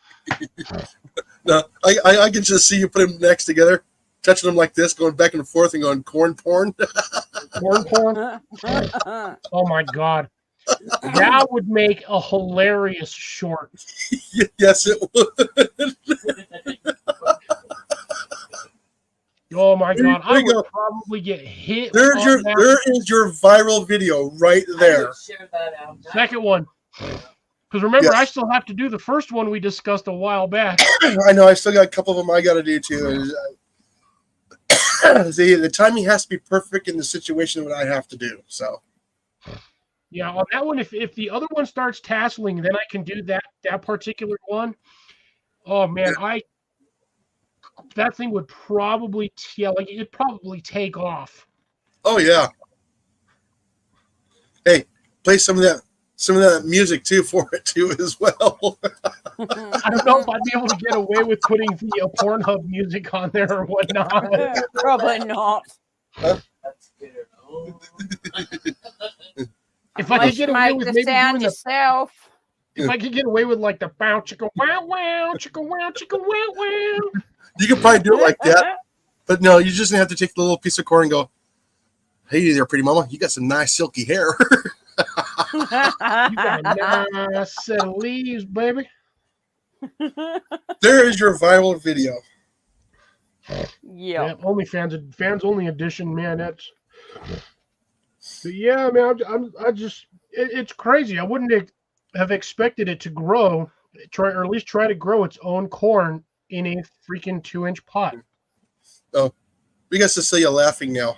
No, I can just see you put them next together, touching them like this, going back and forth, and going corn porn. Corn porn. Oh my god, that would make a hilarious short. Yes, it would. Oh my god, There I you would go. probably get hit. There on is your viral video right I there. would share that out. second one. Because remember, Yes. I still have to do the first one we discussed a while back. I know. I still got a couple of them I got to do too. The timing has to be perfect in the situation that I have to do. So Yeah, on that one, if the other one starts tasseling, then I can do that particular one. Oh man, that thing would probably it'd probably take off. oh yeah. Hey, play some of that music too for it too as well. I don't know if I'd be able to get away with putting the Pornhub music on there or whatnot. Probably not. That's good. Oh. If I could get away make with the maybe sound doing yourself. if I could get away with like the bow chicka wow wow chicka wow wow. You could probably do it like that, but no, you just have to take the little piece of corn and go, "Hey there, pretty mama, you got some nice silky hair." You got a nice set of leaves, baby. There is your viral video. Yeah. Yeah, only fans only edition, man. That's. But yeah, man. It's crazy. I wouldn't have expected it to grow, or at least try to grow its own corn in a freaking 2-inch pot. We got Cecilia laughing now.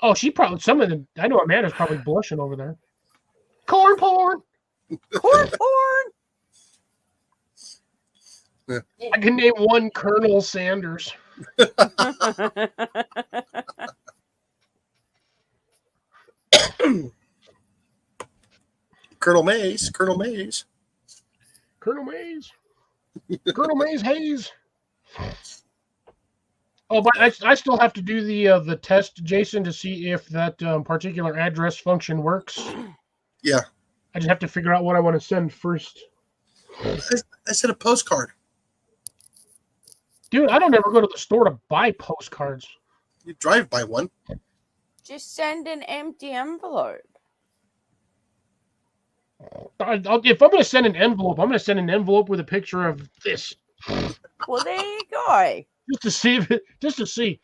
Oh, some of them. I know Amanda's probably blushing over there. Corn porn. Corn porn. I can name one Colonel Sanders. Colonel Mays. Colonel Mays. Colonel Mays. Colonel Mays Hayes. Oh, but I still have to do the test, Jason, to see if that particular address function works. Yeah. I just have to figure out what I want to send first. I said a postcard. Dude, I don't ever go to the store to buy postcards. You drive by one. Just send an empty envelope. If I'm going to send an envelope, I'm going to send an envelope with a picture of this, Well, there you go. just to see.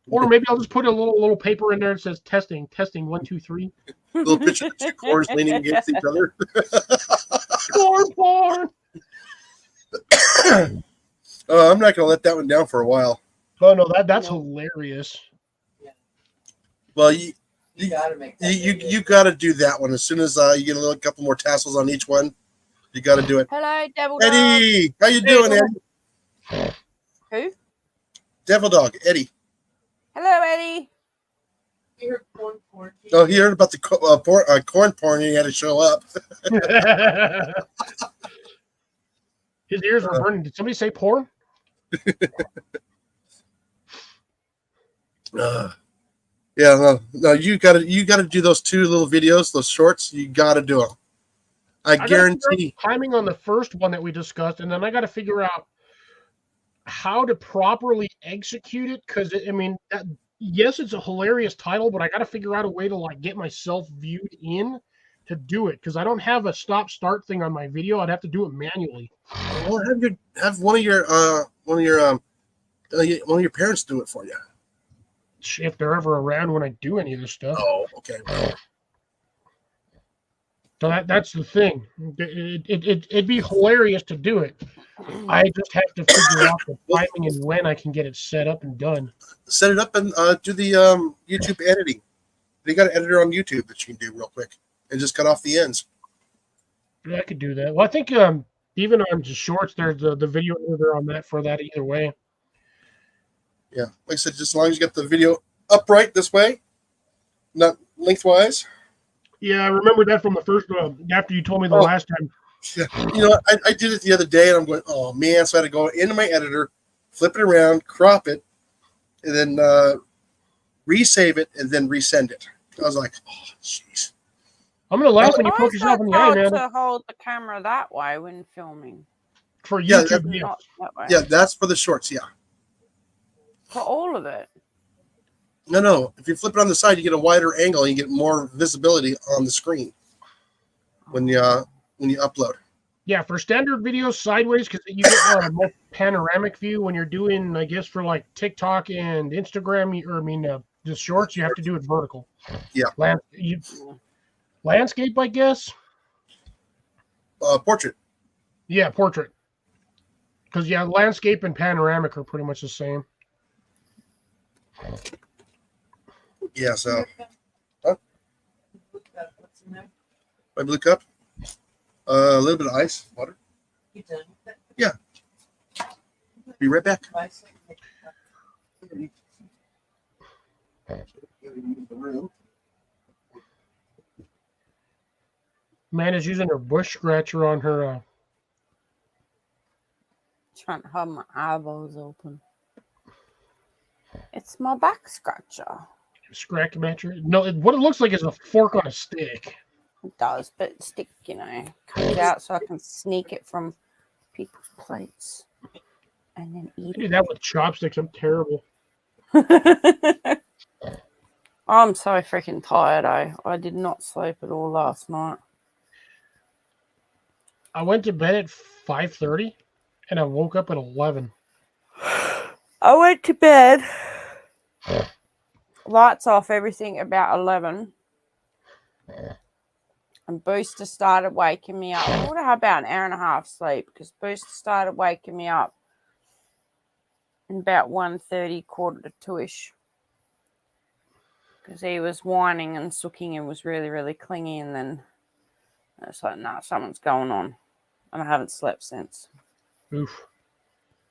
Or maybe I'll just put a little paper in there that says testing 1 2 3. Little picture of two corns leaning against each other. Corn porn. I'm not going to let that one down for a while. Oh no, that's hilarious. Well, You gotta make that. you got to do that one as soon as you get a couple more tassels on each one. You got to do it. Hello, Devil Dog. Eddie, how you doing, Eddie? Who? Devil Dog, Eddie. Hello, Eddie. You heard corn porn. Oh, he heard about the corn porn and he had to show up. His ears were burning. Did somebody say porn? Yeah, no, you got to do those two little videos, those shorts. You got to do them. I gotta figure out guarantee. the timing on the first one that we discussed, and then I got to figure out how to properly execute it. Because I mean, yes, it's a hilarious title, but I got to figure out a way to like get myself viewed in to do it. Because I don't have a stop-start thing on my video. I'd have to do it manually. Well, have one of your parents do it for you. If they're ever around when I do any of this stuff. Oh, okay. So that's the thing. It'd be hilarious to do it. I just have to figure out the timing and when I can get it set up and done. Set it up and do the YouTube editing. They got an editor on YouTube that you can do real quick and just cut off the ends. Yeah, I could do that. Well, I think even on just shorts, there's the video editor on that for that either way. Yeah, like I said, just as long as you get the video upright this way, not lengthwise. Yeah, I remember that from the first after you told me the last time. Yeah. You know, I did it the other day, and I'm going, oh man! So I had to go into my editor, flip it around, crop it, and then resave it, and then resend it. I was like, oh jeez. I'm gonna laugh when you Why poke is yourself that in the eye, told man. to hold the camera that way when filming? For Yeah, YouTube, that- yes. Not that way. Yeah, that's for the shorts. Yeah. For all of it. No. If you flip it on the side, you get a wider angle and you get more visibility on the screen when you upload. Yeah, for standard videos sideways, because you get a more panoramic view when you're doing, I guess, for like TikTok and Instagram, just shorts, you have to do it vertical. Yeah. Landscape, I guess. Portrait. Yeah, portrait. Because yeah, landscape and panoramic are pretty much the same. Yeah. So What's in there? my blue cup. A little bit of ice, water. You done? Be right back. Rice? Man is using her bush scratcher on her. Trying to have my eyeballs open. It's my back scratcher. Scratch matcher. No, what it looks like is a fork on a stick. It does, but stick, comes out so I can sneak it from people's plates and then I eat do it. that with chopsticks. I'm terrible. I'm so freaking tired. I did not sleep at all last night. I went to bed at 5:30, and I woke up at 11. I went to bed. Lights off, everything about 11. And Booster started waking me up. I would have had about an hour and a half sleep because Booster started waking me up in about 1:30, quarter to 2-ish. Because he was whining and sucking and was really, really clingy. And then I was like, nah, something's going on. And I haven't slept since. Oof.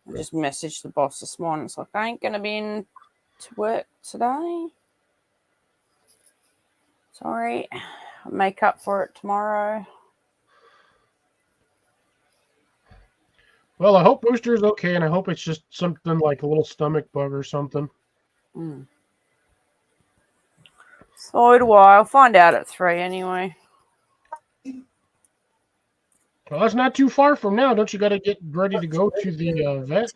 I just messaged the boss this morning. It's like, I ain't going to be in to work today. Sorry. I'll make up for it tomorrow. Well, I hope Booster is okay, and I hope it's just something like a little stomach bug or something. Mm. So do I. I'll find out at 3 anyway. Well, that's not too far from now. Don't you got to get ready to go to the vet?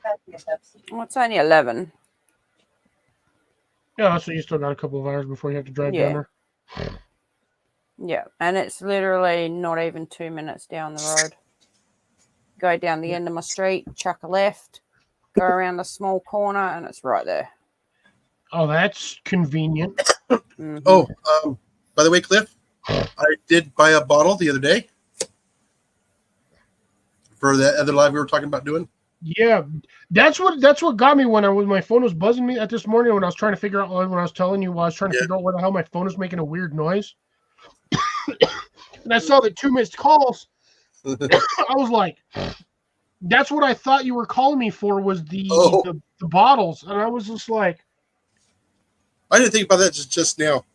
Well, it's only 11. Yeah, so you still got a couple of hours before you have to drive down there. Yeah, and it's literally not even 2 minutes down the road. Go down the end of my street, chuck a left, go around the small corner, and it's right there. Oh, that's convenient. Mhm. Oh, by the way, Cliff, I did buy a bottle the other day for that other live we were talking about doing. Yeah, that's what got me when my phone was buzzing me at this morning when I was trying to figure out when I was telling you I was trying to figure out where the hell my phone was making a weird noise. And I saw the 2 missed calls. I was like, that's what I thought you were calling me for was the bottles. And I was just like, I didn't think about that just now.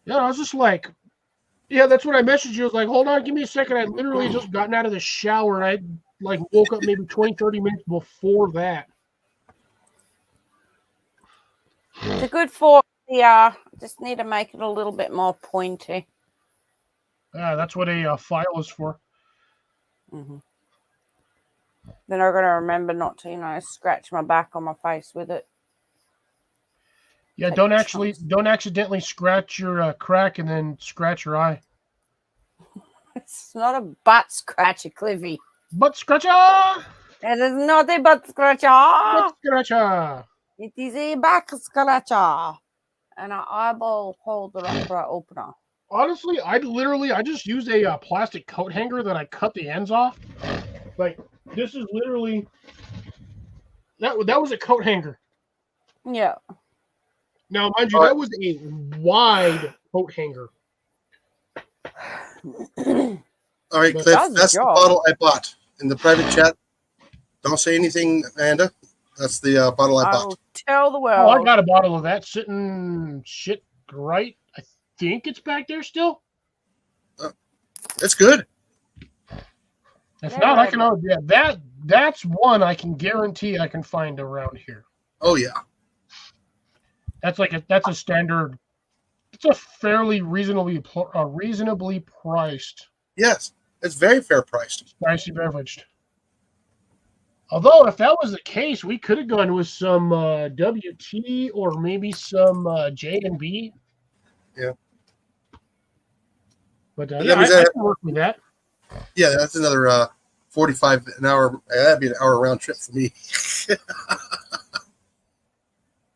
yeah, I was just like, yeah, that's what I messaged you. I was like, hold on, give me a second. I literally just gotten out of the shower and I woke up maybe 20-30 minutes before that. It's a good fork. Yeah, just need to make it a little bit more pointy. That's what a file is for. Mm-hmm. Then I'm gonna remember not to, scratch my back on my face with it. Yeah, don't accidentally scratch your crack and then scratch your eye. It's not a butt scratcher, Cliffy. Butt scratcher! It is not a butt scratcher. Butt scratcher! It is a back scratcher. And an eyeball holder opener. Honestly, I just used a plastic coat hanger that I cut the ends off. Like, this is literally that was a coat hanger. Yeah. Now, mind you, that was a wide coat hanger. All right, Cliff, that's the bottle I bought in the private chat. Don't say anything, Amanda. That's the bottle I bought. I'll tell the world. Oh, I got a bottle of that sitting right. I think it's back there still. It's good. If not, I can. Yeah, that's one I can guarantee I can find around here. Oh yeah. That's a standard It's a fairly reasonably priced Yes, it's very fair priced. spicy beverage. Although, if that was the case, we could have gone with some WT or maybe some J&B. Yeah. But But yeah, that means I that- can work with that. Yeah, that's another 45 an hour. That'd be an hour round trip for me.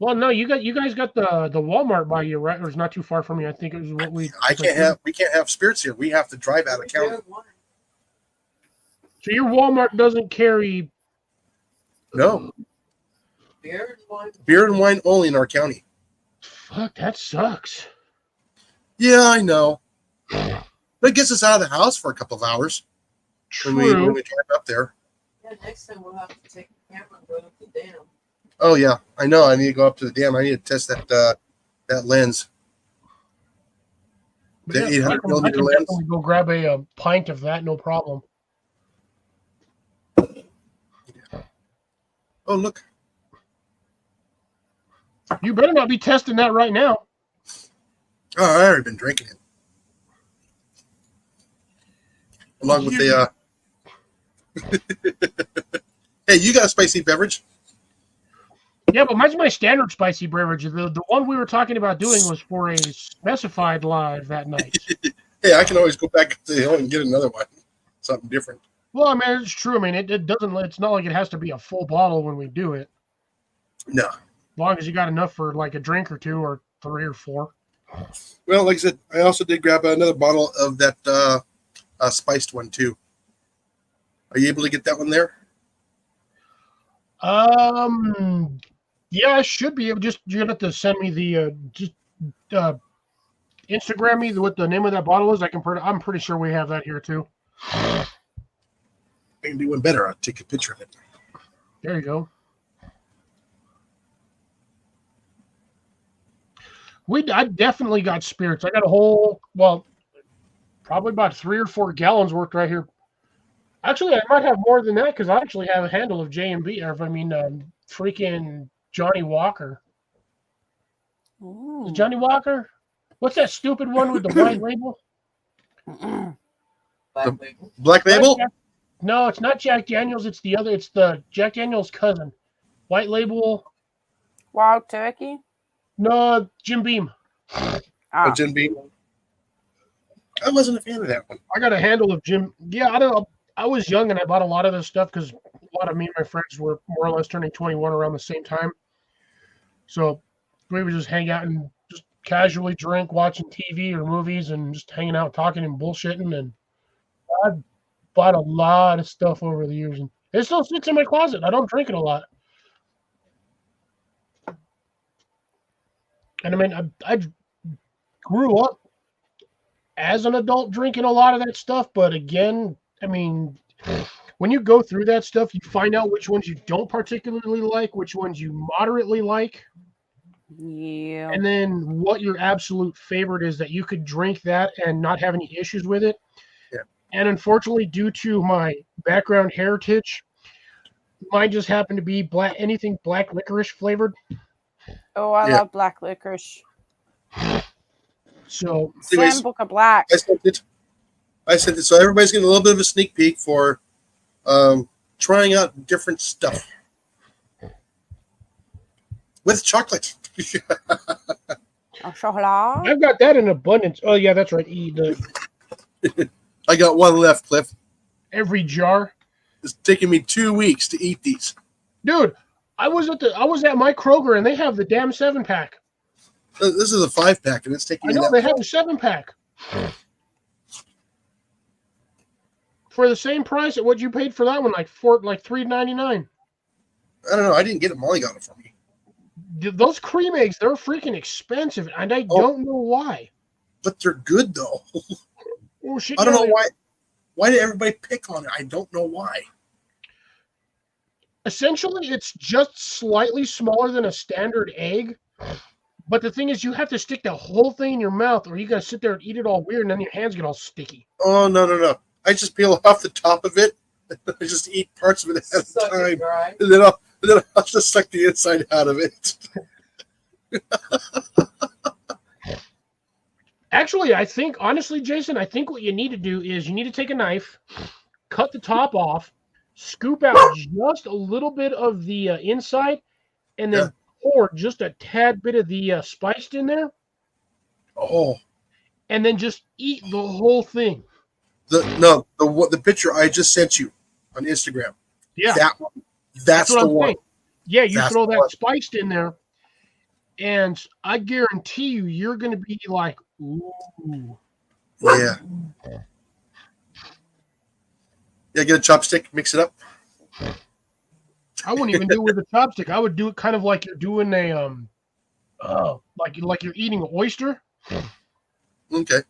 Well, no, you guys got the Walmart by you, right? Or it's not too far from you. I think it was what we. We can't have spirits here. We have to drive out of county. So your Walmart doesn't carry. No, Beer and wine. beer and wine only in our county. Fuck, that sucks. Yeah, I know. But it gets us out of the house for a couple of hours when we True. drive up there. Yeah, next time we'll have to take the camera and go up the dam. Oh yeah, I know. I need to go up to the dam. I need to test that lens. But The yeah, 800 I can millimeter lens. definitely go grab a pint of that, no problem. Oh look, You better not be testing that right now. oh I already been drinking it, along with the. Hey, you got a spicy beverage? Yeah, but mine's my standard spicy beverage. The one we were talking about doing was for a specified live that night. Hey, I can always go back up to the hill and get another one, something different. Well, I mean, it's true. I mean, it doesn't. It's not like it has to be a full bottle when we do it. No, As long as you got enough for like a drink or two or 3 or 4. well, like I said, I also did grab another bottle of that spiced one too. Are you able to get that one there? Yeah, I should be able. Just you're gonna have to send me the Instagram me what the name of that bottle is. I'm pretty sure we have that here too. I can do one better. I'll take a picture of it. There you go. I definitely got spirits. I got a whole, well, probably about 3 or 4 gallons worth right here. Actually, I might have more than that because I actually have a handle of J&B. Freaking Johnny Walker. Ooh. Is Johnny Walker? What's that stupid one with the white label? Black label. Black Label? No, it's not Jack Daniels. It's the other. It's the Jack Daniels' cousin. White label. Wild turkey. No, Jim Beam. Ah, Jim Beam. I wasn't a fan of that one. I got a handle of Jim. Yeah, I don't know. I was young and I bought a lot of this stuff because a lot of me and my friends were more or less turning 21 around the same time. So we would just hang out and just casually drink, watching TV or movies, and just hanging out, talking and bullshitting. And I bought a lot of stuff over the years, and it still sits in my closet. I don't drink it a lot. And I mean, I grew up as an adult drinking a lot of that stuff, but again, I mean, when you go through that stuff, you find out which ones you don't particularly like, which ones you moderately like, yeah. and then what your absolute favorite is that you could drink that and not have any issues with it. Yeah. And unfortunately, due to my background heritage, mine just happened to be anything black licorice flavored. Oh, I Yeah. love black licorice. So Anyways, Sambuca Black. I sent it. So everybody's getting a little bit of a sneak peek for trying out different stuff with chocolate. Oh, chocolat. I've got that in abundance. Oh yeah, that's right. I got one left, Cliff. Every jar. It's taking me 2 weeks to eat these. Dude, I was at my Kroger and they have the damn 7-pack. This is a 5-pack, and it's taking I me know that they have a 7-pack. For the same price at what you paid for that one, like $3.99. I don't know. I didn't get it. Molly got it for me. Those cream eggs, they're freaking expensive, and I don't know why. But they're good, though. Oh, shit, I don't yeah, know they- why. Why did everybody pick on it? I don't know why. Essentially, it's just slightly smaller than a standard egg. But the thing is, you have to stick the whole thing in your mouth, or you gotta sit there and eat it all weird, and then your hands get all sticky. Oh, no. I just peel off the top of it. I just eat parts of it at a Suck it time. dry. And then I'll just suck the inside out of it. Actually, I think honestly, Jason, I think what you need to do is you need to take a knife, cut the top off, scoop out just a little bit of the inside, and Yeah. then pour just a tad bit of the spiced in there, Oh, and then just eat the whole thing. the picture I just sent you on Instagram. Yeah, That one. that's That's what the I'm one. saying. Yeah, you That's throw the that one. spiced in there, and I guarantee you're going to be like, ooh. Yeah. Yeah, get a chopstick, mix it up. I wouldn't even do it with a chopstick. I would do it kind of like you're doing a like you're eating an oyster. Okay.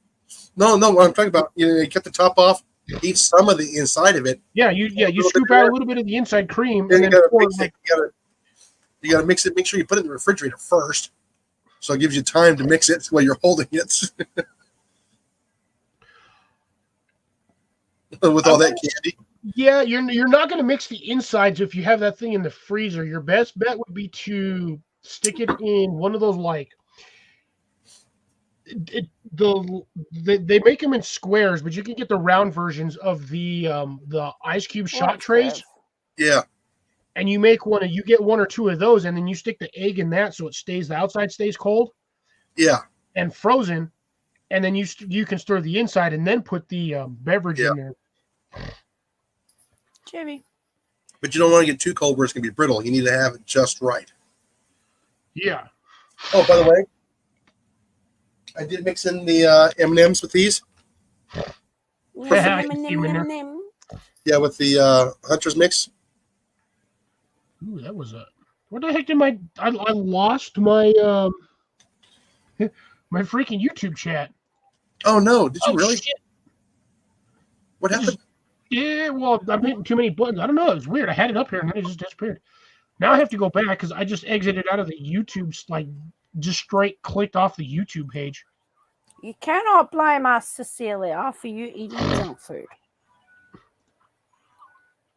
No, what I'm talking about, you cut the top off, eat some of the inside of it. Yeah, you little scoop bit out there. a little bit of the inside cream, Then and you then gotta pour mix like it. You gotta mix it. Make sure you put it in the refrigerator first, so it gives you time to mix it while you're holding it with all that candy. yeah, you're not going to mix the insides if you have that thing in the freezer. Your best bet would be to stick it in one of those like they make them in squares, but you can get the round versions of the ice cube shot What's trays, Bev? Yeah, and you get one or two of those, and then you stick the egg in that so it stays the outside stays cold yeah, and frozen, and then you can stir the inside and then put the beverage yeah. in there. Jimmy. But you don't want to get too cold where it's gonna be brittle. You need to have it just right. Yeah. Oh, by the way, I did mix in the M&Ms with these. I can see 'em in there. Yeah, with the Hunter's mix. Ooh, that was a. What the heck did I lost my my freaking YouTube chat. Oh no! Did you Oh really? shit! What happened? Yeah, well, I'm hitting too many buttons. I don't know. It was weird. I had it up here and then it just disappeared. Now I have to go back because I just exited out of the YouTube, like just straight clicked off the YouTube page. You cannot blame us, Cecilia, for you eating junk food.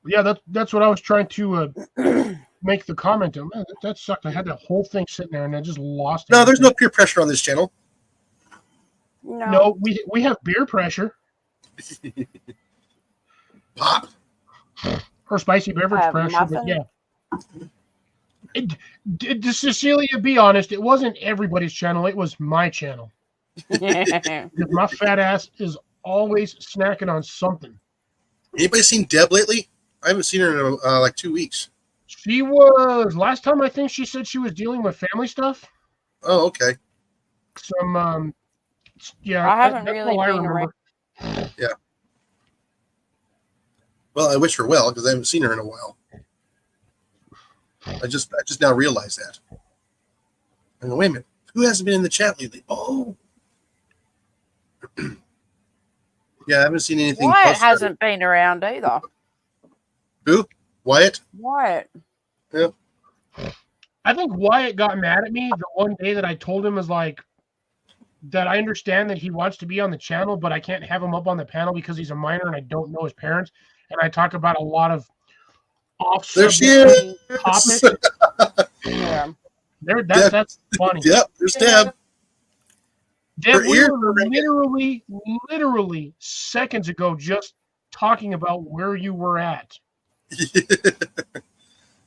Yeah, that's what I was trying to make the comment on. Man, that sucked. I had that whole thing sitting there and I just lost it. No, there's no peer pressure on this channel. No, we have beer pressure Pop. or spicy beverage pressure, but yeah. Cecilia, be honest, it wasn't everybody's channel. It was my channel. Because my fat ass is always snacking on something. Anybody seen Deb lately? I haven't seen her in like 2 weeks. She was last time I think she said she was dealing with family stuff. Oh, okay. Some yeah. I haven't that's really all I been remember. Yeah. Well, I wish her well because I haven't seen her in a while. I just now realized that. I go, wait a minute, who hasn't been in the chat lately? Oh, yeah, I haven't seen anything. Wyatt hasn't been around either. Who? Wyatt? Wyatt. Yeah. I think Wyatt got mad at me the one day that I told him was like that I understand that he wants to be on the channel, but I can't have him up on the panel because he's a minor and I don't know his parents. And I talk about a lot of off There she is. topics. Yeah. That's funny. Yep, there's Deb. Deb, Her we ears were are ringing. literally seconds ago just talking about where you were at.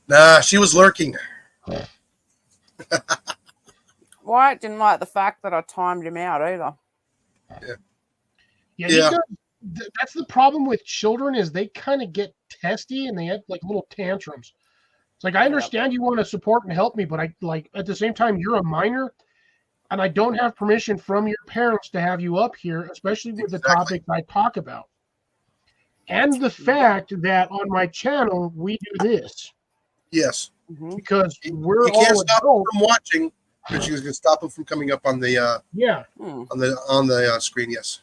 Nah, she was lurking. Wyatt didn't like the fact that I timed him out either. Yeah. That's the problem with children is they kind of get testy and they have like little tantrums. It's like I understand you want to support and help me, but I like at the same time you're a minor, and I don't have permission from your parents to have you up here, especially with the topics I talk about. And the fact that on my channel we do this. Yes. Because we're you can't all stop adults. them from watching, but you can stop them from coming up on the on the screen. Yes.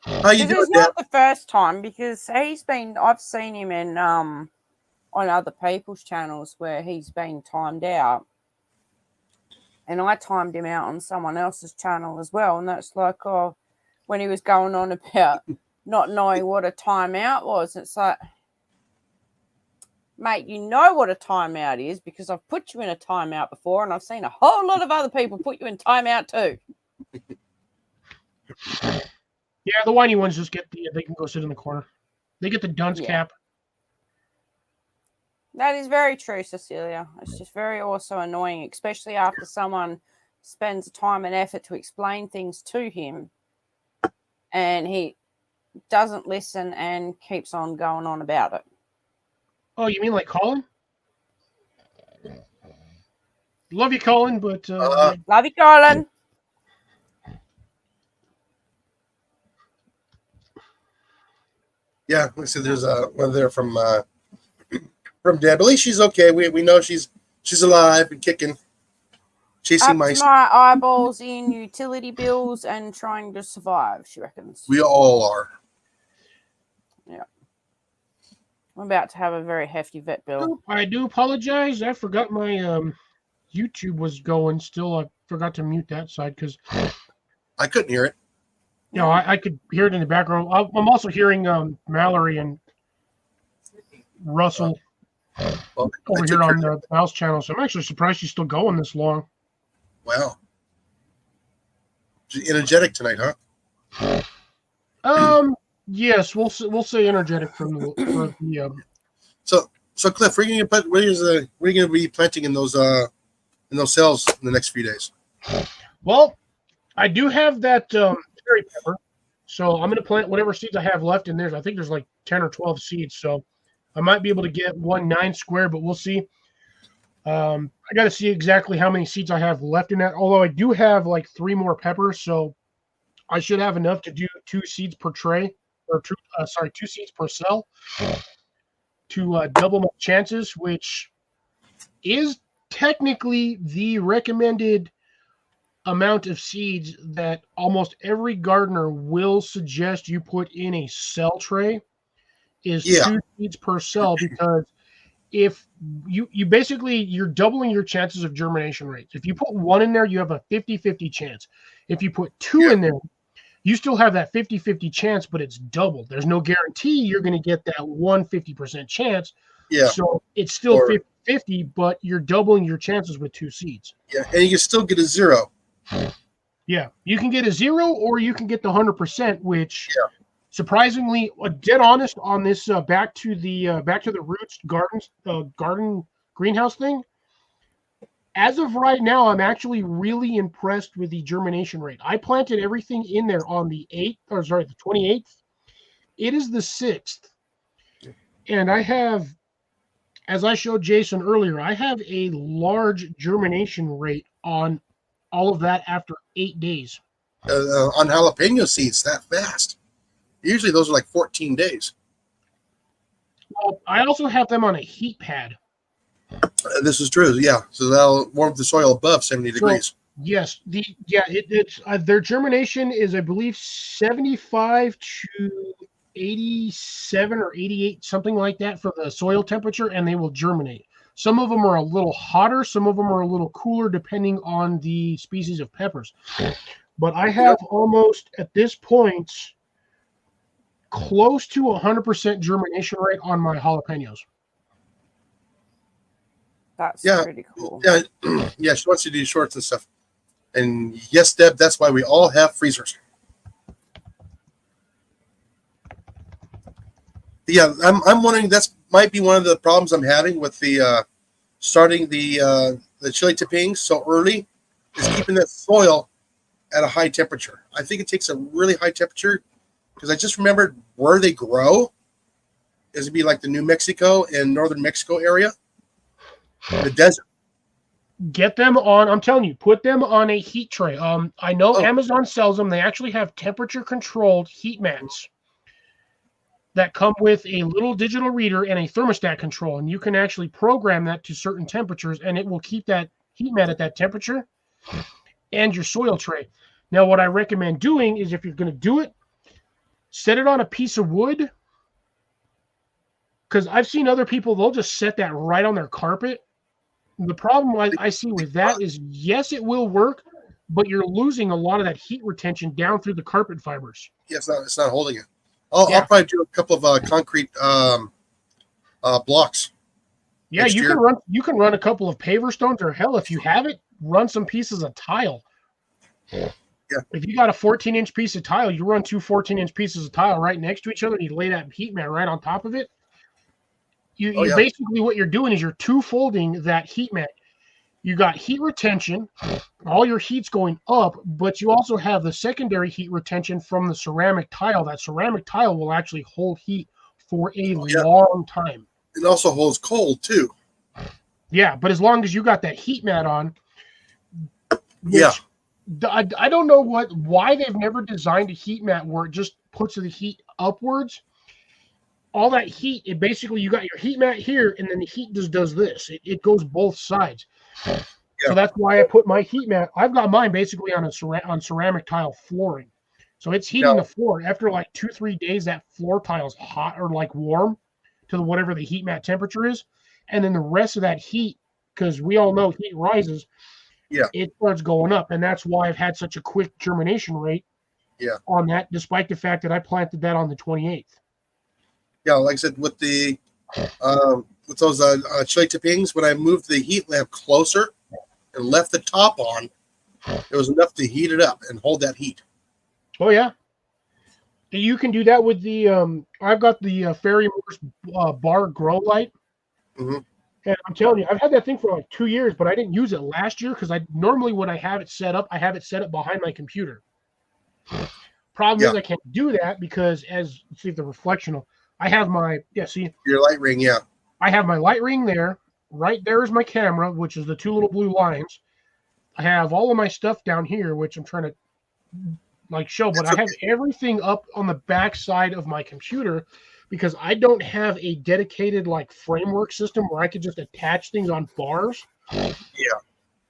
How you doing, It's not the first time because I've seen him in on other people's channels where he's been timed out, and I timed him out on someone else's channel as well. And that's like, when he was going on about not knowing what a timeout was. It's like, mate, you know what a timeout is because I've put you in a timeout before, and I've seen a whole lot of other people put you in timeout too. Yeah, the whiny ones just get they can go sit in the corner. They get the dunce Yeah. cap. That is very true, Cecilia. It's just very also annoying, especially after someone spends time and effort to explain things to him and he doesn't listen and keeps on going on about it. Oh, you mean like Colin? Love you, Colin, but Love you, Colin. Yeah, like I said, there's one there from Deb. At least she's okay. We know she's alive and kicking, chasing Up mice. to my eyeballs in utility bills and trying to survive, she reckons. We all are. Yeah. I'm about to have a very hefty vet bill. I do apologize. I forgot my YouTube was going still. I forgot to mute that side because I couldn't hear it. you know I could hear it in the background. I'm also hearing Mallory and Russell Well, over here on the Mouse channel. So I'm actually surprised she's still going this long. Wow. She's energetic tonight, huh? Yes, we'll say energetic for the So Cliff, what are you gonna be planting in those cells in the next few days? Well, I do have that cherry pepper, so I'm going to plant whatever seeds I have left in there. I think there's like 10 or 12 seeds, so I might be able to get 9 square, but we'll see. I got to see exactly how many seeds I have left in that. Although I do have like 3 more peppers, so I should have enough to do 2 seeds per tray, or 2 seeds per cell to double my chances, which is technically the recommended amount of seeds that almost every gardener will suggest you put in a cell tray is 2 seeds per cell, because if you basically you're doubling your chances of germination rates. If you put 1 in there, you have a 50-50 chance. If you put 2 in there, you still have that 50-50 chance, but it's doubled. There's no guarantee you're going to get that 150% chance. Yeah. So it's still 50-50, but you're doubling your chances with 2 seeds. Yeah, and you can still get a 0. Yeah, you can get a 0 or you can get the 100%, which surprisingly, dead honest on this. Back to the roots garden greenhouse thing. As of right now, I'm actually really impressed with the germination rate. I planted everything in there on the 28th. It is the 6th, and I have, as I showed Jason earlier, I have a large germination rate on all of that after 8 days. On jalapeno seeds that fast. Usually those are like 14 days. Well, I also have them on a heat pad. This is true, yeah. So that'll warm the soil above 70 degrees. Yes, it's their germination is, I believe, 75 to 87 or 88, something like that, for the soil temperature, and they will germinate. Some of them are a little hotter, some of them are a little cooler, depending on the species of peppers. But I have almost, at this point, close to 100% germination rate on my jalapenos. That's pretty cool. Yeah, yeah, she wants to do shorts and stuff. And yes, Deb, that's why we all have freezers. Yeah, I'm wondering, that's might be one of the problems I'm having with the starting the chili tapings so early, is keeping that soil at a high temperature. I think it takes a really high temperature, because I just remembered where they grow is to be like the New Mexico and northern Mexico area, the desert. Get them on, I'm telling you, put them on a heat tray. I know Amazon sells them. They actually have temperature controlled heat mats that come with a little digital reader and a thermostat control, and you can actually program that to certain temperatures, and it will keep that heat mat at that temperature and your soil tray. Now, what I recommend doing is, if you're going to do it, set it on a piece of wood, because I've seen other people, they'll just set that right on their carpet. The problem I see with that is, yes, it will work, but you're losing a lot of that heat retention down through the carpet fibers. Yeah, it's not holding it. I'll probably do a couple of concrete blocks. Yeah, you can run a couple of paver stones, or hell, if you have it, run some pieces of tile. If you got a 14-inch piece of tile, you run two 14-inch pieces of tile right next to each other, and you lay that heat mat right on top of it. You basically, what you're doing is you're two-folding that heat mat. You got heat retention, all your heat's going up, but you also have the secondary heat retention from the ceramic tile. That ceramic tile will actually hold heat for a long time. It also holds cold too. Yeah, but as long as you got that heat mat on, Yeah. I don't know why they've never designed a heat mat where it just puts the heat upwards. All that heat, it basically, you got your heat mat here, and then the heat just does this. It goes both sides. Yeah. So that's why I put my heat mat. I've got mine basically on ceramic tile flooring. So it's heating the floor. After like 2-3 days, that floor tile's hot or like warm to whatever the heat mat temperature is. And then the rest of that heat, because we all know heat rises, it starts going up. And that's why I've had such a quick germination rate on that, despite the fact that I planted that on the 28th. Yeah, like I said, with the with those chili tippings, when I moved the heat lamp closer and left the top on, it was enough to heat it up and hold that heat. Oh yeah, you can do that with the. I've got the Fairy Morse bar grow light, and I'm telling you, I've had that thing for like 2 years, but I didn't use it last year because I normally when I have it set up, I have it set up behind my computer. Problem is I can't do that because let's see if the reflection will. I have my see your light ring, I have my light ring there. Right there is my camera, which is the two little blue lines. I have all of my stuff down here, which I'm trying to like show, but I have everything up on the back side of my computer because I don't have a dedicated like framework system where I could just attach things on bars. Yeah.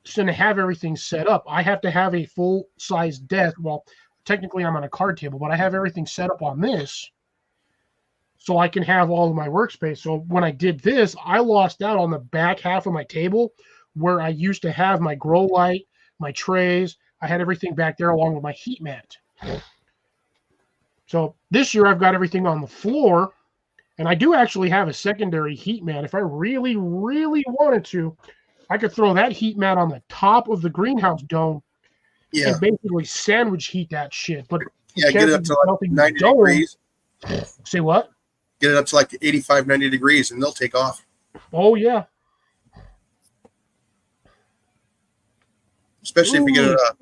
So to have everything set up, I have to have a full size desk. Well, technically I'm on a card table, but I have everything set up on this. So I can have all of my workspace. So when I did this, I lost out on the back half of my table where I used to have my grow light, my trays. I had everything back there along with my heat mat. So this year I've got everything on the floor, and I do actually have a secondary heat mat. If I really, really wanted to, I could throw that heat mat on the top of the greenhouse dome and basically sandwich heat that shit. But get it up to like 90 degrees. Say what? Get it up to like 85, 90 degrees, and they'll take off. Oh, yeah. Especially if you get it up.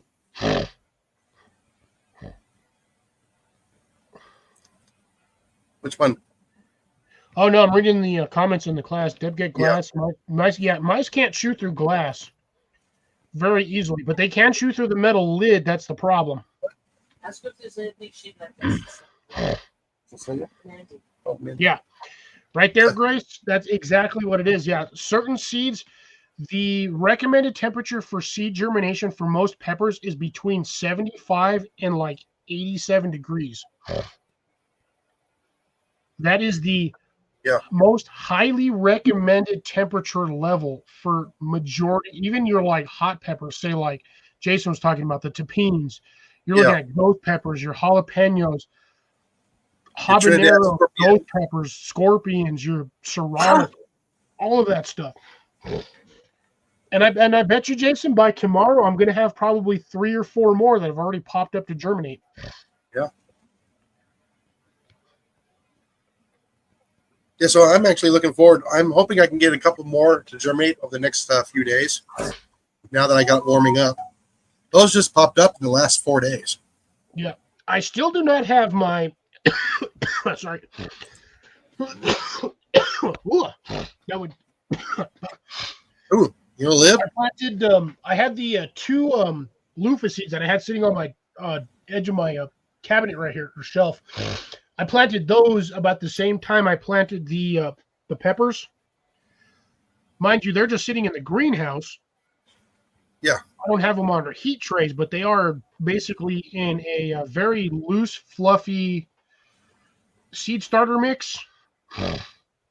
Which one? Oh, no, I'm reading the comments in the class. Deb get glass. Mice can't shoot through glass very easily, but they can shoot through the metal lid. That's the problem. Ask if there's anything she like Yeah, right there, Grace. That's exactly what it is. Yeah, certain seeds, the recommended temperature for seed germination for most peppers is between 75 and like 87 degrees. That is the most highly recommended temperature level for majority, even your like hot peppers, say like Jason was talking about the tapines. You're looking at ghost peppers, your jalapenos, habanero, ghost peppers, scorpions, your serrano, all of that stuff. And I bet you, Jason, by tomorrow I'm going to have probably 3 or 4 more that have already popped up to germinate. Yeah. Yeah, so I'm actually looking forward. I'm hoping I can get a couple more to germinate over the next few days. Now that I got warming up, those just popped up in the last 4 days. Yeah, I still do not have my. Sorry. Ooh, that would. Ooh, you live? I planted. I had the 2 loofah seeds that I had sitting on my edge of my cabinet right here, or shelf. I planted those about the same time I planted the peppers. Mind you, they're just sitting in the greenhouse. Yeah. I don't have them under heat trays, but they are basically in a very loose, fluffy seed starter mix.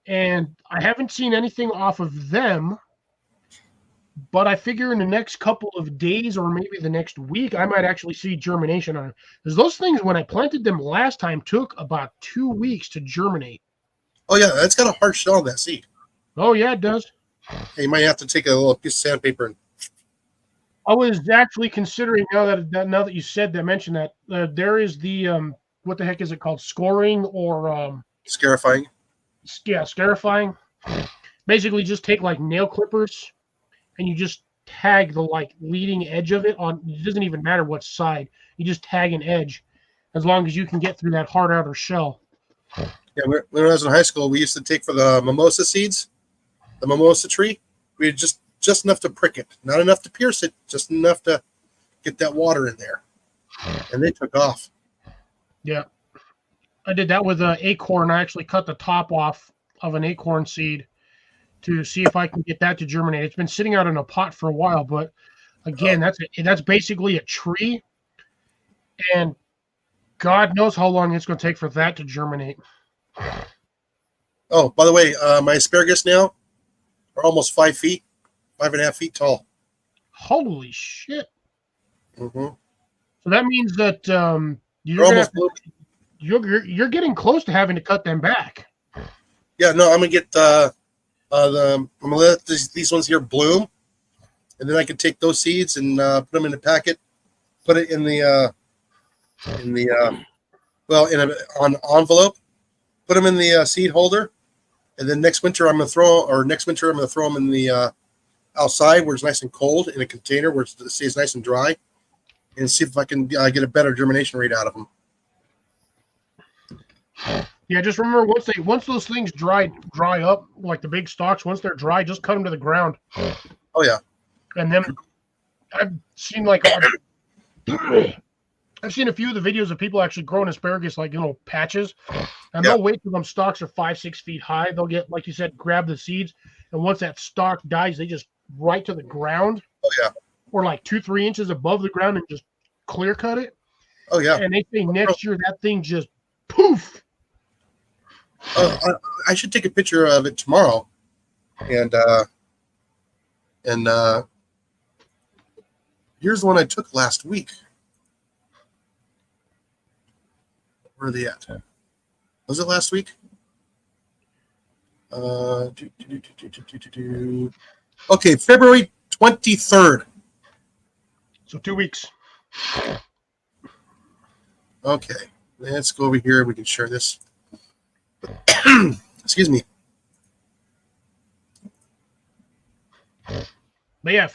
And I haven't seen anything off of them, but I figure in the next couple of days or maybe the next week, I might actually see germination on it. Because those things, when I planted them last time, took about 2 weeks to germinate. Oh, yeah, that's got a hard shell on that seed. Oh, yeah, it does. Hey, you might have to take a little piece of sandpaper and I was actually considering now that you said that, mentioned that there is the what the heck is it called? Scoring or Scarifying. scarifying. Basically, just take like nail clippers and you just tag the like leading edge of it on. It doesn't even matter what side. You just tag an edge, as long as you can get through that hard outer shell. Yeah, when I was in high school, we used to take for the mimosa seeds, the mimosa tree. We had just enough to prick it, not enough to pierce it, just enough to get that water in there, and they took off. Yeah, I did that with an acorn. I actually cut the top off of an acorn seed to see if I can get that to germinate. It's been sitting out in a pot for a while, but again, that's basically a tree, and God knows how long it's going to take for that to germinate. Oh, by the way, my asparagus now are almost 5 feet, 5.5 feet tall. Holy shit! Mm-hmm. So that means that They're you're gonna almost blooming. you're getting close to having to cut them back. Yeah, no, I'm gonna get I'm gonna let these ones here bloom, and then I can take those seeds and put them in a packet, put it in the on envelope, put them in the seed holder, and then next winter I'm gonna throw them in the outside where it's nice and cold in a container where it stays nice and dry, and see if I can get a better germination rate out of them. Yeah, just remember once those things dry up, like the big stalks, once they're dry, just cut them to the ground. Oh yeah, And then I've seen I've seen a few of the videos of people actually growing asparagus like patches, and they'll wait till them stalks are 5-6 feet high. They'll get, like you said, grab the seeds, and once that stalk dies, they just right to the ground. Oh yeah, or like 2-3 inches above the ground and just clear cut it. oh yeah. And they say next year that thing just poof. I should take a picture of it tomorrow, and here's the one I took last week. Where are they at? Was it last week? Okay, February 23rd. So 2 weeks. Okay, let's go over here. We can share this. Excuse me. But yeah,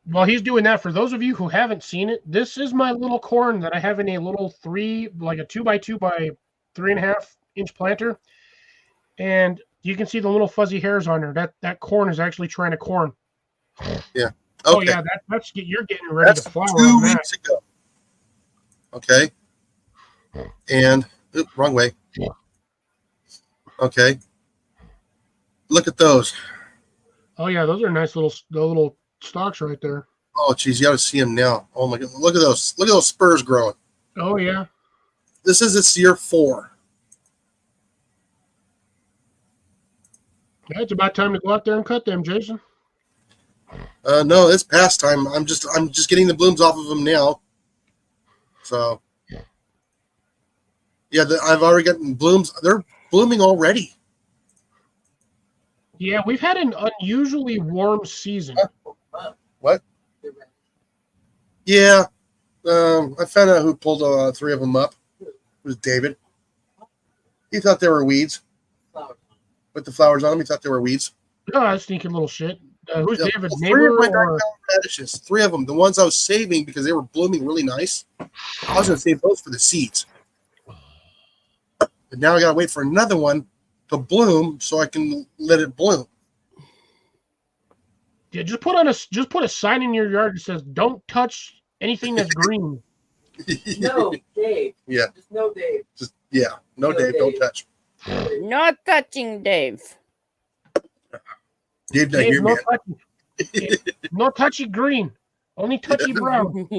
while he's doing that, for those of you who haven't seen it, this is my little corn that I have in a little 2x2 by 3.5 inch planter. And you can see the little fuzzy hairs on there. That corn is actually trying to corn. Yeah. Okay. Oh yeah, that's you're getting ready That's to flower 2 on that. weeks ago. Okay. And wrong way. Okay. Look at those. Oh yeah, those are nice little stalks right there. Oh, geez, you got to see them now. Oh my God, look at those! Look at those spurs growing. Oh yeah. This is its year 4. Yeah, it's about time to go out there and cut them, Jason. No, it's past time. I'm just getting the blooms off of them now. So, yeah, I've already gotten blooms. They're blooming already. Yeah, we've had an unusually warm season. What? Yeah, I found out who pulled 3 of them up. It was David. He thought they were weeds. With the flowers on them, he thought they were weeds. Oh, that sneaking little shit. Who's David? Well, 3 Neighbor of my or? dark radishes. 3 of them. The ones I was saving because they were blooming really nice. I was going to save those for the seeds. But now I got to wait for another one to bloom so I can let it bloom. Yeah, just put a sign in your yard that says "Don't touch anything that's green." No, Dave. Yeah. Just no, Dave. No, Dave, don't touch. Not touching Dave. Dave, not Dave, here, no man. touchy, no touchy green, only touchy brown.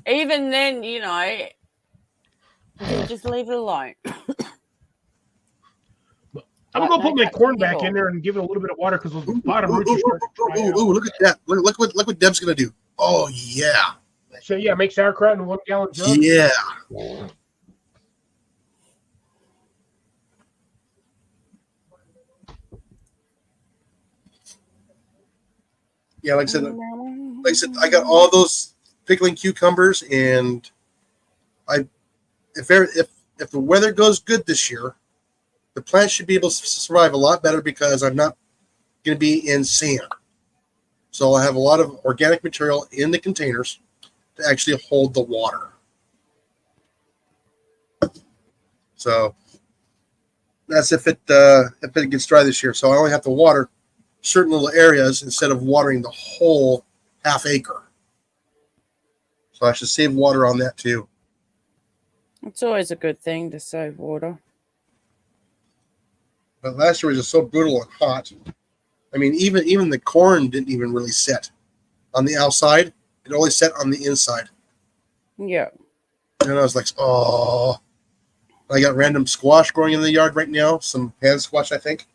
Even then, you just leave it alone. I'm gonna go put my corn back in there and give it a little bit of water because those bottom roots are starting to dry out. Ooh, look at that. Look what Deb's going to do. Oh, yeah. So yeah, make sauerkraut in a 1 gallon jug. Yeah. yeah, like I said, I got all those pickling cucumbers, and if the weather goes good this year, the plant should be able to survive a lot better because I'm not going to be in sand. So I'll have a lot of organic material in the containers to actually hold the water. So that's if it gets dry this year. So I only have to water certain little areas instead of watering the whole half acre. So I should save water on that too. It's always a good thing to save water. But last year was just so brutal and hot. I mean, even the corn didn't even really set on the outside. It only set on the inside. Yeah. And I was like, oh. I got random squash growing in the yard right now. Some pan squash, I think.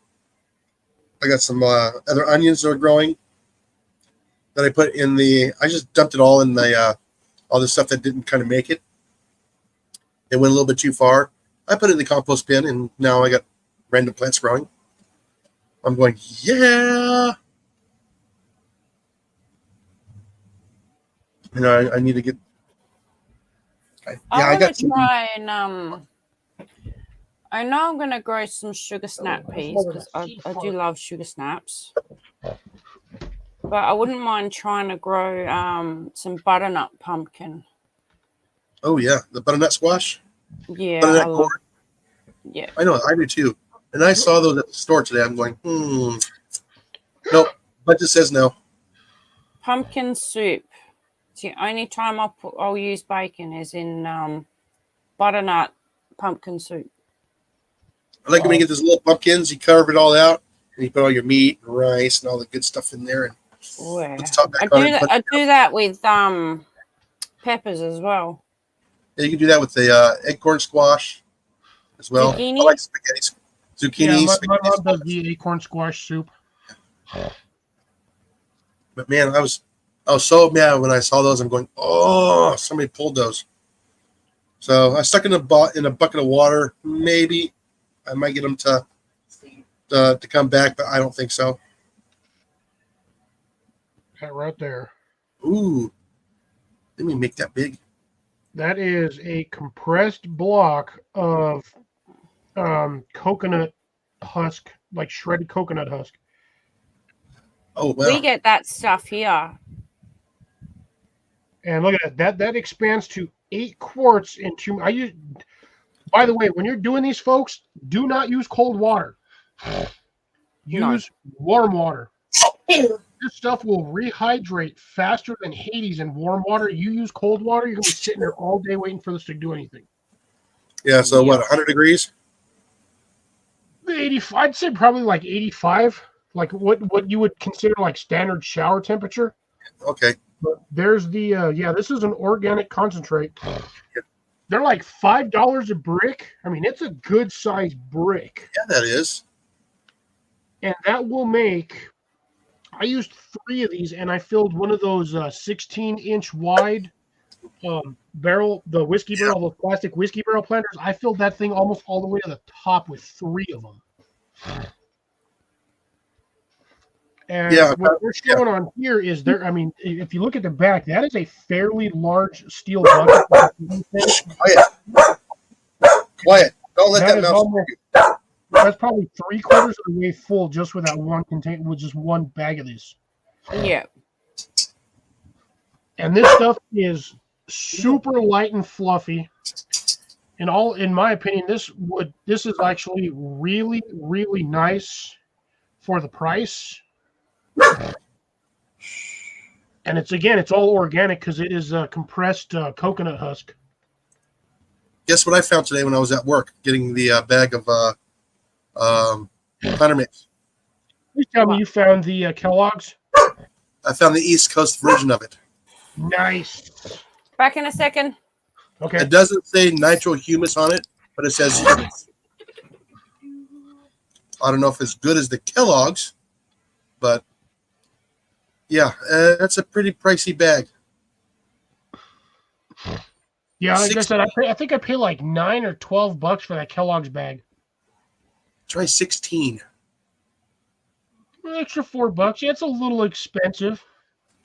I got some other onions that are growing that I put in I just dumped it all in all the stuff that didn't kind of make it. It went a little bit too far. I put it in the compost bin, and now I got random plants growing. I'm going, yeah. You know, I need to get. I got want to try and I know I'm gonna grow some sugar snap peas because I do love sugar snaps, but I wouldn't mind trying to grow some butternut pumpkin. Oh yeah, the butternut squash. Yeah, Butternut I love. corn. Yeah, I know, I do too. And I saw those at the store today. I'm going, nope. Budget says no. pumpkin soup. It's the only time I'll use bacon is in butternut pumpkin soup. I like when you get those little pumpkins. You carve it all out, and you put all your meat and rice and all the good stuff in there. And Yeah. put the top back I on do it. that. I do that with peppers as well. Yeah, you can do that with the acorn squash as well. Zucchini? I like spaghetti, zucchini. Yeah, my spaghetti mom squash. does the acorn squash soup. But man, I was so mad when I saw those. I'm going, oh, somebody pulled those. So I stuck in a bucket of water. Maybe I might get them to come back, but I don't think so. That right there. Ooh, let me make that big. That is a compressed block of coconut husk, like shredded coconut husk. Oh wow! We get that stuff here. And look at that. That expands to 8 quarts in 2. By the way, when you're doing these, folks, do not use cold water. Use warm water. This stuff will rehydrate faster than Hades in warm water. You use cold water, you're gonna be sitting there all day waiting for this to do anything. Yeah. So what? 100 degrees. 85. I'd say probably like 85. Like what you would consider like standard shower temperature. Okay. But there's the this is an organic concentrate. They're like $5 a brick. I mean, it's a good sized brick. Yeah, that is. And that will make. I used 3 of these, and I filled one of those 16-inch wide barrel, the whiskey barrel, those plastic whiskey barrel planters. I filled that thing almost all the way to the top with 3 of them. And what we're showing on here is there. I mean, if you look at the back, that is a fairly large steel bucket. Quiet. Don't let that mouse. That's probably 3/4 of the way full just with that one container, with just one bag of this. Yeah. And this stuff is super light and fluffy. And in my opinion, this is actually really, really nice for the price. And it's all organic because it is compressed coconut husk. Guess what I found today when I was at work getting the bag of planter mix. Please tell me you found the Kellogg's. I found the East Coast version of it. Nice. Back in a second. Okay. It doesn't say nitro humus on it, but it says humus. I don't know if it's good as the Kellogg's, but yeah, that's a pretty pricey bag. Yeah, like I said, I think I paid like $9 or $12 for that Kellogg's bag. Try 16. An extra $4. Yeah, it's a little expensive.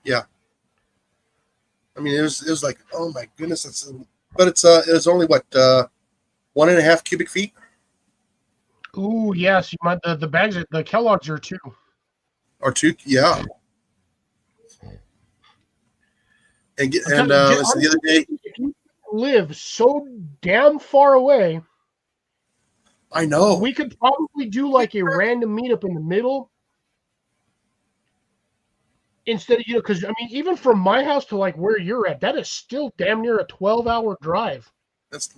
I mean, it was like, oh my goodness, but it was only what 1.5 cubic feet Ooh, yes, you might the bags the Kellogg's are too. or 2. Yeah, and I'm telling you, listen, the other day, if you live so damn far away, I know. we could probably do like a random meetup in the middle instead of because I mean, even from my house to like where you're at, that is still damn near a 12-hour drive. That's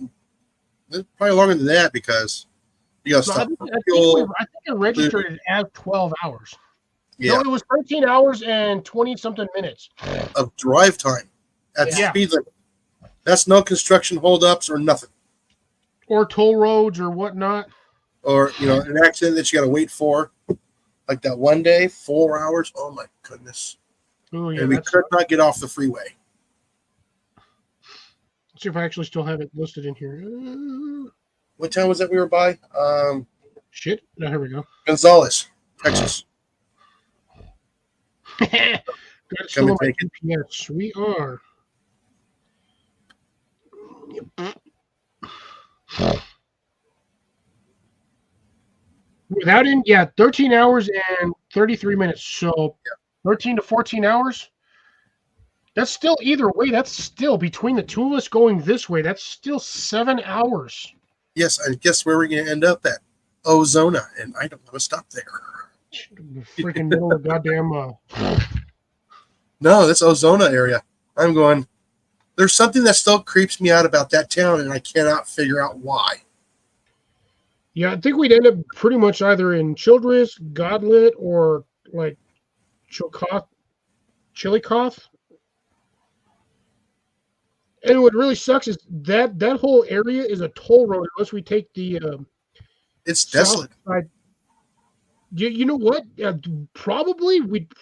probably longer than that because you got to So stop for fuel. I think it registered it as 12 hours. Yeah, No, it was 13 hours and 20 something minutes. of drive time at the Yeah. speed limit. That's no construction holdups or nothing, Or toll roads or whatnot. or an accident that you got to wait for, like that one day, 4 hours. Oh my goodness! Oh yeah, And we that's could not get off the freeway. let's see if I actually still have it listed in here. What town was that we were by? Shit. No, here we go. Gonzales, Texas. Got it Come still and on my take it. GPS. We are. Without in, 13 hours and 33 minutes. So 13 to 14 hours. That's still either way. That's still between the two of us going this way. That's still 7 hours. Yes, and guess where we're going to end up at? Ozona, and I don't want to stop there. The freaking middle of goddamn. No, that's Ozona area. I'm going. There's something that still creeps me out about that town, and I cannot figure out why. Yeah, I think we'd end up pretty much either in Childress, Godlet, or like Chillicothe. And what really sucks is that whole area is a toll road unless we take the It's south desolate. side. You know what? Probably we'd.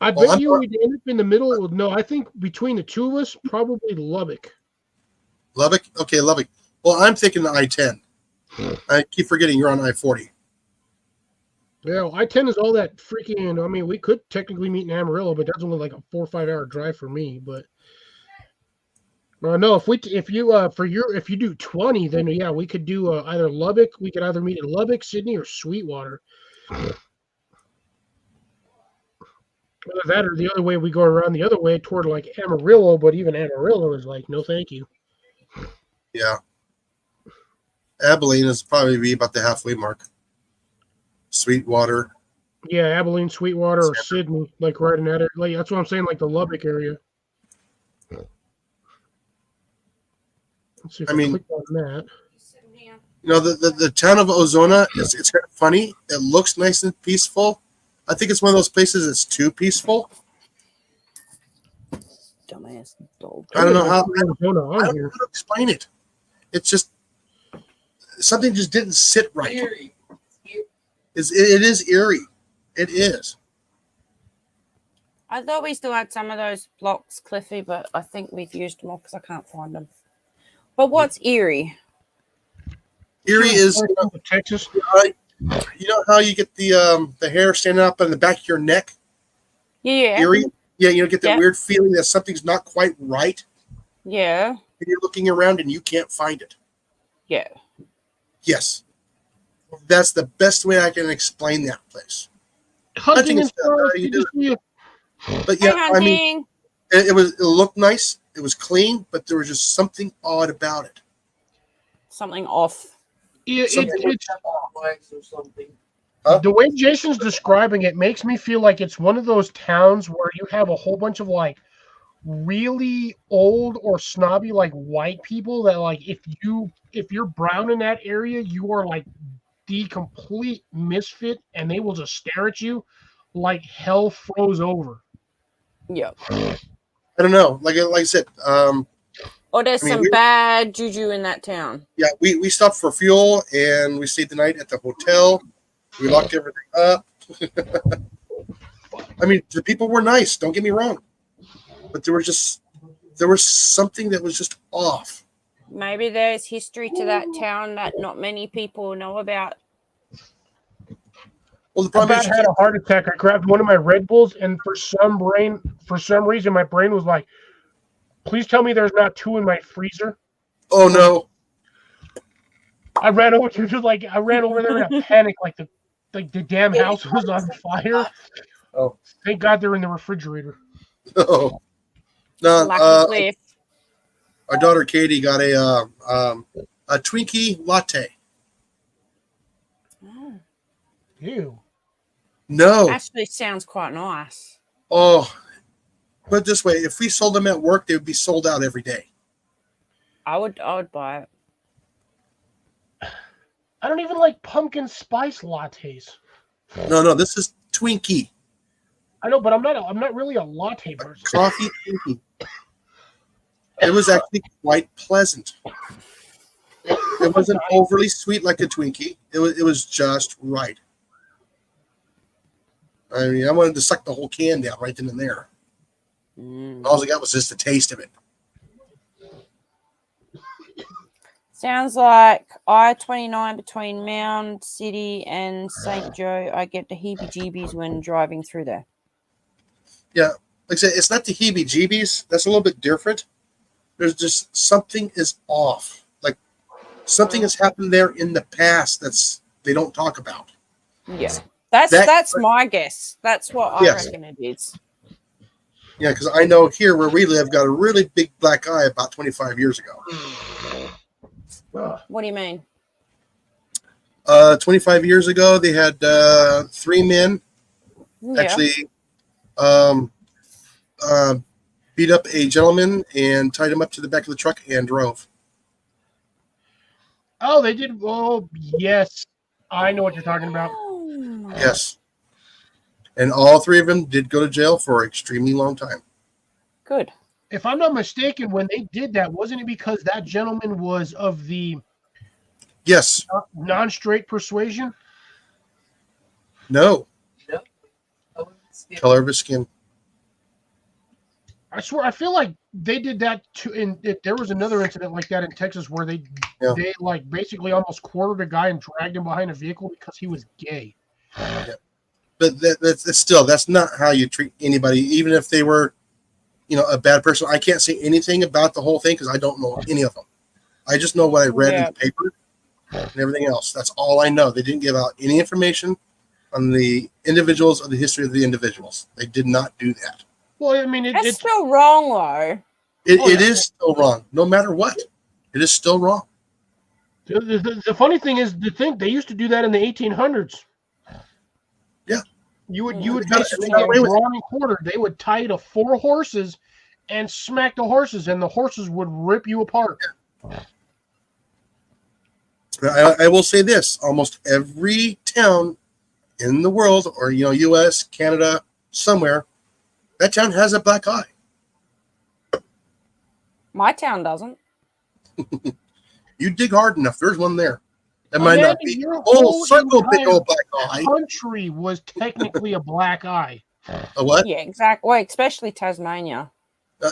I Well, bet you we'd end up in the middle. No, I think between the two of us, probably Lubbock. Lubbock? Okay, Lubbock. Well, I'm thinking the I-10. I keep forgetting you're on I-40. Yeah, I-10 is all that freaking. I mean, we could technically meet in Amarillo, but that's only like a 4 or 5 hour drive for me. But no, if you do 20, then yeah, we could do either Lubbock. We could either meet in Lubbock, Sydney, or Sweetwater. Either that or the other way, we go around the other way toward like Amarillo, but even Amarillo is like, no, thank you. Yeah. Abilene is probably be about the halfway mark. Sweetwater. Yeah, Abilene, Sweetwater, or Sydney, like right in that area. Like, that's what I'm saying, like the Lubbock area. Let's see if I mean, click on that. The town of Ozona, it's kind of funny. It looks nice and peaceful. I think it's one of those places that's too peaceful. Dumbass dog. I don't know how Arizona on I don't know here. how to explain it. It's just something just didn't sit right. Eerie. It is eerie. It is. I thought we still had some of those blocks, Cliffy, but I think we've used them all because I can't find them. But what's eerie? Eerie is Texas. you know how you get the hair standing up on the back of your neck? Yeah. Eerie? Yeah, get that Yeah. weird feeling that something's not quite right. Yeah. And you're looking around and you can't find it. Yeah. Yes. That's the best way I can explain that place. Hunting and is- stuff. you You do just see a- But Hey, yeah, I mean, hunting. it looked nice. It was clean, but there was just something odd about it. Something off. it's Flags or something. Huh? the way Jason's describing it makes me feel like it's one of those towns where you have a whole bunch of like really old or snobby like white people that like if you're brown in that area, you are like the complete misfit and they will just stare at you like hell froze over. Yeah. I don't know. Like I said, Or there's I mean, some bad juju in that town. yeah, we stopped for fuel and we stayed the night at the hotel. We locked everything up. I mean, the people were nice. Don't get me wrong, but there was something that was just off. Maybe there's history to that town that not many people know about. Well, the I problem about is, you had can't- a heart attack. I grabbed one of my Red Bulls, and for some reason, my brain was like, "Please tell me there's not 2 in my freezer." oh no, I ran over I ran over there in a panic, like the damn house was on fire. Oh. Thank God they're in the refrigerator. no, no. Lucky Cliff. Our daughter Katie got a Twinkie latte. Oh, Ew. No, actually sounds quite nice. oh, put it this way: if we sold them at work, they would be sold out every day. I would buy it. I don't even like pumpkin spice lattes. No, this is Twinkie, I know, but I'm not really a latte person. coffee Twinkie. It was actually quite pleasant. It wasn't overly sweet like a Twinkie. It was just right. I mean, I wanted to suck the whole can down right then and there. All I got was just the taste of it. Sounds like I-29 between Mound City and St. Joe. I get the heebie-jeebies when driving through there. Yeah, like I said, it's not the heebie-jeebies. That's a little bit different. There's just something is off. Like something has happened there in the past they don't talk about. Yeah, that's my guess. That's what I Yes. reckon it is. Yeah, because I know here where we live got a really big black eye about 25 years ago. What do you mean? 25 years ago, they had 3 men Yeah. actually beat up a gentleman and tied him up to the back of the truck and drove. Oh, they did. Oh, yes. I know what you're talking about. Oh. Yes. And all 3 of them did go to jail for an extremely long time. Good. If I'm not mistaken, when they did that, wasn't it because that gentleman was of the Yes. non-straight persuasion? No. Skip. Color of his skin. I swear, I feel like they did that too. There was another incident like that in Texas where they like basically almost quartered a guy and dragged him behind a vehicle because he was gay. But that's not how you treat anybody, even if they were, a bad person. I can't say anything about the whole thing because I don't know any of them. I just know what I read in the paper and everything else. That's all I know. They didn't give out any information on the individuals or the history of the individuals. They did not do that. Well, I mean, That's it's still wrong, though. It is still wrong, no matter what. It is still wrong. the funny thing is, they used to do that in the 1800s. Yeah. You would They basically got get away with it. drawn and quartered. They would tie you to 4 horses and smack the horses, and the horses would rip you apart. I will say this: almost every town in the world, or U.S., Canada, somewhere, that town has a black eye. My town doesn't. You dig hard enough, there's one there. It might Amanda, not be your a whole whole circle big entire old black eye. country was technically a black eye. A what? Yeah, exactly. Well, especially Tasmania. A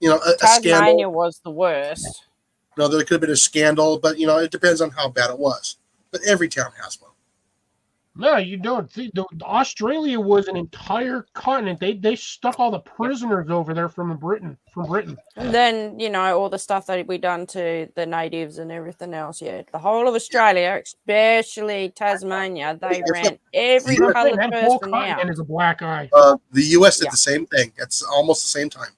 scandal. Tasmania was the worst. No, there could have been a scandal, but it depends on how bad it was. But every town has one. No, you don't. See, Australia was an entire continent. They stuck all the prisoners over there from Britain. And then, all the stuff that we done to the natives and everything else. Yeah, the whole of Australia, especially Tasmania, they ran every Yeah. coloured That whole person continent out. is a black eye. The U.S. did Yeah. the same thing. It's almost the same time.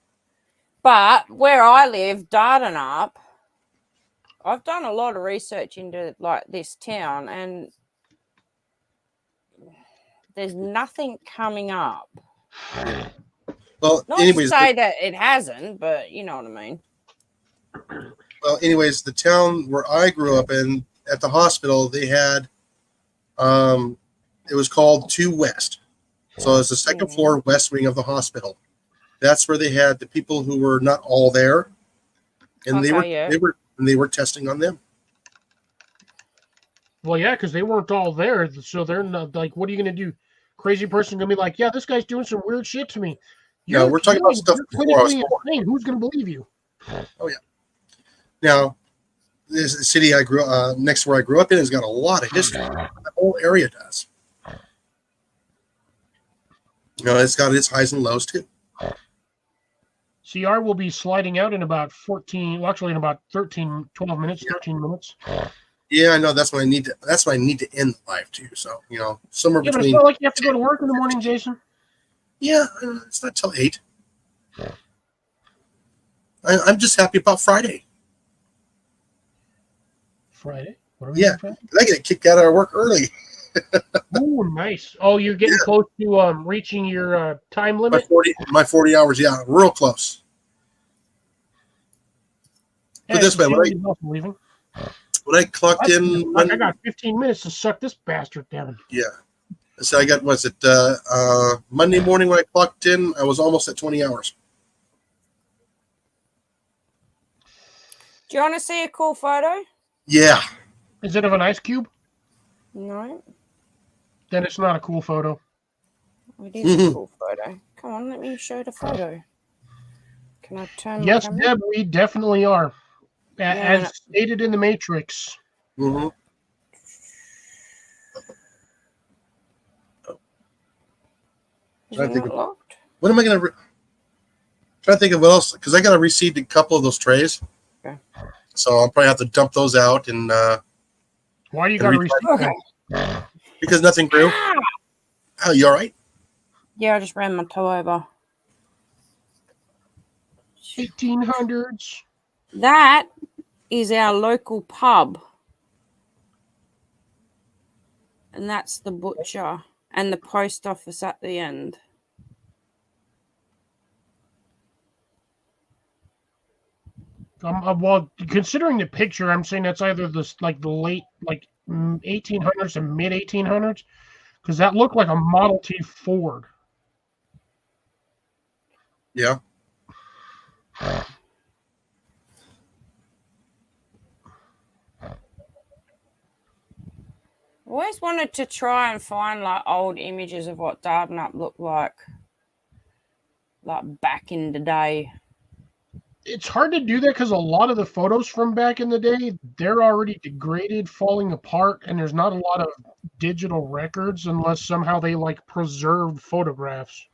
But where I live, Dardanup, I've done a lot of research into like this town, and there's nothing coming up. Well, Not anyways, to say that it hasn't, but you know what I mean. The town where I grew up in, at the hospital, they had, it was called 2 West. So it's the second floor west wing of the hospital. That's where they had the people who were not all there, and they were testing on them. Well, yeah, because they weren't all there, so they're not like, what are you going to do? Crazy person going to be like, yeah, this guy's doing some weird shit to me. No, we're talking about stuff you're before I was clinically born. insane. Who's going to believe you? Oh yeah. Now, this city I grew next to where I grew up in has got a lot of history. The whole area does. It's got its highs and lows too. CR will be sliding out in about 14, well, actually in about 12 minutes, Yeah. 13 minutes. Yeah, I know. That's when I need to. That's when I need to end the live too. So somewhere Yeah, but it's between. not like you have to go to work in the morning, Jason. Yeah, it's not till 8. I'm just happy about Friday. Friday? What are we Yeah, doing Friday? I get kicked out of work early. Oh, nice. Oh, you're getting close to reaching your time limit? My 40 hours. Yeah, real close. But this way, leaving. when I clocked in, I got 15 minutes to suck this bastard down. yeah. So I got Monday morning when I clocked in, I was almost at 20 hours. Do you want to see a cool photo? Yeah. Is it of an ice cube? No, Then it's not a cool photo. it is a cool photo. Come on, let me show the photo. Can I turn my Yes, camera? Deb, we definitely are. As Yeah. stated in the Matrix. Mm-hmm. Is it not locked? What am I going to try to think of what else? Because I got to reseed a couple of those trays. Okay. So I'll probably have to dump those out and Why do you got to receive Okay. that? because nothing grew. Oh, you all right? Yeah, I just ran my toe over. 1800s. That is our local pub. And that's the butcher and the post office at the end. Well, considering the picture, I'm saying that's either the late 1800s and mid 1800s, because that looked like a Model T Ford. Yeah. Always wanted to try and find like old images of what Dardanup looked like back in the day. It's hard to do that because a lot of the photos from back in the day, they're already degraded, falling apart, and there's not a lot of digital records unless somehow they preserved photographs.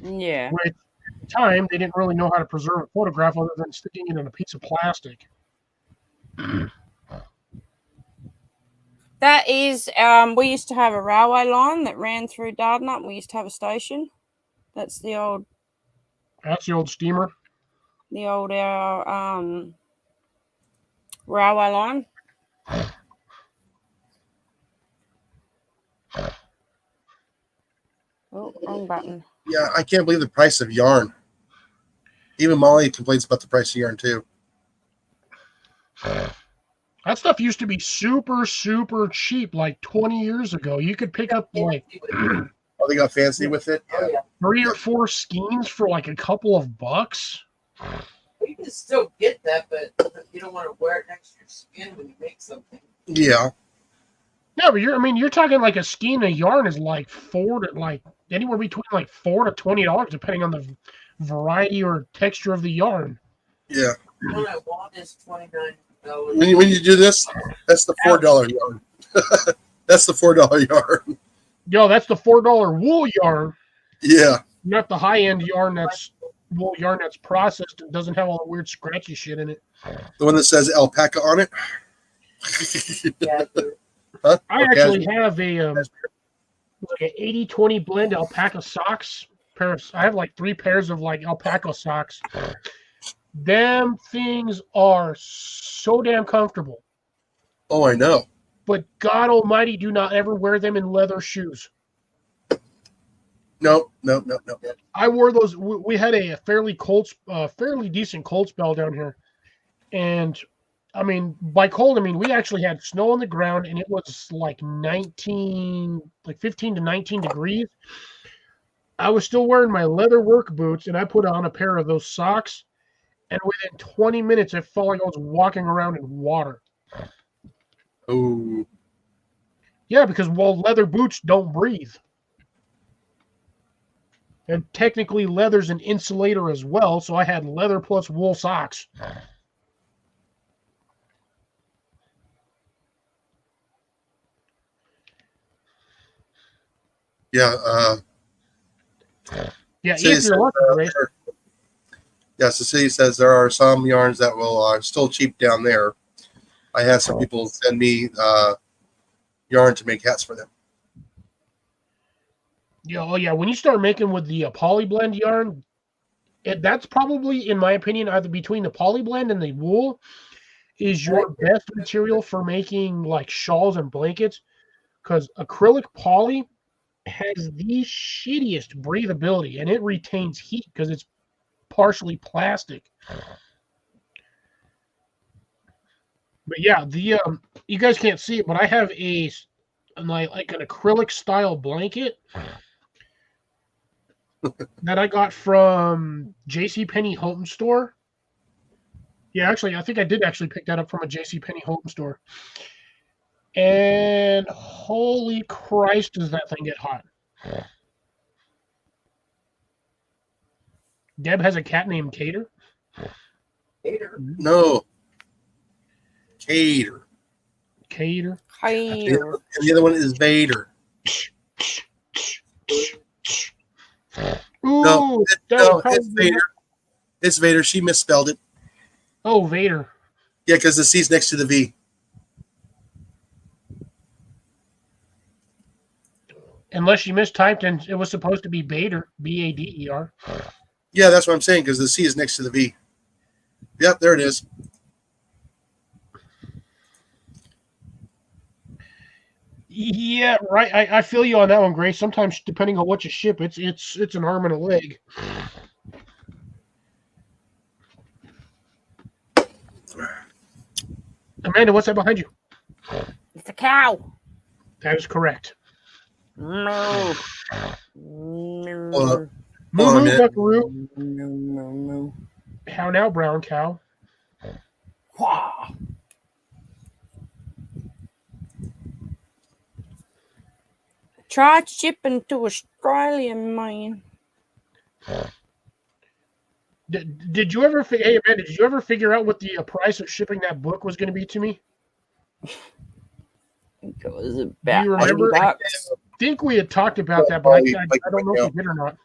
Yeah. Which at the time they didn't really know how to preserve a photograph other than sticking it in a piece of plastic. That is, we used to have a railway line that ran through Dardanup. We used to have a station. That's the old steamer. Railway line. Oh, wrong button. Yeah, I can't believe the price of yarn. Even Molly complains about the price of yarn too. That stuff used to be super, super cheap 20 years ago. You could pick up Oh, they got fancy with it. Oh, yeah. 3 or 4 skeins for a couple of bucks. You can still get that, but you don't want to wear it next to your skin when you make something. Yeah. No, but you're talking a skein of yarn is anywhere between $4 to $20 depending on the variety or texture of the yarn. Yeah. The one I want is $29. When you do this, that's the $4 yarn. That's the $4 yarn. Yo, that's the $4 wool yarn. Yeah. Not the high end yarn that's wool yarn that's processed and doesn't have all the weird scratchy shit in it. The one that says alpaca on it. Yeah, Huh? I actually have an 80-20 blend alpaca socks. I have 3 pairs of alpaca socks. Them things are so damn comfortable. Oh, I know. But God Almighty, do not ever wear them in leather shoes. No. I wore those. We had a fairly decent cold spell down here, and I mean, by cold, I mean we actually had snow on the ground, and it was 15 to 19 degrees. I was still wearing my leather work boots, and I put on a pair of those socks, and within 20 minutes, I felt like I was walking around in water. Oh. Yeah, because leather boots don't breathe. And technically, leather's an insulator as well, so I had leather plus wool socks. Yeah. Yeah, City if you're says, lucky, Grace. yes, the city says there are some yarns that will still cheap down there. I had some people send me yarn to make hats for them. Yeah, oh yeah. When you start making with the polyblend yarn, that's probably, in my opinion, either between the polyblend and the wool, is your best material for making like shawls and blankets. Because acrylic poly has the shittiest breathability, and it retains heat because it's partially plastic. But yeah, the you guys can't see it, but I have like an acrylic style blanket that I got from JCPenney Home Store. Yeah, actually, I think I did actually pick that up from a JCPenney Home Store. And holy Christ, does that thing get hot? Deb has a cat named Cater. Hater. No. Cater. Cater. Hater. And the other one is Vader. Ooh, No, that no, was probably it's Vader. It's Vader. She misspelled it. Oh, Vader. Yeah, because the C's next to the V. Unless she mistyped and it was supposed to be Bader. Bader. Yeah, that's what I'm saying, because the C is next to the V. Yep, there it is. Yeah, right. I feel you on that one, Grace. Sometimes, depending on what you ship, it's an arm and a leg. Amanda, what's that behind you? It's a cow. That is correct. No. Hold on. Moo Hold on a moo, minute. buckaroo. No. How now, brown cow? Tried shipping to Australia, man. Did you ever? Hey, Amanda, did you ever figure out what the price of shipping that book was going to be to me? I think it was about you remember? $80. I think we had talked about that, but I don't know if we did or not.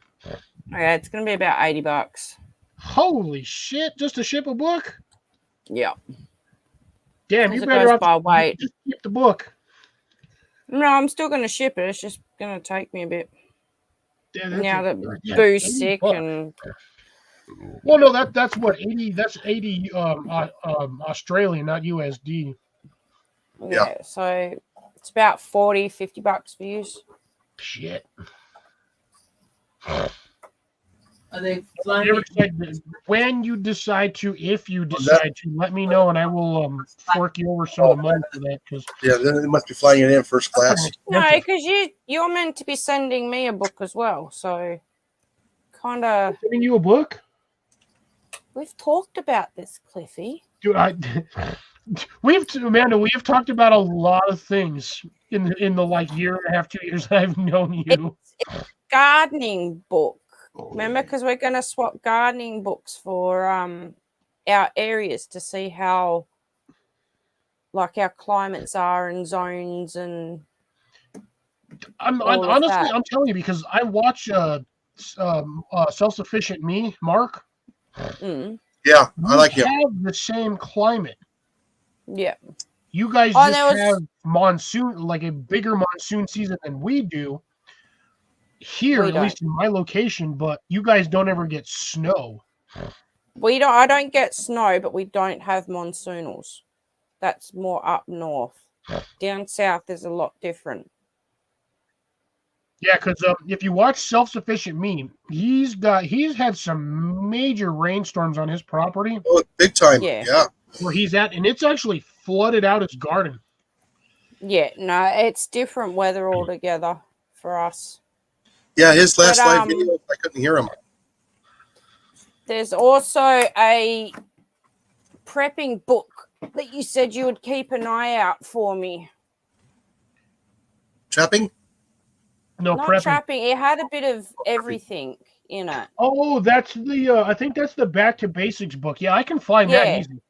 Yeah, it's gonna be about $80. Holy shit! Just to ship a book? Yeah. Damn, you It better goes off by weight. just keep the book. No, I'm still gonna ship it. It's just gonna take me a bit. Yeah, Now that yeah, Boo's 80 sick bucks. and Well, no, that's what 80. That's 80 Australian, not USD. yeah, so it's about $40-50 for use. Shit. Are they flying? You ever decide, when you decide to, if you decide to, let me know and I will fork you over some of the money for that, because Yeah, then it must be flying it in first class. No, because you're meant to be sending me a book as well, so kind of. Sending you a book, We've talked about this, Cliffy. dude. Amanda, we have talked about a lot of things in the like year and a half, 2 years that I've known you. It's gardening book. Remember, because we're going to swap gardening books for our areas to see how like our climates are and zones and. Honestly, I'm telling you, because I watch Self-Sufficient Me, Mark. Yeah, I like him. Have the same climate. Yeah. You guys just have monsoon, like a bigger monsoon season than we do here, at least in my location. But you guys don't ever get snow. I don't get snow, but we don't have monsoonals. That's more up north. Down south is a lot different. Yeah, because if you watch Self-Sufficient Me, he's had some major rainstorms on his property. Oh, big time. Yeah. Where he's at, and it's actually flooded out his garden. Yeah, no, it's different weather altogether for us. Yeah, his last live video, I couldn't hear him. There's also a prepping book that you said you would keep an eye out for me. Trapping? No, not prepping. Trapping. It had a bit of everything in it. Oh, that's I think that's the Back to Basics book. Yeah, I can find that easy.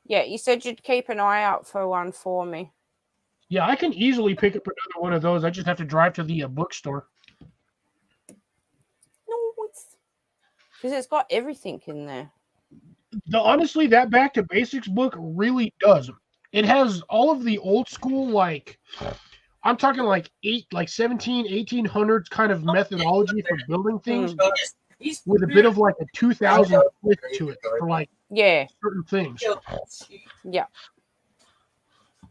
Yeah, you said you'd keep an eye out for one for me. Yeah, I can easily pick up another one of those. I just have to drive to the bookstore. because it's got everything in there. Honestly, that Back to Basics book really does. It has all of the old school, like, I'm talking like 17, 1800s kind of methodology for building things with a bit of like a 2000 twist to it for like Yeah, certain things. yeah.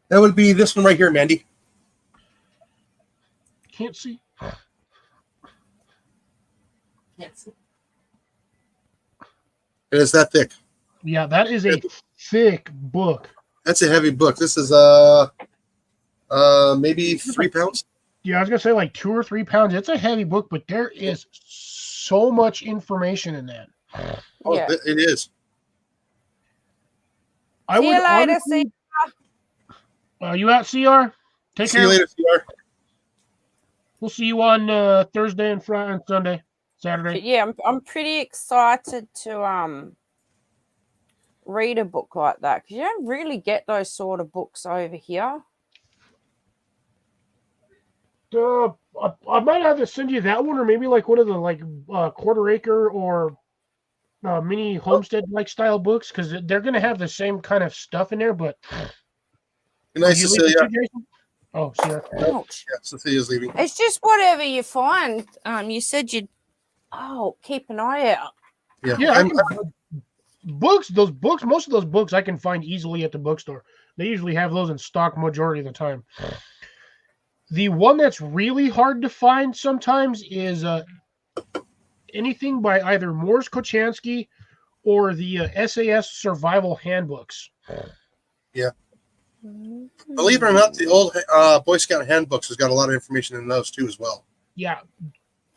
That would be this one right here, Mandy. Can't see. It is that thick. Yeah, that is a thick book. That's a heavy book. This is maybe 3 pounds. Yeah, I was gonna say like 2 or 3 pounds. It's a heavy book, but there is so much information in that. Oh, Yeah. it is. I See would you later, honestly, you out, CR? Take See care. you later, CR. We'll see you on Thursday and Friday and Sunday, Saturday. But yeah, I'm pretty excited to read a book like that because you don't really get those sort of books over here. I might have to send you that one, or maybe like one of the like quarter acre or mini homestead like style books, because they're gonna have the same kind of stuff in there. But Good night, you leave Cecilia. it too, Jason? Oh, Sarah. Ouch. Yeah, Cecilia's leaving. It's just whatever you find. You said you'd keep an eye out. Yeah, Yeah, books. Those books. Most of those books I can find easily at the bookstore. They usually have those in stock majority of the time. The one that's really hard to find sometimes is anything by either Morris Kochansky or the SAS survival handbooks. Believe it or not, the old Boy Scout handbooks has got a lot of information in those too as well. Yeah.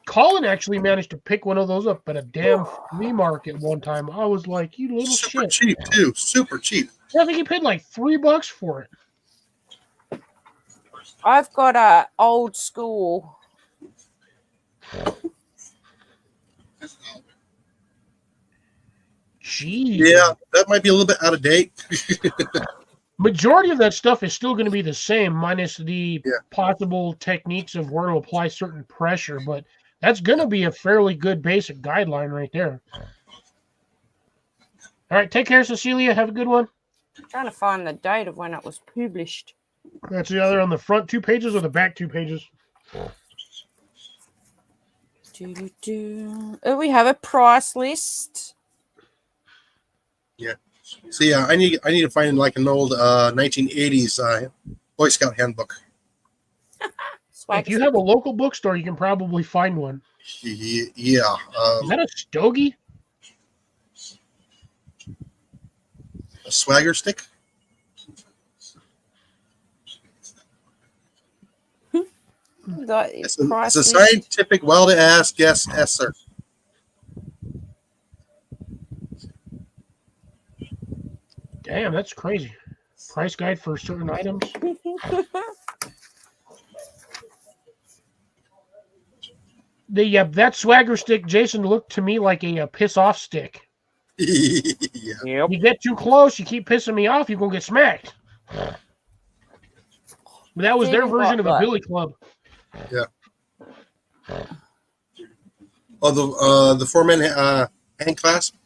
Colin actually managed to pick one of those up at a damn flea market one time. I was like, you little Super shit. cheap too. Super cheap. I think he paid like $3 for it. I've got a old school. Jeez. Yeah, that might be a little bit out of date. Majority of that stuff is still going to be the same, minus the Yeah. possible techniques of where to apply certain pressure, but that's going to be a fairly good basic guideline right there. All right, take care, Cecilia. Have a good one. Trying to find the date of when it was published. That's the other on the front 2 pages or the back 2 pages. Oh, we have a price list. So yeah, I need to find like an old 1980s Boy Scout handbook. If you have a local bookstore, you can probably find one. Yeah. Is that a stogie? A swagger stick. It's a scientific, well-to-ass guess, yes, sir. Damn, that's crazy. Price guide for certain items. That swagger stick, Jason, looked to me like a piss off stick. Yeah. Yep. You get too close, you keep pissing me off, you're gonna get smacked. But that was their version of a billy club. Yeah. Oh, the 4-man hand clasp.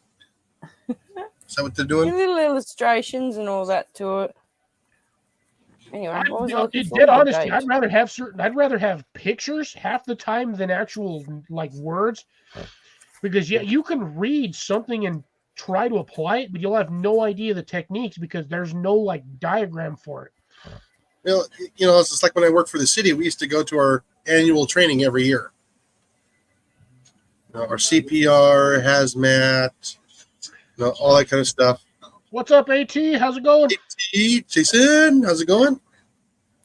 Is that what they're doing? Little illustrations and all that to it. Anyway, what was I looking for? Dead honesty, I'd rather have pictures half the time than actual like words, because you can read something and try to apply it, but you'll have no idea the techniques because there's no like diagram for it. You know, it's just like when I worked for the city. We used to go to our annual training every year. Our CPR, hazmat, all that kind of stuff. What's up, AT? How's it going? Hey, Jason, how's it going?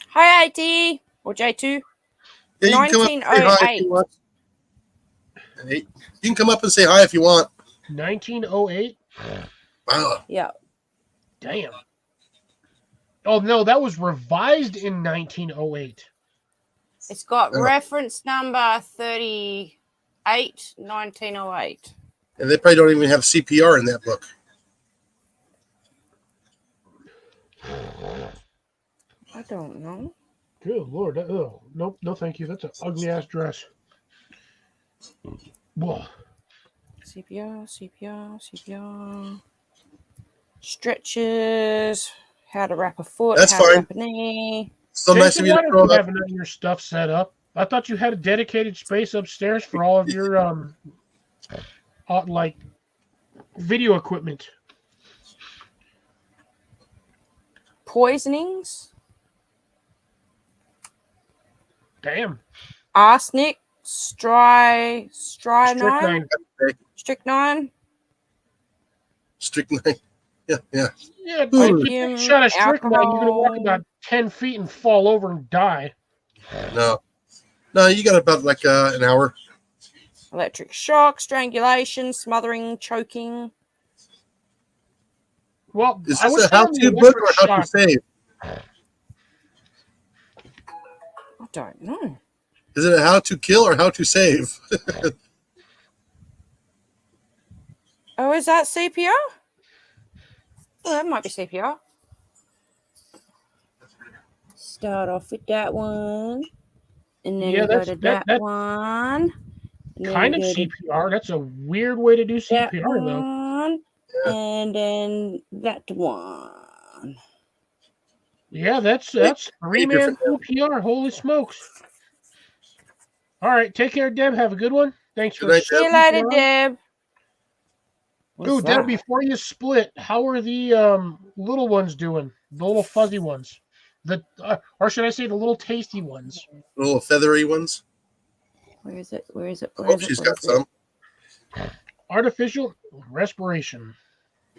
Hi, IT or J2. Yeah, you can come up and say hi if you want. Hey, you can come up and say hi if you want. 1908. Wow. Yeah. Damn. Oh no, that was revised in 1908. It's got reference number 38, 1908. And they probably don't even have CPR in that book. I don't know. Good Lord. Oh, nope. No, thank you. That's an ugly ass dress. Whoa. CPR. Stretches. How to wrap a foot. That's how to fine. wrap a knee. So nice of Jason, you why to don't throw you up. have none of your stuff set up? I thought you had a dedicated space upstairs for all of your like video equipment. Poisonings. Damn. Arsenic. Strychnine. Strychnine. Strychnine. Yeah. Yeah, if you take Opium, a shot of strychnine, you're gonna walk alcohol. about 10 feet and fall over and die. No, you got about like an hour. Electric shock, strangulation, smothering, choking. Well, Is I this would a say on the how-to book or electric how to shock. save? I don't know. Is it a how to kill or how to save? Oh, is that CPR? Oh, that might be CPR. Start off with that one. And then Yeah, we go that's to that one. And then kind we of go to CPR. That's a weird way to do that CPR, though. one. And then that one. Yeah, that's Way 3-man different now. CPR. Holy smokes! All right, take care, Deb. Have a good one. Thanks Good for night, See you Deb. later, Deb. Ooh, What's Deb, that? before you split, how are the little ones doing? The little fuzzy ones, or should I say the little tasty ones? Little feathery ones. Where is it? Where is it? I Where hope is it? she's Where got is it? some. Artificial respiration.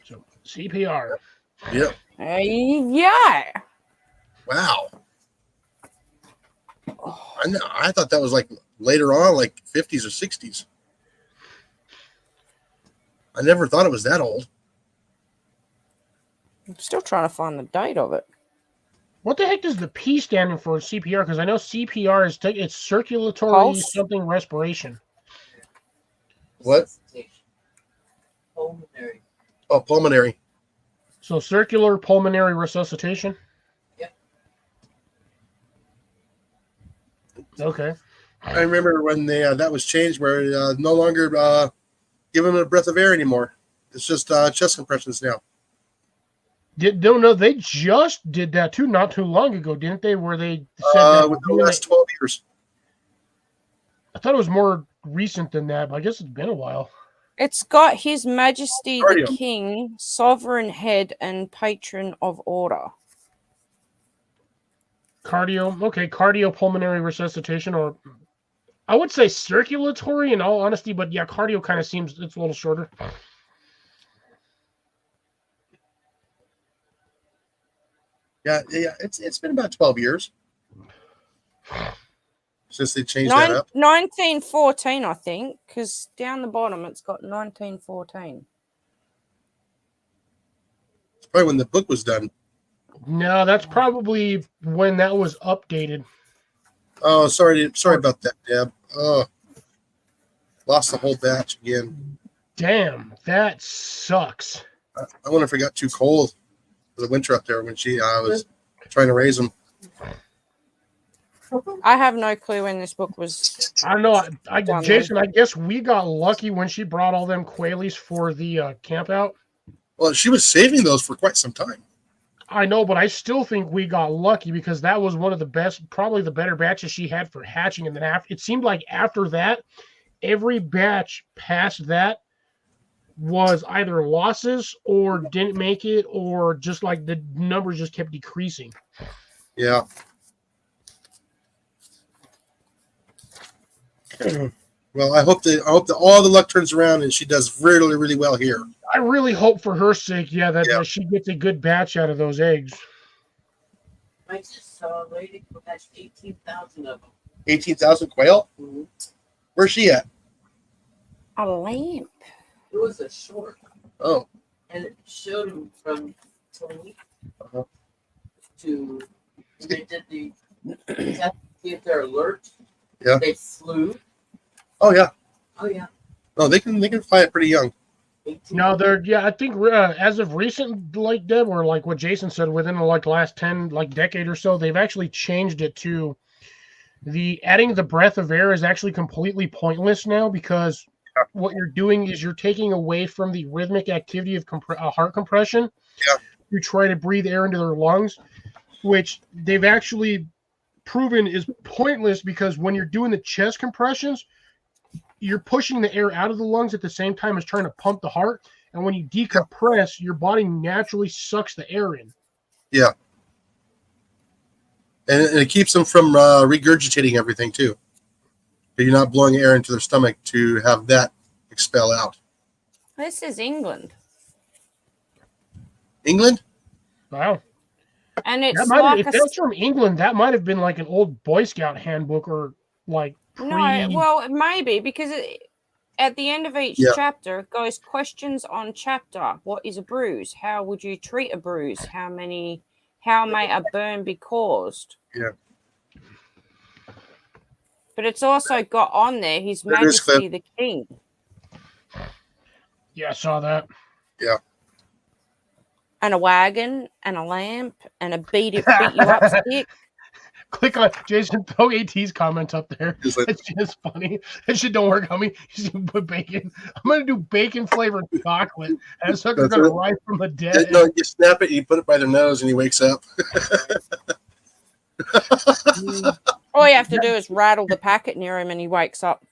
So CPR. Yep. Yeah. Wow. I thought that was like later on, like 50s or 60s. I never thought it was that old. I'm still trying to find the date of it. What the heck does the P stand for CPR? Because I know CPR is it's circulatory Pulse? something respiration. What? Pulmonary. Oh, pulmonary. So circular pulmonary resuscitation. Yep. Okay. I remember when that was changed, where no longer give them a breath of air anymore. It's just chest compressions now. No, they just did that too, not too long ago, didn't they? Where they said that Within the last 12 years. I thought it was more recent than that, but I guess it's been a while. It's got His Majesty the Cardio. King, sovereign head and patron of order. Cardiopulmonary resuscitation, or I would say circulatory in all honesty, but yeah, cardio kind of seems it's a little shorter. Yeah. It's been about 12 years since they changed that up. 1914, I think, because down the bottom it's got 1914. It's probably when the book was done. No, that's probably when that was updated. Oh, sorry about that, Deb. Oh, lost the whole batch again. Damn, that sucks. I wonder if it got too cold for the winter up there when she was trying to raise them. I have no clue when this book was. I don't know. Down Jason, I guess we got lucky when she brought all them quailies for the camp out. Well, she was saving those for quite some time. I know, but I still think we got lucky because that was one of the best, probably the better batches she had for hatching. And then it seemed like after that, every batch past that was either losses or didn't make it, or just like the numbers just kept decreasing. Yeah. Well, I hope that all the luck turns around and she does really, really well here. I really hope for her sake, that she gets a good batch out of those eggs. I just saw a lady who has 18,000 of them. 18,000 quail? Mhm. Where's she at? A lamp. It was a short, Oh, and it showed them from 20 Uh-huh. to they did the if they're alert. Yeah. They flew. oh yeah. Oh yeah. No, they can fly it pretty young. 18. No, I think as of recent, like Deb, or like what Jason said, within the last 10 decade or so, they've actually changed it to adding the breath of air is actually completely pointless now, because what you're doing is you're taking away from the rhythmic activity of heart compression Yeah. to try to breathe air into their lungs, which they've actually proven is pointless because when you're doing the chest compressions, you're pushing the air out of the lungs at the same time as trying to pump the heart. And when you decompress, your body naturally sucks the air in. Yeah. And it keeps them from regurgitating everything too. You're not blowing air into their stomach to have that expel out. This is England. England? Wow. And it's If that's from England, that might have been like an old Boy Scout handbook or like No, well, maybe because at the end of each chapter it goes questions on chapter. What is a bruise? How would you treat a bruise? How may a burn be caused? Yeah. But it's also got on there His Majesty the King. Yeah, I saw that. Yeah. And a wagon and a lamp and a beat you up stick. Click on Jason, throw AT's comment up there. It's just funny. That shit don't work on me. You should put bacon. I'm gonna do bacon flavored chocolate, and that sucker's gonna rise from the dead. No, you snap it, you put it by their nose, and he wakes up. All you have to do is rattle the packet near him, and he wakes up.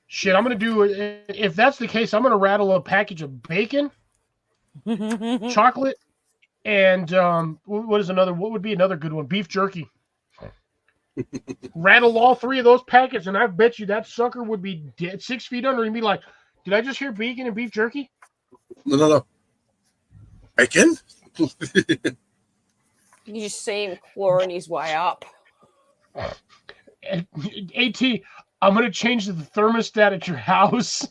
Shit, I'm gonna do. If that's the case, I'm gonna rattle a package of bacon, chocolate, and what would be another good one? Beef jerky. Rattle all three of those packets, and I bet you that sucker would be dead 6 feet under and be like, "Did I just hear bacon and beef jerky?" No. Bacon? You just see him clawing his way up. AT, I'm gonna change the thermostat at your house.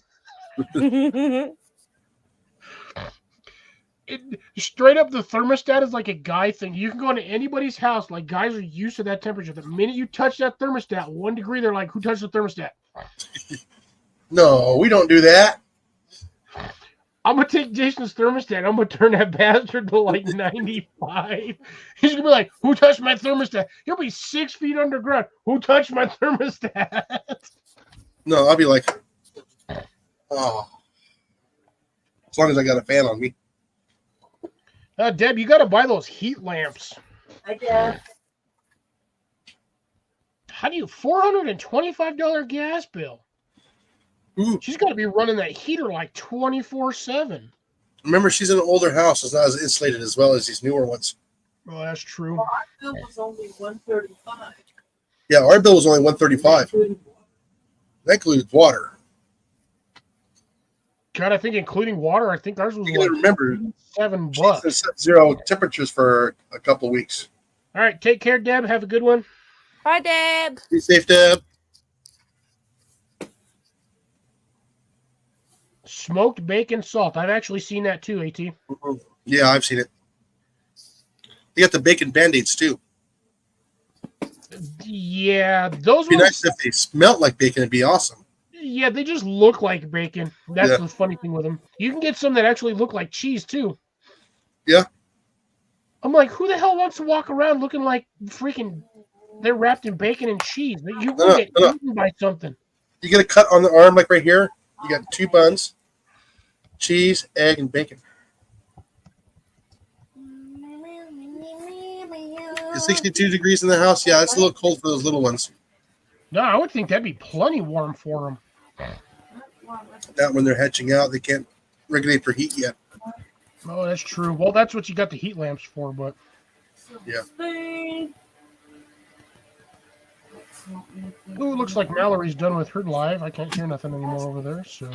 Straight up, the thermostat is like a guy thing. You can go into anybody's house, like guys are used to that temperature. The minute you touch that thermostat, 1 degree, they're like, "Who touched the thermostat?" No, we don't do that. I'm gonna take Jason's thermostat. I'm gonna turn that bastard to like 95. He's gonna be like, "Who touched my thermostat?" He'll be 6 feet underground. "Who touched my thermostat?" No, I'll be like, oh, as long as I got a fan on me. Deb, you gotta buy those heat lamps. I guess. How do you $425 gas bill? Ooh. She's got to be running that heater like 24/7. Remember, she's in an older house. It's not as insulated as well as these newer ones. Oh, that's true. Well, our bill was only $135. Yeah, our bill was only $135. That includes water. God, I think including water, I think ours was You gotta like remember, $7. she's sub-zero temperatures for a couple of weeks. All right, take care, Deb. Have a good one. Bye, Deb. Be safe, Deb. Smoked bacon salt. I've actually seen that too, AT. Yeah, I've seen it. They got the bacon band-aids too. Yeah, those It'd be ones. nice if they smelt like bacon. It'd be awesome. Yeah, they just look like bacon. That's the funny thing with them. You can get some that actually look like cheese too. Yeah. I'm like, who the hell wants to walk around looking like freaking they're wrapped in bacon and cheese? You will get eaten by something. You get a cut on the arm like right here. You got 2 buns, cheese, egg, and bacon. It's 62 degrees in the house. Yeah, it's a little cold for those little ones. No, I would think that'd be plenty warm for them. That when they're hatching out, they can't regulate for heat yet. Oh, that's true. Well, that's what you got the heat lamps for, but Yeah. ooh, it looks like Mallory's done with her live. I can't hear nothing anymore over there, so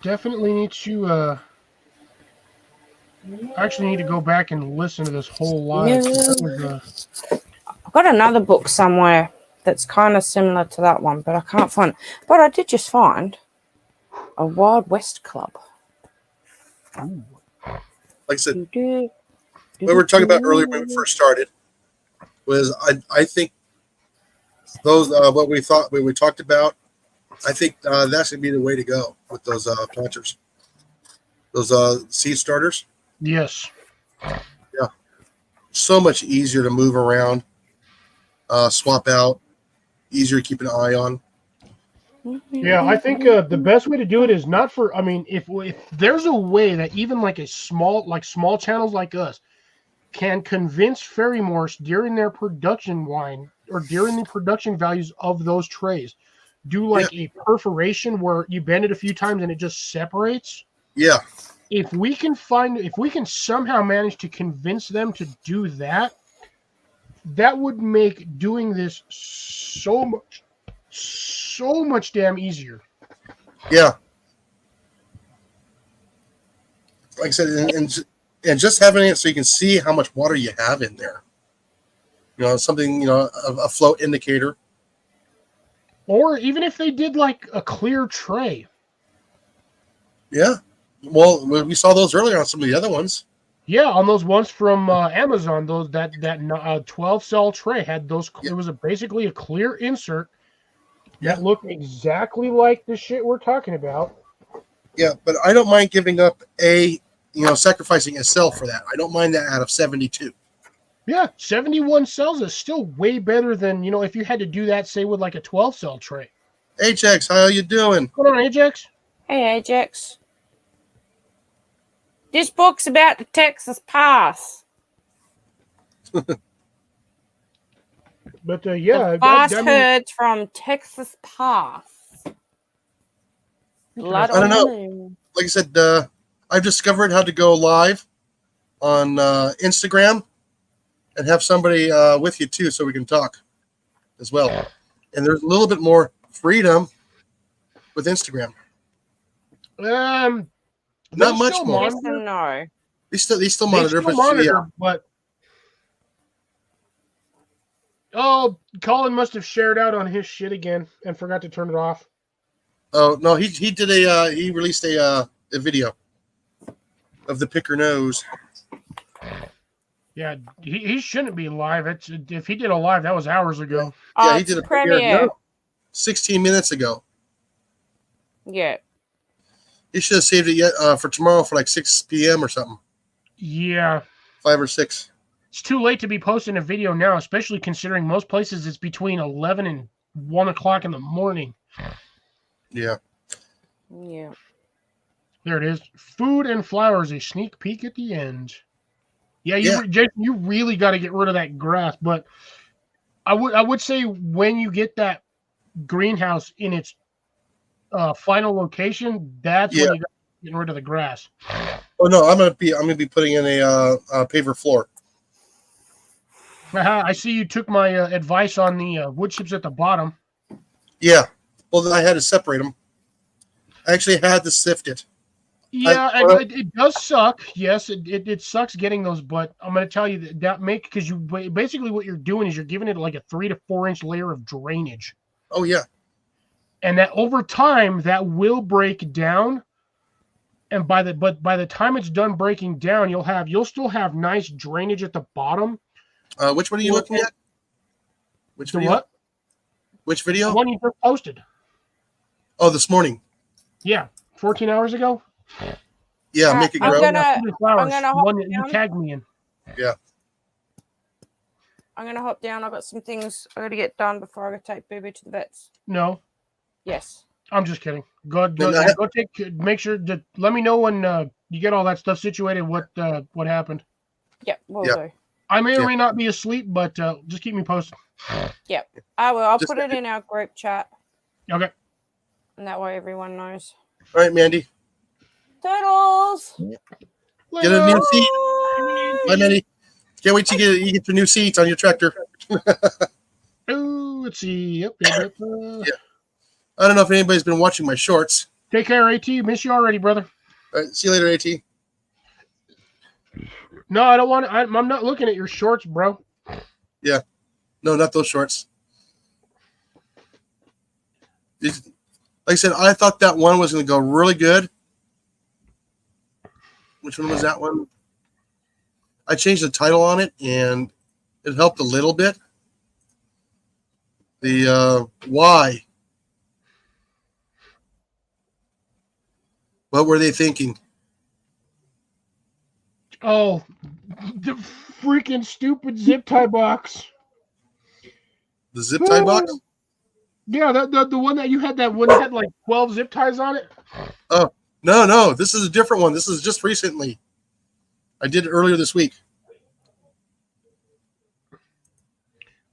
definitely need to actually need to go back and listen to this whole live. I've got another book somewhere that's kind of similar to that one, but I can't find it. But I did just find a Wild West Club. Like I said, what we were talking about earlier when we first started was I think those what we talked about. I think that's gonna be the way to go with those planters, those seed starters. Yes. Yeah, so much easier to move around. swap out, easier to keep an eye on. Yeah, I think the best way to do it is not for. I mean, if there's a way that even like small channels like us can convince fairy morse during their production line or during the production values of those trays, do like a perforation where you bend it a few times and it just separates. Yeah. If we can somehow manage to convince them to do that, that would make doing this so much damn easier. Yeah. Like I said, and just having it so you can see how much water you have in there. Something, a flow indicator. Or even if they did like a clear tray. Yeah. Well, we saw those earlier on some of the other ones. Yeah, on those ones from Amazon, that 12 cell tray had those. Yeah. It was basically a clear insert Yeah. that looked exactly like the shit we're talking about. Yeah, but I don't mind giving up sacrificing a cell for that. I don't mind that out of 72. Yeah, 71 cells is still way better than, if you had to do that, say, with like a 12 cell tray. Ajax, how you doing? What's going on, Ajax? Hey, Ajax. This book's about the Texas Pass. But yeah, The fast herds from Texas Pass. I don't know. Like I said, I've discovered how to go live on Instagram and have somebody with you too, so we can talk as well. And there's a little bit more freedom with Instagram. Not much more. Yes and no. They still monitor, but Colin must have shared out on his shit again and forgot to turn it off. Oh no, he did he released a video of the picker nose. Yeah, he shouldn't be live. If he did a live, that was hours ago. Yeah, he did a premiere. 16 minutes ago. Yeah. He should have saved it for tomorrow for like 6 p.m. or something. Yeah. 5 or 6. It's too late to be posting a video now, especially considering most places it's between 11 and 1 o'clock in the morning. Yeah. Yeah. There it is. Food and flowers, a sneak peek at the end. Yeah, Jason, you really got to get rid of that grass. But I would say when you get that greenhouse in its final location, that's when you got to get rid of the grass. Oh no, I'm gonna be putting in a paver floor. I see you took my advice on the wood chips at the bottom. Yeah. Well, then I had to separate them. I actually had to sift it. Yeah, it does suck. Yes, it sucks getting those, but I'm going to tell you because you basically what you're doing is you're giving it like a 3 to 4 inch layer of drainage. Oh yeah. And that over time that will break down. And by the time it's done breaking down, you'll still have nice drainage at the bottom. Which one are you looking at? Which video? What? Which video? The one you just posted. Oh, this morning. Yeah, 14 hours ago. Yeah, make it grow. I'm gonna one that you tagged me in. Yeah. I'm gonna hop down. I've got some things I gotta get done before I go take Boo to the vets. No. Yes. I'm just kidding. Go make sure to let me know when you get all that stuff situated. What happened? Yep, will do. I may or may not be asleep, but just keep me posted. Yep, I will. I'll put it in our group chat. Okay. And that way everyone knows. All right, Mandy. Turtles. Get a new seat. Bye, Mandy. Can't wait till you get your new seats on your tractor. Oh, let's see. Yep. Yeah. I don't know if anybody's been watching my shorts. Take care, AT. Miss you already, brother. All right, see you later, AT. No, I don't want to. I'm not looking at your shorts, bro. Yeah. No, not those shorts. Like I said, I thought that one was going to go really good. Which one was that one? I changed the title on it, and it helped a little bit. The why. What were they thinking? Oh, the freaking stupid zip tie box. The zip tie box? Yeah, the one that you had that one that had like 12 zip ties on it. Oh, no. This is a different one. This is just recently. I did it earlier this week.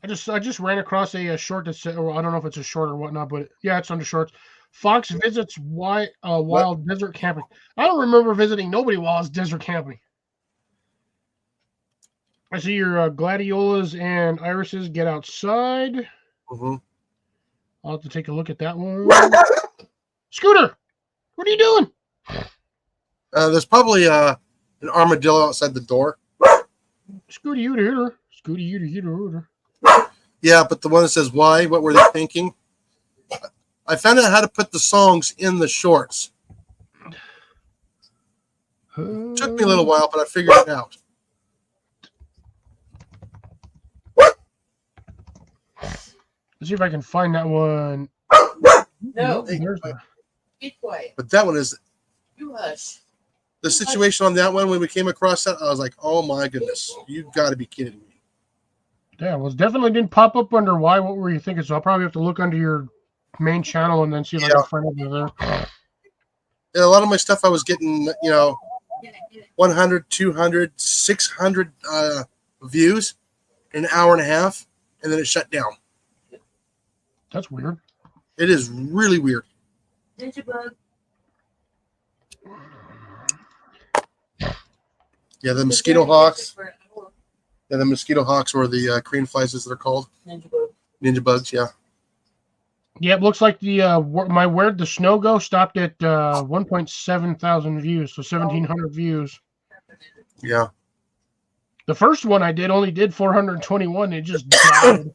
I just ran across a short that said, or I don't know if it's a short or whatnot, but yeah, it's under shorts. Fox visits wild desert camping. I don't remember visiting nobody while I was desert camping. I see your gladiolas and irises get outside. Mm-hmm. I'll have to take a look at that one. Scooter, what are you doing? There's probably an armadillo outside the door. Scooty, you here. Scooty, you here. Yeah, but the one that says why, what were they thinking? I found out how to put the songs in the shorts. Took me a little while, but I figured it out. Let's see if I can find that one. No, There's the- be quiet. But that one is You hush. the situation on that one. When we came across that, I was like, "Oh my goodness, you got to be kidding me!" Yeah, well, it definitely didn't pop up under why. What were you thinking? So I'll probably have to look under your main channel and then see if I can find it under there. And a lot of my stuff I was getting, 100, 200, 600 views in an hour and a half, and then it shut down. That's weird. It is really weird. Ninja bug. Yeah, the mosquito hawks. Yeah, the mosquito hawks, or the green flies, as they're called. Ninja bug. Ninja bugs, yeah. Yeah, it looks like the my Where the Snow Go stopped at 1.7 thousand views, so 1,700 views. Yeah. The first one I did only did 421. It just died.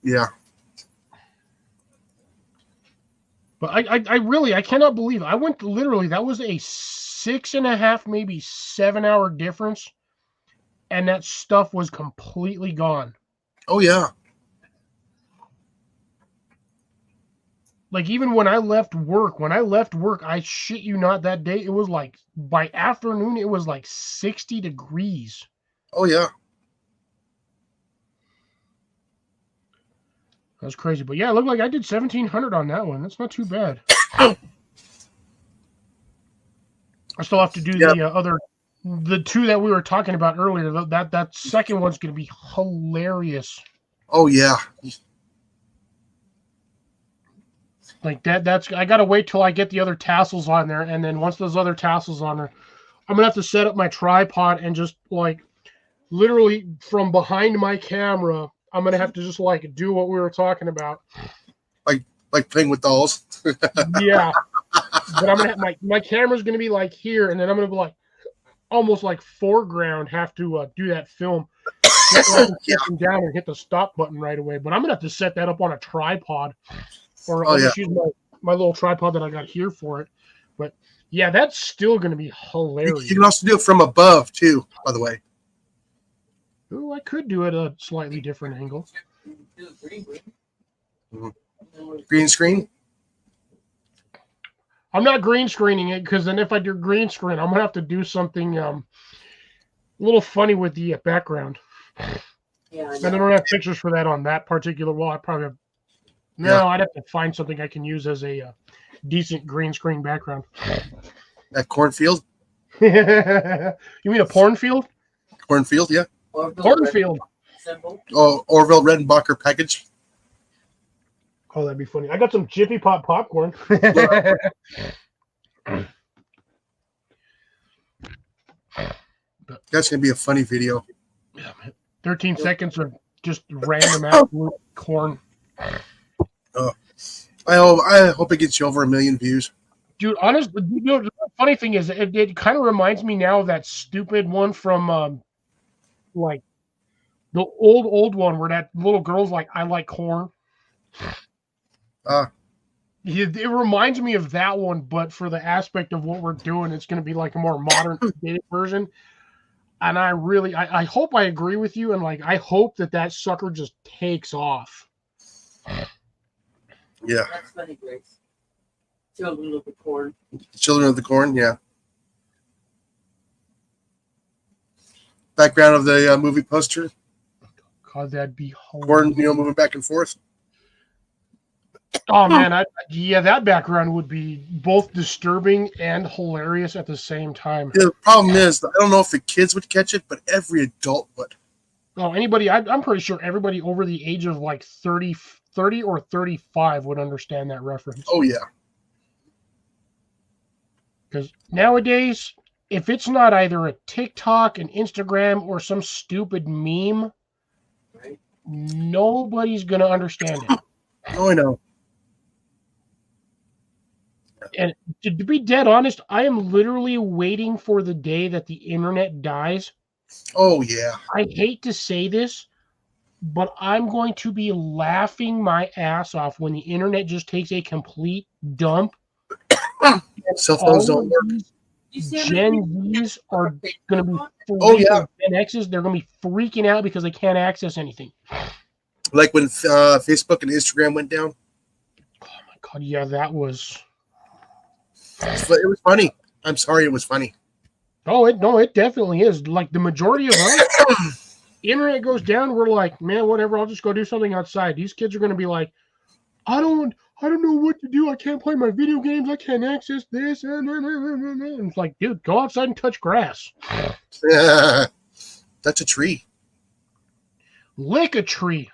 Yeah. But I cannot believe I went literally. That was a 6.5, maybe 7 hour difference, and that stuff was completely gone. Oh, yeah. Like even when I left work, I shit you not, that day it was like by afternoon it was like 60 degrees. Oh, yeah. That's crazy. But yeah, it looked like I did 1,700 on that one. That's not too bad. I still have to do the two that we were talking about earlier. That second one's going to be hilarious. Oh, yeah. Like that's I got to wait till I get the other tassels on there, and then once those other tassels on there, I'm gonna have to set up my tripod and just like literally from behind my camera, I'm gonna have to just like do what we were talking about. Like playing with dolls. Yeah, but I'm gonna have my camera's gonna be like here, and then I'm gonna be like almost like foreground, have to do that film. Yeah. Down and hit the stop button right away. But I'm gonna have to set that up on a tripod, or Oh, I'll yeah. just use my little tripod that I got here for it. But yeah, that's still gonna be You hilarious. can also do it from above, too, by the way. Ooh, I could do it a slightly different angle. Do green. Mhm. Green screen? I'm not green screening it because then if I do green screen, I'm gonna have to do something a little funny with the background. Yeah, I And I know. don't have pictures for that on that particular wall. I probably have. No, Yeah. I'd have to find something I can use as a decent green screen background. That cornfield? You mean a porn field? Cornfield, yeah. Or build Porn red field. symbol. Oh, Orville Redenbacher package. Oh, that'd be funny. I got some Jiffy Pop popcorn. That's going to be a funny video. Yeah, man. 13 seconds of just random absolute corn. I hope it gets you over 1 million views. Dude, honestly, the funny thing is, it kind of reminds me now of that stupid one from, like, the old one where that little girl's like, I like corn. It reminds me of that one, but for the aspect of what we're doing, it's going to be like a more modern updated version. And I hope I agree with you, and like I hope that sucker just takes off. Yeah. That's funny, Grace. Children of the corn. Children of the Corn, yeah. Background of the movie poster. God, that'd be Corn, hilarious. moving back and forth. Oh man, yeah, that background would be both disturbing and hilarious at the same time. The problem is, I don't know if the kids would catch it, but every adult would. Oh, anybody, I'm pretty sure everybody over the age of like 30 or 35 would understand that reference. Oh yeah. Because nowadays, if it's not either a TikTok, an Instagram, or some stupid meme, Right? nobody's going to understand it. Oh, I know. And to be dead honest, I am literally waiting for the day that the internet dies. Oh yeah. I hate to say this, but I'm going to be laughing my ass off when the internet just takes a complete dump. Cell phones All don't of work. these You see how Gen many Zs are going to be Oh, yeah. Gen Xs, they're going to be freaking out because they can't access anything. Like when Facebook and Instagram went down. Oh my God, yeah, that was... But it was funny. I'm sorry, it was funny. Oh, it definitely is. Like the majority of us, internet goes down, we're like, man, whatever, I'll just go do something outside. These kids are going to be like, I don't know what to do. I can't play my video games. I can't access this. And it's like, dude, go outside and touch grass. That's a tree. Lick a tree.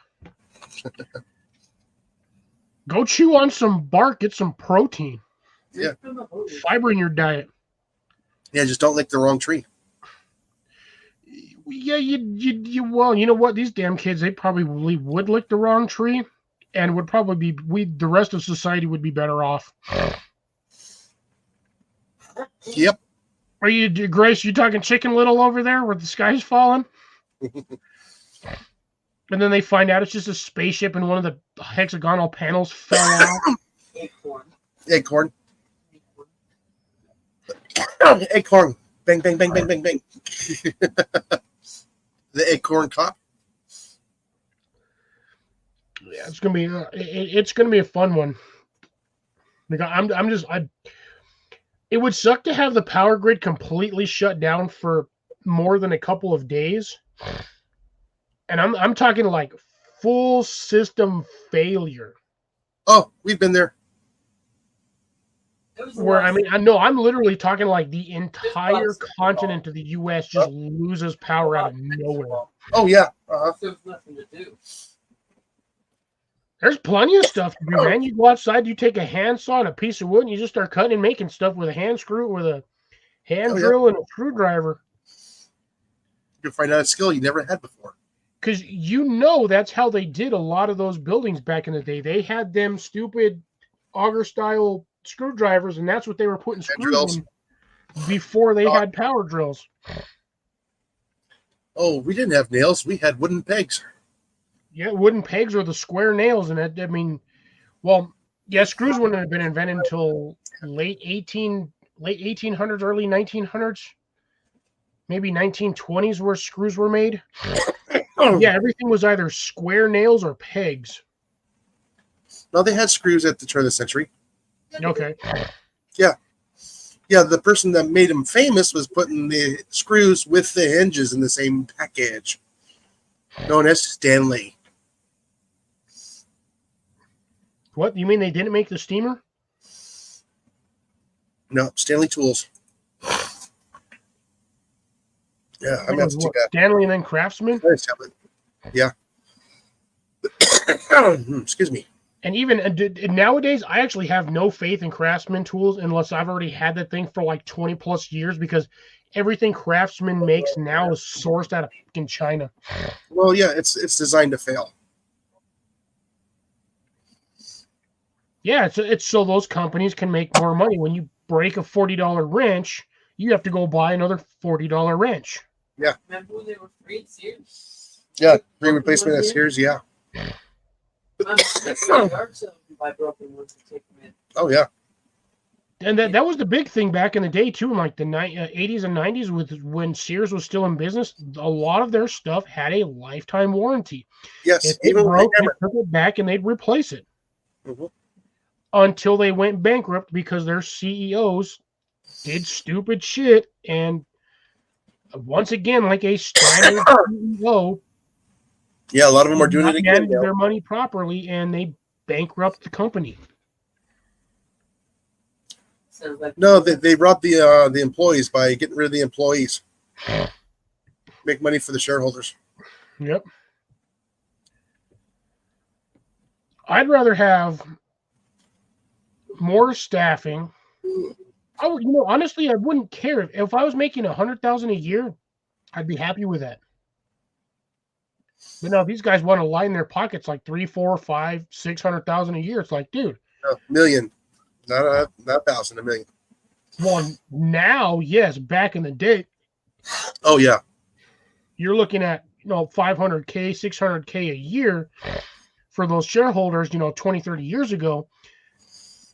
Go chew on some bark. Get some protein. Yeah. Fiber in your diet. Yeah, just don't lick the wrong tree. Yeah, well, you know what? These damn kids, they probably would lick the wrong tree, and would probably be the rest of society would be better off. Yep. Are you, Grace? You talking Chicken Little over there, where the sky's falling? And then they find out it's just a spaceship, and one of the hexagonal panels fell off. Acorn. Acorn. Acorn. Bang, bang, bang, bang, bang, bang. The acorn cop. Yeah, it's gonna be it's gonna be a fun one. Like it would suck to have the power grid completely shut down for more than a couple of days, and I'm talking like full system failure. Oh, we've been there. Where I'm literally talking like the entire continent of the U.S. just loses power out of nowhere. Oh yeah. There's nothing to do. There's plenty of stuff to do, man. You go outside, you take a handsaw and a piece of wood, and you just start cutting and making stuff with a hand drill and a screwdriver. You'll find out a skill you never had before. Because that's how they did a lot of those buildings back in the day. They had them stupid auger-style screwdrivers, and that's what they were putting screws in before they had power drills. Oh, we didn't have nails. We had wooden pegs. Yeah, wooden pegs or the square nails. And screws wouldn't have been invented until late 1800s, early 1900s, maybe 1920s where screws were made. Yeah, everything was either square nails or pegs. No, they had screws at the turn of the century. Okay. Yeah, the person that made him famous was putting the screws with the hinges in the same package, known as Stanley. What? You mean they didn't make the steamer? No, Stanley Tools. Yeah, I'm going to do that. Stanley and then Craftsman? Yeah. Excuse me. And even nowadays, I actually have no faith in Craftsman tools unless I've already had that thing for like 20 plus years, because everything Craftsman makes now is sourced out of fucking China. Well, yeah, it's designed to fail. Yeah, it's so those companies can make more money. When you break a $40 wrench, you have to go buy another $40 wrench. Yeah. Remember when they were free at Sears? Yeah, free replacement at Sears, yeah. Yard sales, you buy broken ones and take them in. Oh, yeah. And that was the big thing back in the day, too, in like the 80s and 90s, when Sears was still in business. A lot of their stuff had a lifetime warranty. Yes, if it broke, they took it back and they'd replace it. Mm-hmm. Until they went bankrupt because their CEOs did stupid shit. And once again, like a standard CEO, Yeah, a lot of them are doing Not it again manage now. their money properly, and they bankrupt the company. Sounds like No, they robbed the employees by getting rid of the employees. Make money for the shareholders. Yep. I'd rather have more staffing. I would, honestly, I wouldn't care if I was making 100,000 a year. I'd be happy with that. But now, if these guys want to line their pockets like 3, 4, 5, 600,000 a year, it's like, dude. A million, not 1,000, a million. Well, now, yes, back in the day, Oh yeah, you're looking at 500K, 600K a year for those shareholders. 20, 30 years ago.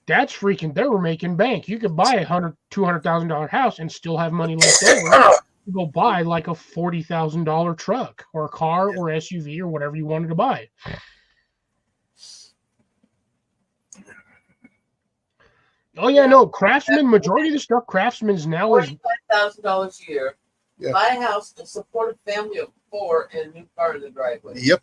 That's freaking. They were making bank. You could buy $100,000, $200,000 house and still have money left over. You go buy like a $40,000 truck or a car or SUV or whatever you wanted to buy. Oh yeah, no, Craftsman. Majority of the stuff Craftsman's now is $45,000 a year. Yeah. Buy a house to support a family of 4 and a new car in the driveway. yep.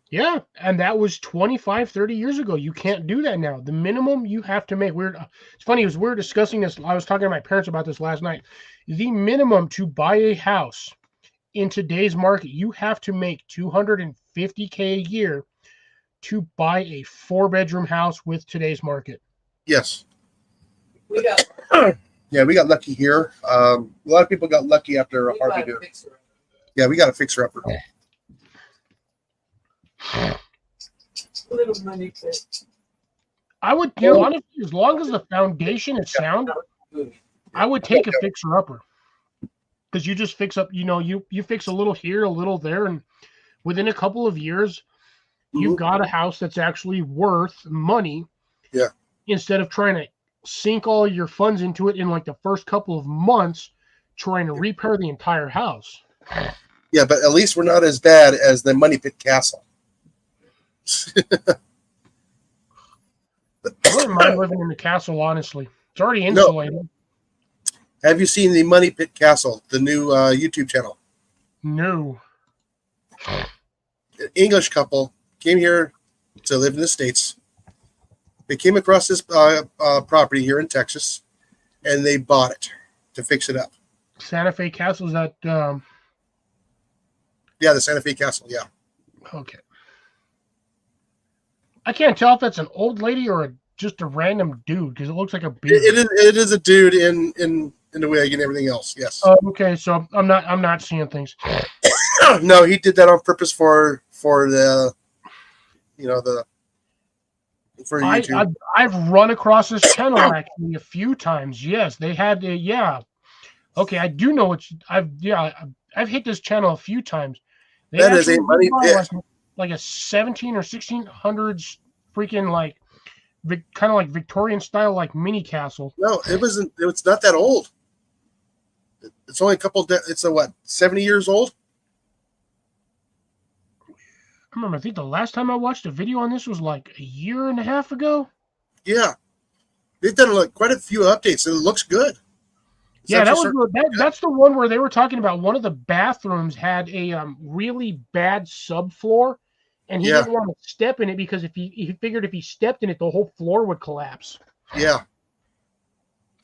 yeah, and that was 25, 30 years ago. You can't do that now. The minimum you have to make. It's funny, as we were discussing this, I was talking to my parents about this last night. The minimum to buy a house in today's market, you have to make $250K a year to buy a 4-bedroom house with today's market. Yes. We got, Yeah, we got lucky here. A lot of people got lucky after we Harvey got a did. fixer. Yeah, we got a fixer upper. Little money pit. I would, honestly, as long as the foundation is sound, I would take a fixer upper, because you just fix up. You fix a little here, a little there, and within a couple of years, you've got a house that's actually worth money. Yeah. Instead of trying to sink all your funds into it in like the first couple of months, trying to repair the entire house. Yeah, but at least we're not as bad as the Money Pit Castle. I wouldn't mind living in the castle, honestly. It's already insulated. Have you seen the Money Pit Castle, the new YouTube channel? No. An English couple came here to live in the States. They came across this property here in Texas, and they bought it to fix it up. Santa Fe Castle, is that Yeah, the Santa Fe Castle, yeah. okay. I can't tell if that's an old lady or just a random dude, because it looks like a beard. It is a dude in the wig and everything else, yes. Oh, okay, so I'm not seeing things. No, he did that on purpose for the for YouTube. I've run across this channel actually a few times. Yes, they had yeah. Okay, I do know I've hit this channel a few times. They That is a actually money buy pit. like a 17 or 1600s freaking like kind of like Victorian style like mini castle. No, it wasn't. It's not that old. It's only a couple. It's a what? 70 years old. I remember. I think the last time I watched a video on this was like a year and a half ago. Yeah, they've done like quite a few updates, and it looks good. It's Yeah, actually that's the one where they were talking about one of the bathrooms had a really bad subfloor, and he didn't want to step in it because he figured if he stepped in it, the whole floor would collapse. Yeah,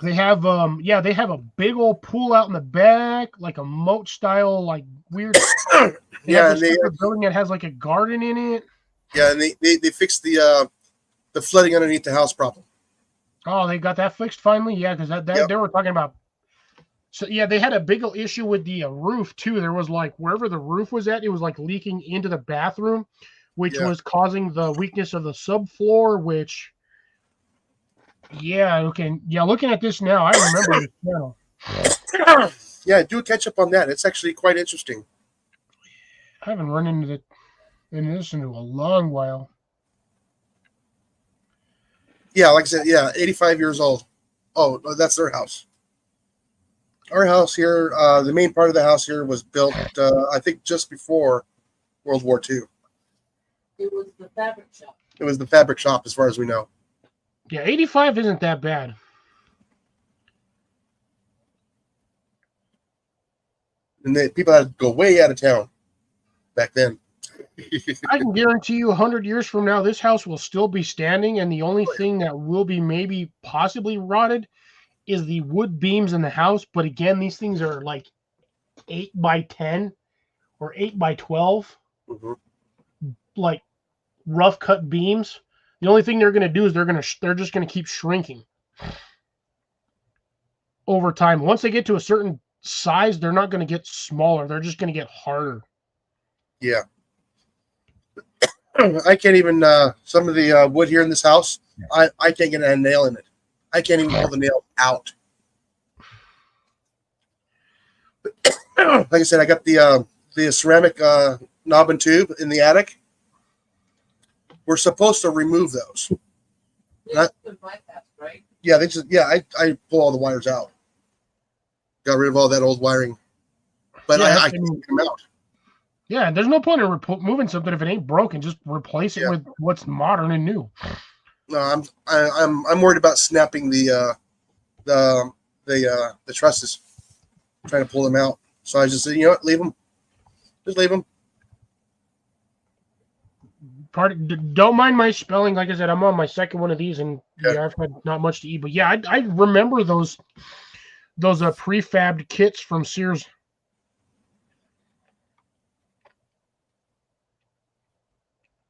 They have they have a big old pool out in the back, like a moat style, like weird. yeah, have this building that has like a garden in it. yeah, and they fixed the flooding underneath the house problem. Oh, they got that fixed finally. Yeah, because they were talking about. So yeah, they had a big issue with the roof too. There was like wherever the roof was at, it was like leaking into the bathroom, which was causing the weakness of the subfloor. Which, yeah, okay, yeah. Looking at this now, I remember this channel. Yeah, do a catch up on that. It's actually quite interesting. I haven't run into this into a long while. Yeah, like I said, 85 years old. Oh, that's their house. Our house here, the main part of the house here was built, I think, just before World War II. It was the fabric shop. It was the fabric shop, as far as we know. Yeah, 85 isn't that bad. And people had to go way out of town back then. I can guarantee you 100 years from now, this house will still be standing, and the only thing that will be maybe possibly rotted is the wood beams in the house. But again, these things are like 8 by 10 or 8 by 12, Mhm. like rough cut beams. The only thing they're going to do is they're just going to keep shrinking over time. Once they get to a certain size, they're not going to get smaller. They're just going to get harder. Yeah. I can't even some of the wood here in this house. I can't get a nail in it. I can't even pull the nail out. Like I said, I got the ceramic knob and tube in the attic. We're supposed to remove those. Yeah, the bypass, right? Yeah, I pull all the wires out. Got rid of all that old wiring. But Yeah, I can't get them out. Yeah, there's no point in moving something if it ain't broken. Just replace it Yeah. with what's modern and new. No, I'm worried about snapping the trusses, trying to pull them out. So I just said, you know what, leave them. Just leave them. Don't mind my spelling. Like I said, I'm on my second one of these, and Yeah. I've had not much to eat. But yeah, I remember those prefabbed kits from Sears.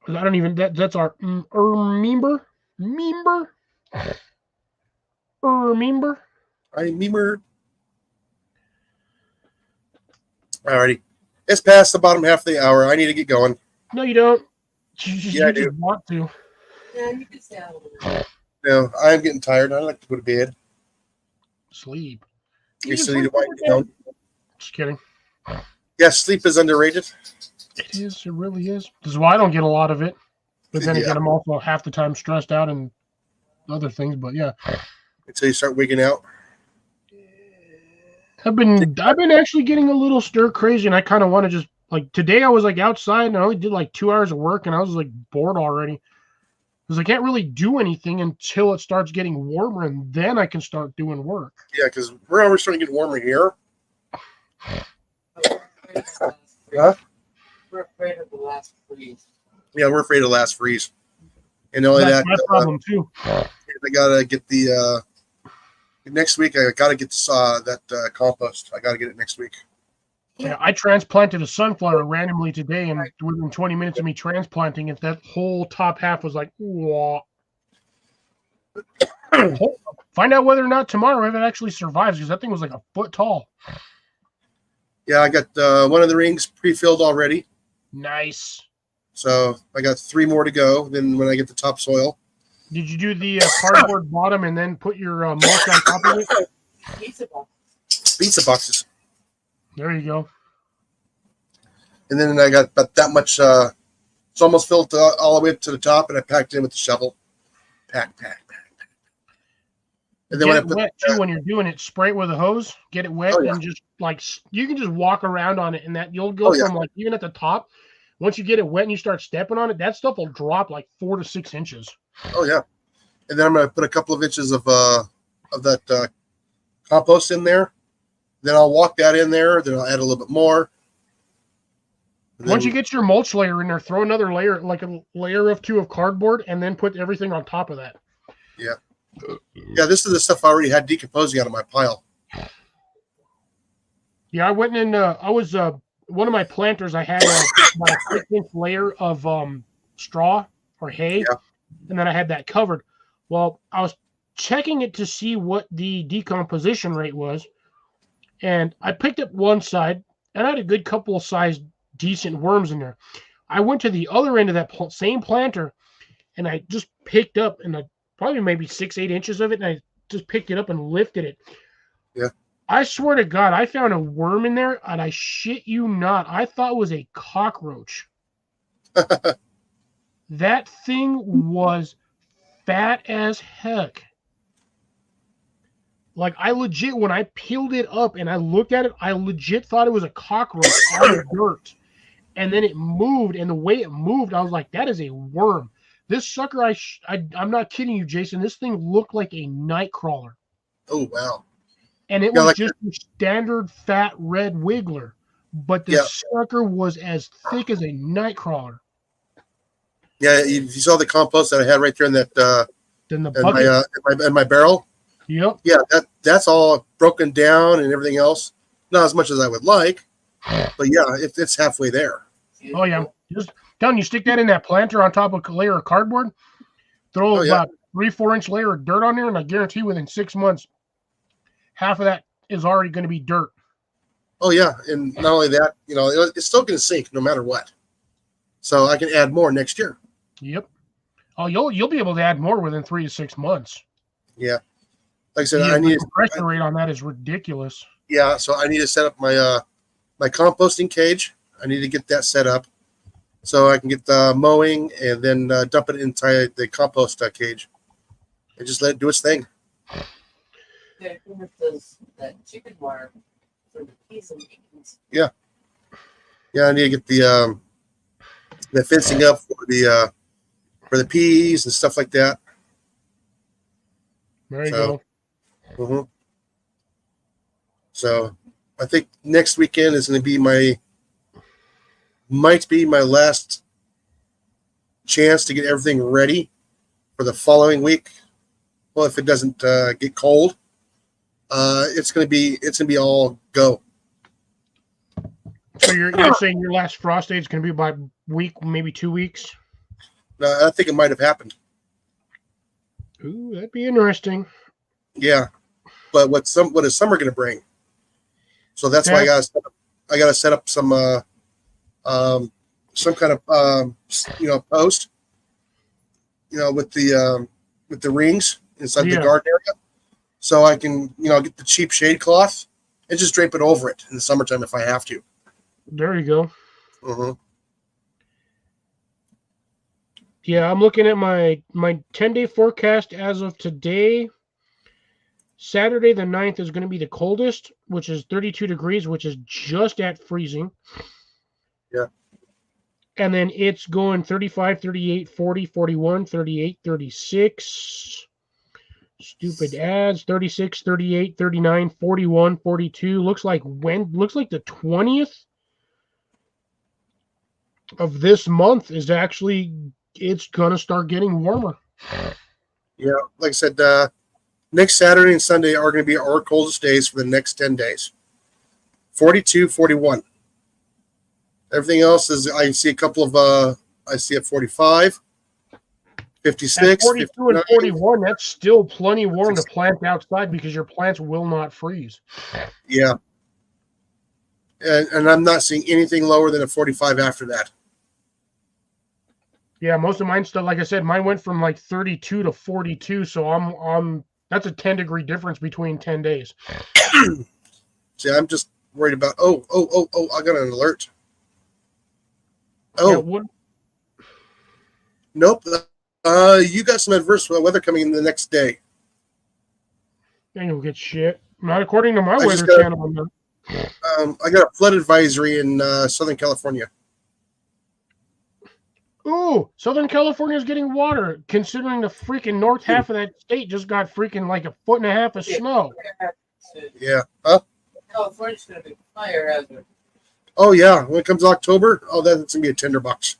I don't even that's our member. I remember. Alrighty, it's past the bottom half of the hour. I need to get going. No, you don't. Yeah, I You do. just want to. Yeah, you can stay out a little bit. No, I'm getting tired. I like to go to bed. Sleep. You still need to wind down. Just kidding. Yeah, sleep is underrated. It is. It really is. This is why I don't get a lot of it. But then Yeah. again, I'm also half the time stressed out and other things. But yeah, Until you start wigging out. I've been actually getting a little stir crazy, and I kind of want to just like today. I was like outside, and I only did like 2 hours of work, and I was like bored already because I can't really do anything until it starts getting warmer, and then I can start doing work. Yeah, because we're already starting to get warmer here. Huh? We're afraid of the last freeze. Yeah, we're afraid of last freeze. And only That's that, my problem too. I gotta get the next week. I gotta get that compost. I gotta get it next week. Yeah, I transplanted a sunflower randomly today, and within 20 minutes of me transplanting it, that whole top half was like, whoa. Find out whether or not tomorrow if it actually survives, because that thing was like a foot tall. Yeah, I got one of the rings pre-filled already, Nice. so I got 3 more to go. Then when I get the topsoil, Did you do the cardboard bottom and then put your mulch on top of it? Pizza box. pizza boxes, There you go. and then I got about that much. It's almost filled all the way up to the top, and I packed it in with the shovel. Pack. And then Get when I it put wet too when you're doing it. Spray it with a hose. Get it wet Oh, yeah. and just like you can just walk around on it, and that you'll go Oh, yeah. from like even at the top. Once you get it wet and you start stepping on it, that stuff will drop like 4 to 6 inches. Oh yeah, and then I'm gonna put a couple of inches of that compost in there. Then I'll walk that in there. Then I'll add a little bit more. And Once then- you get your mulch layer in there, throw another layer, like a layer of 2 of cardboard, and then put everything on top of that. yeah, this is the stuff I already had decomposing out of my pile. Yeah, I went in. I was one of my planters. I had about a 6-inch layer of straw or hay, Yeah. and then I had that covered. Well, I was checking it to see what the decomposition rate was, and I picked up one side, and I had a good couple of sized decent worms in there. I went to the other end of that same planter, and I just picked up, and probably maybe 6-8 inches of it, and I just picked it up and lifted it. Yeah. I swear to God, I found a worm in there, and I shit you not, I thought it was a cockroach. That thing was fat as heck. Like, I legit, when I peeled it up and I looked at it, I legit thought it was a cockroach out of dirt. And then it moved, and the way it moved, I was like, that is a worm. This sucker, I'm not kidding you, Jason, this thing looked like a night crawler. Oh wow! And it Yeah, was like just a standard fat red wiggler. but the Yeah. sucker was as thick as a night crawler. Yeah, you saw the compost that I had right there in that Then the in bucket. in my barrel. Yep. Yeah, that's all broken down and everything else. Not as much as I would like, but yeah, it's halfway there. Oh yeah. Just down. You stick that in that planter on top of a layer of cardboard. Throw Oh, yeah. about 3-4 inch layer of dirt on there, and I guarantee within 6 months, half of that is already going to be dirt. Oh yeah, and not only that, it's still going to sink no matter what. So I can add more next year. Yep. Oh, you'll be able to add more within 3 to 6 months. Yeah, like I said, Yeah, I need the compression rate on that is ridiculous. yeah. So I need to set up my my composting cage. I need to get that set up so I can get the mowing and then dump it inside the compost cage and just let it do its thing. Yeah, who does that chicken wire for the peas and chickens? Yeah, I need to get the fencing up for the peas and stuff like that. There you So- go. Mm-hmm. So I think next weekend is going to be might be my last chance to get everything ready for the following week. Well, if it doesn't get cold, it's going to be all go. So you're saying your last frost date is going to be about week, maybe 2 weeks? I think it might have happened. Ooh, that'd be interesting. Yeah, but what is summer going to bring? So that's why I got to set up some kind of post, with the rings inside the garden area, so I can get the cheap shade cloth and just drape it over it in the summertime if I have to. There you go. Mm-hmm. Yeah, I'm looking at my 10-day forecast as of today. Saturday the 9th is going to be the coldest, which is 32 degrees, which is just at freezing. Yeah. And then it's going 35, 38, 40, 41, 38, 36. Stupid ads. 36, 38, 39, 41, 42. Looks like the 20th of this month is actually, it's going to start getting warmer. Yeah, like I said, next Saturday and Sunday are going to be our coldest days for the next 10 days. 42, 41. Everything else is, I see a couple of, I see at 45, 56, At 42 59. and 41, that's still plenty warm to plant outside because your plants will not freeze. Yeah. And I'm not seeing anything lower than a 45 after that. Yeah, most of mine still, like I said, mine went from like 32 to 42, so I'm that's a 10-degree difference between 10 days. See, I'm just worried about, I got an alert. Yeah, Nope. You got some adverse weather coming in the next day. then you'll get shit. Not according to my I just weather got- channel. I got a flood advisory in Southern California. Ooh, Southern California is getting water, considering the freaking north half of that state just got freaking like 1.5 foot of snow. Yeah. Huh? California's going to be fire hazard. Oh, yeah. When it comes October, that's going to be a tinderbox.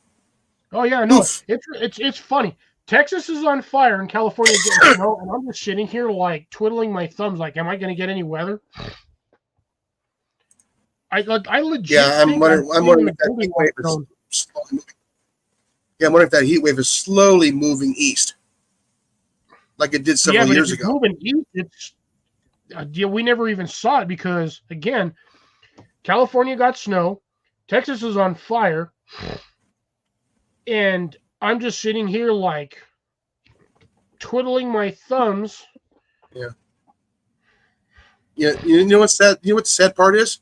Oh yeah, no, Oof. it's funny. Texas is on fire and California is getting snow, and I'm just sitting here like twiddling my thumbs, like, am I going to get any weather? I legit. Yeah, I'm think wondering seeing if that the heat wave is Goldilocks zone. slowly moving. Yeah, I'm wondering if that heat wave is slowly moving east, like it did several but years if it's ago. moving east, it's we never even saw it because again, California got snow, Texas is on fire, and I'm just sitting here like twiddling my thumbs. Yeah, you know what's that? You know what the sad part is?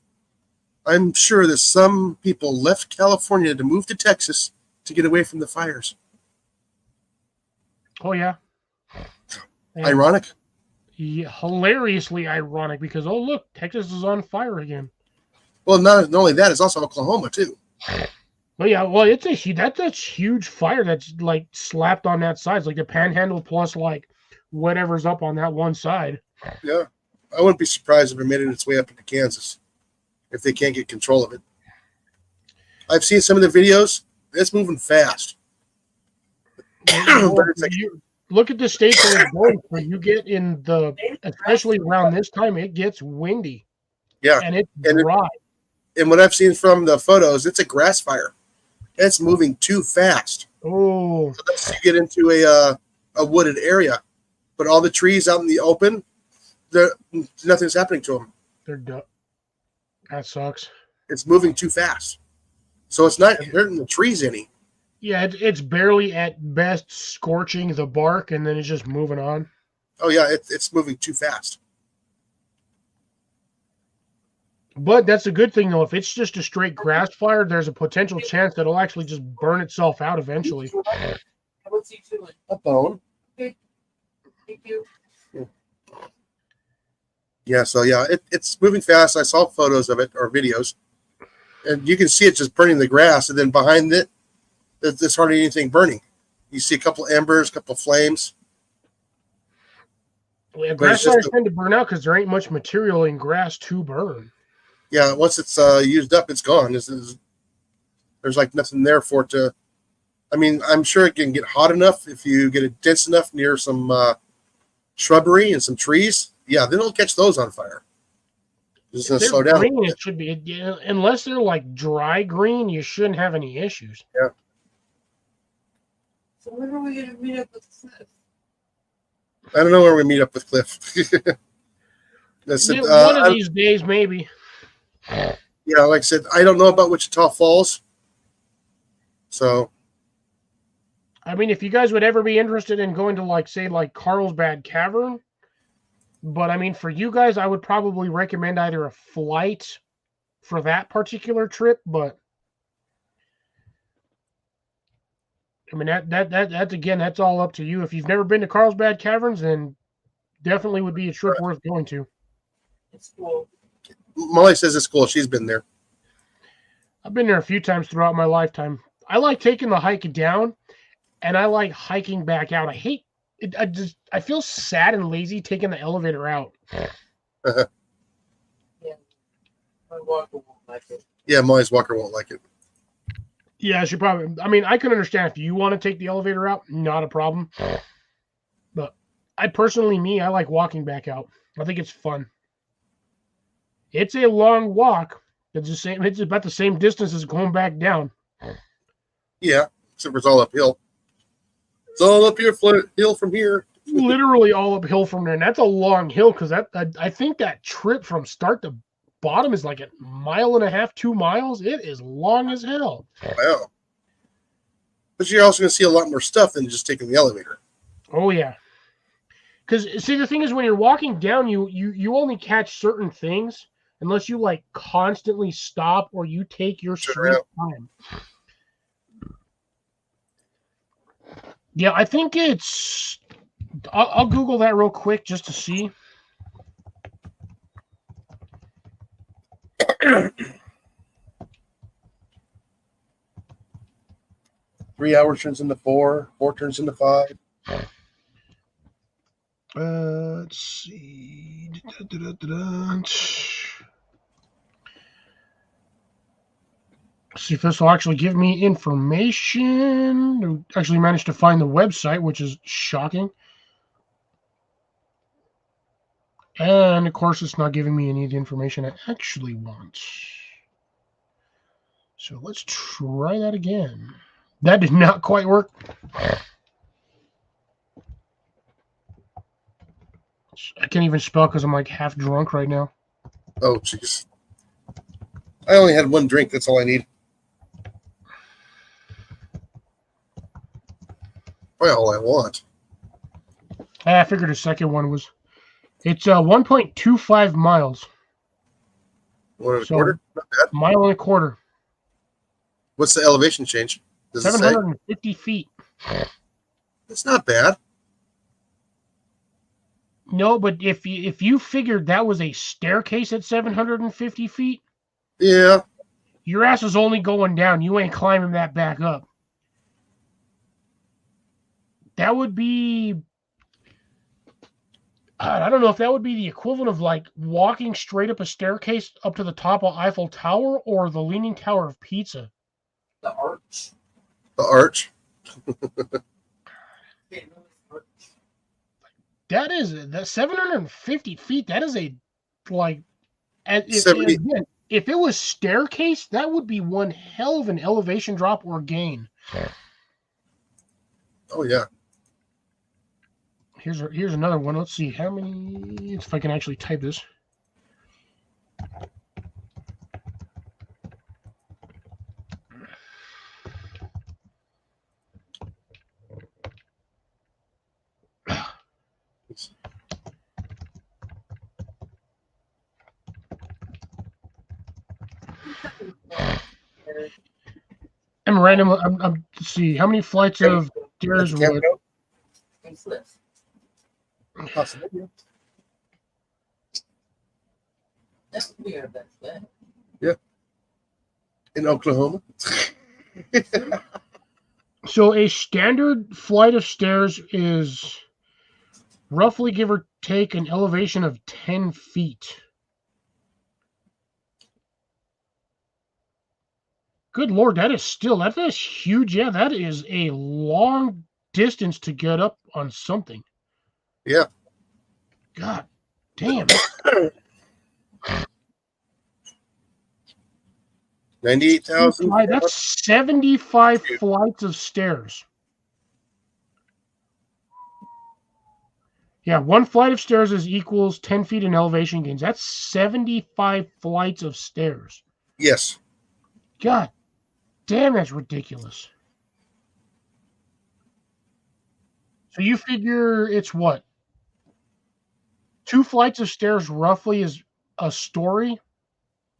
I'm sure that some people left California to move to Texas to get away from the fires. Oh yeah. And Ironic. yeah, hilariously ironic because oh look, Texas is on fire again. Well, not only that, it's also Oklahoma too. Oh yeah, well it's that's a huge fire that's like slapped on that side. It's like the Panhandle plus like whatever's up on that one side. Yeah, I wouldn't be surprised if it made its way up into Kansas if they can't get control of it. I've seen some of the videos. It's moving fast. But it's like, Look at the states that it's going through. You get in the, especially around this time, it gets windy. yeah. And it's And dry. And what I've seen from the photos, it's a grass fire. It's moving too fast. Oh, So let's say you get into a wooded area, but all the trees out in the open, nothing's happening to them. they're done. That sucks. It's moving too fast. So it's not hurting the trees any. Yeah, it's barely at best scorching the bark, and then it's just moving on. Oh yeah, it's moving too fast. But that's a good thing, though. If it's just a straight grass fire, there's a potential chance that it'll actually just burn itself out eventually. What's he doing? A bone. Thank you. Yeah, so yeah, it's moving fast. I saw photos of it or videos, and you can see it just burning the grass, and then behind it, there's hardly anything burning. You see a couple embers, a couple flames. Yeah, But grass it's just fires tend to burn out because there ain't much material in grass to burn. Yeah, once it's used up, it's gone. There's like nothing there for it to. I mean, I'm sure it can get hot enough if you get it dense enough near some shrubbery and some trees. Yeah, then it'll catch those on fire. It's going to slow down. Green, it should be, unless they're like dry green, you shouldn't have any issues. Yeah. So when are we going to meet up with Cliff? I don't know where we meet up with Cliff. Said, Yeah, one of these days, maybe. Yeah, like I said, I don't know about Wichita Falls. So, I mean, if you guys would ever be interested in going to, like, say, like Carlsbad Cavern, but I mean, for you guys, I would probably recommend either a flight for that particular trip, but I mean, that's again, that's all up to you. If you've never been to Carlsbad Caverns, then definitely would be a trip worth going to. It's cool. Molly says it's cool. She's been there. I've been there a few times throughout my lifetime. I like taking the hike down, and I like hiking back out. I hate it. I feel sad and lazy taking the elevator out. My walker won't like it. Yeah, Molly's walker won't like it. Yeah, she probably. I mean, I can understand if you want to take the elevator out, not a problem. But I personally, I like walking back out. I think it's fun. It's a long walk. It's the same. It's about the same distance as going back down. Yeah, except for it's all uphill. It's all up here, hill from here. Literally all uphill from there, and that's a long hill because I think that trip from start to bottom is like a mile and a half, 2 miles. It is long as hell. Wow. But you're also going to see a lot more stuff than just taking the elevator. Oh yeah. Because see, the thing is, when you're walking down, you only catch certain things unless you like constantly stop or you take your sweet time. Yeah, I think it's. I'll Google that real quick just to see. 3 hours turns into 4. 4 turns into 5. Let's see. See if this will actually give me information. I actually managed to find the website, which is shocking. And of course, it's not giving me any of the information I actually want. So let's try that again. That did not quite work. I can't even spell because I'm like half drunk right now. Oh, jeez. I only had one drink. That's all I need. Well, I want. I figured the second one was. It's 1.25 miles. 1 and a So- quarter? Not bad. Mile and a quarter. What's the elevation change? Does it say? 750 feet. It's not bad. No, but if you figured that was a staircase at 750 feet, Yeah. your ass is only going down. You ain't climbing that back up. That would be... I don't know if that would be the equivalent of like walking straight up a staircase up to the top of Eiffel Tower or the Leaning Tower of Pisa. The arch. That is that 750 feet. That is a like. Seventy. Again, if it was staircase, that would be one hell of an elevation drop or gain. Oh yeah. Here's another one. Let's see how many. If I can actually type this. I'm random. Let's see how many flights of stairs would. And slips. Possibly. That's weird. That's that. In Oklahoma. So a standard flight of stairs is roughly, give or take, an elevation of 10 feet. Good Lord, that is huge. Yeah, that is a long distance to get up on something. Yeah. God damn. 98,000. That's 75 flights of stairs. Yeah, one flight of stairs is equals 10 feet in elevation gains. That's 75 flights of stairs. Yes. God damn, that's ridiculous. So you figure it's what? 2 flights of stairs roughly is a story?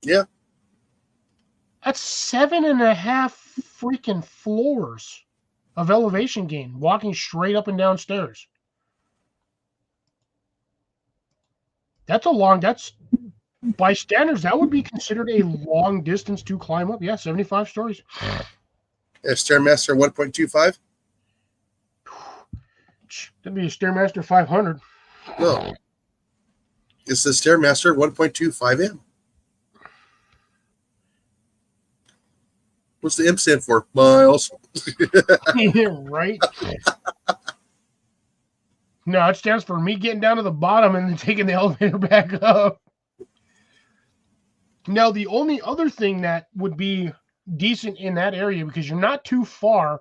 Yeah. That's 7.5 freaking floors of elevation gain, walking straight up and down stairs. That's by standards, that would be considered a long distance to climb up. Yeah, 75 stories. A Stairmaster 1.25? That'd be a Stairmaster 500. No. It's the Stairmaster 1.25M. What's the M stand for? Miles. Yeah, right? No, it stands for me getting down to the bottom and then taking the elevator back up. Now, the only other thing that would be decent in that area, because you're not too far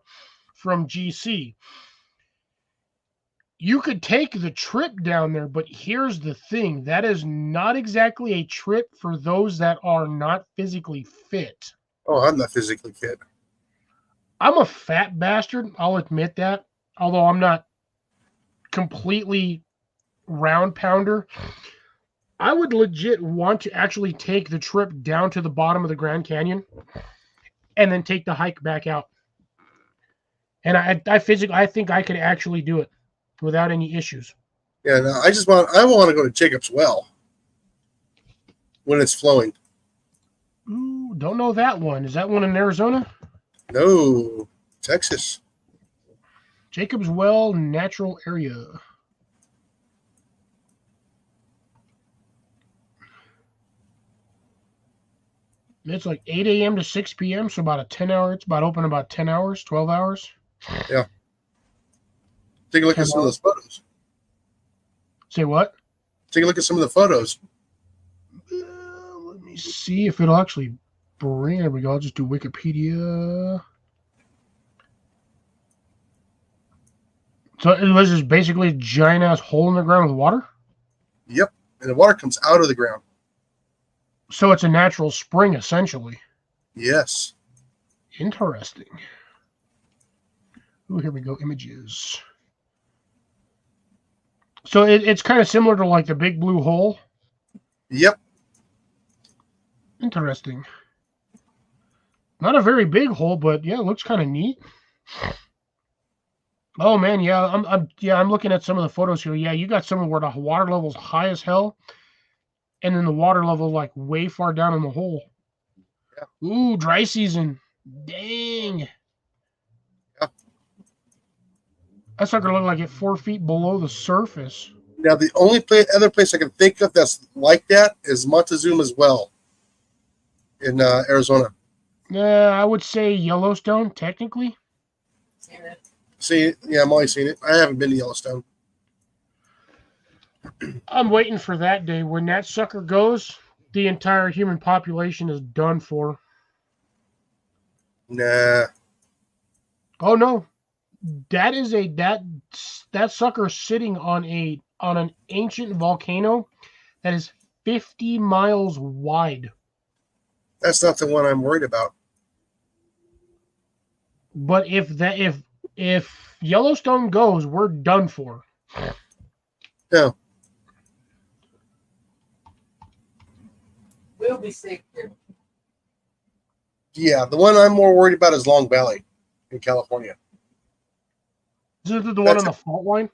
from GC, you could take the trip down there, but here's the thing. That is not exactly a trip for those that are not physically fit. Oh, I'm not physically fit. I'm a fat bastard. I'll admit that. Although I'm not completely round pounder. I would legit want to actually take the trip down to the bottom of the Grand Canyon and then take the hike back out. And I think I could actually do it without any issues. Yeah, no, I want to go to Jacob's Well when it's flowing. Ooh, don't know that one. Is that one in Arizona? No, Texas. Jacob's Well Natural Area. It's like 8 a.m. to 6 p.m., so about a 10-hour. It's about open about 10 hours, 12 hours. Yeah. Take a look at some of those photos. Say what? Take a look at some of the photos. Let me see if it'll actually bring. There we go. I'll just do Wikipedia. So it was just basically a giant ass hole in the ground with water? Yep. And the water comes out of the ground. So it's a natural spring, essentially. Yes. Interesting. Oh, here we go. Images. So it's kind of similar to like the Big Blue Hole. Yep. Interesting. Not a very big hole, but yeah, it looks kind of neat. Oh man, yeah, I'm looking at some of the photos here. Yeah, you got some where the water level's high as hell, and then the water level like way far down in the hole. Yeah. Ooh, dry season. Dang. Yeah. That's not gonna look like it 4 feet below the surface. Now the only other place I can think of that's like that is Montezuma's Well in Arizona. I would say Yellowstone, technically. Seen it. See, yeah, I'm always seen it. I haven't been to Yellowstone. I'm waiting for that day when that sucker goes. The entire human population is done for. Nah. Oh no, that is that sucker sitting on an ancient volcano that is 50 miles wide. That's not the one I'm worried about. But if Yellowstone goes, we're done for. No. We'll be safe here. Yeah, the one I'm more worried about is Long Valley in California. Isn't it the one That's on the fault line?